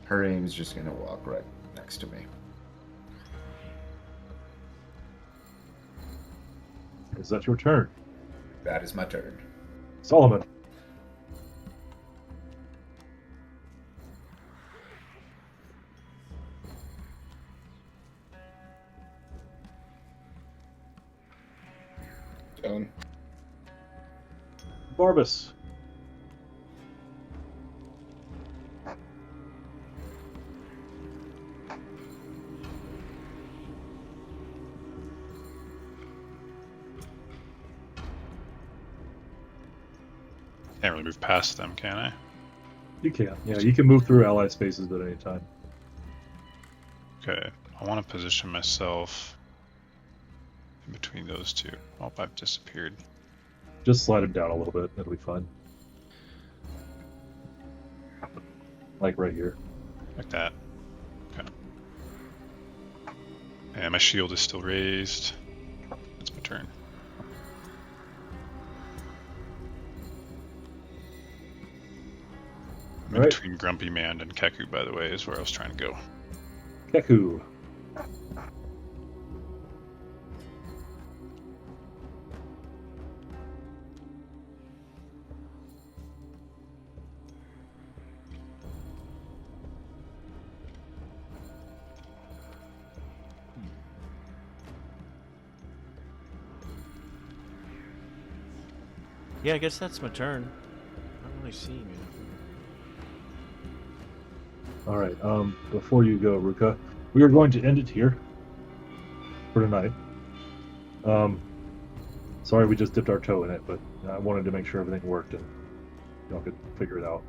Hareem's just gonna walk right next to me. Is that your turn? That is my turn. Solomon. Done. Barbas. Can't really move past them, can I? You can. Yeah, you can move through ally spaces at any time. Okay. I want to position myself in between those two. Oh, I've disappeared. Just slide him down a little bit. It'll be fine. Like right here. Like that. Okay. And my shield is still raised. It's my turn. I'm in Alright. between Grumpy Man and Keku, by the way, is where I was trying to go. Keku. Yeah, I guess that's my turn. I don't really see you. All right. Before you go, Rukah, we are going to end it here for tonight. Sorry we just dipped our toe in it, but I wanted to make sure everything worked and y'all could figure it out.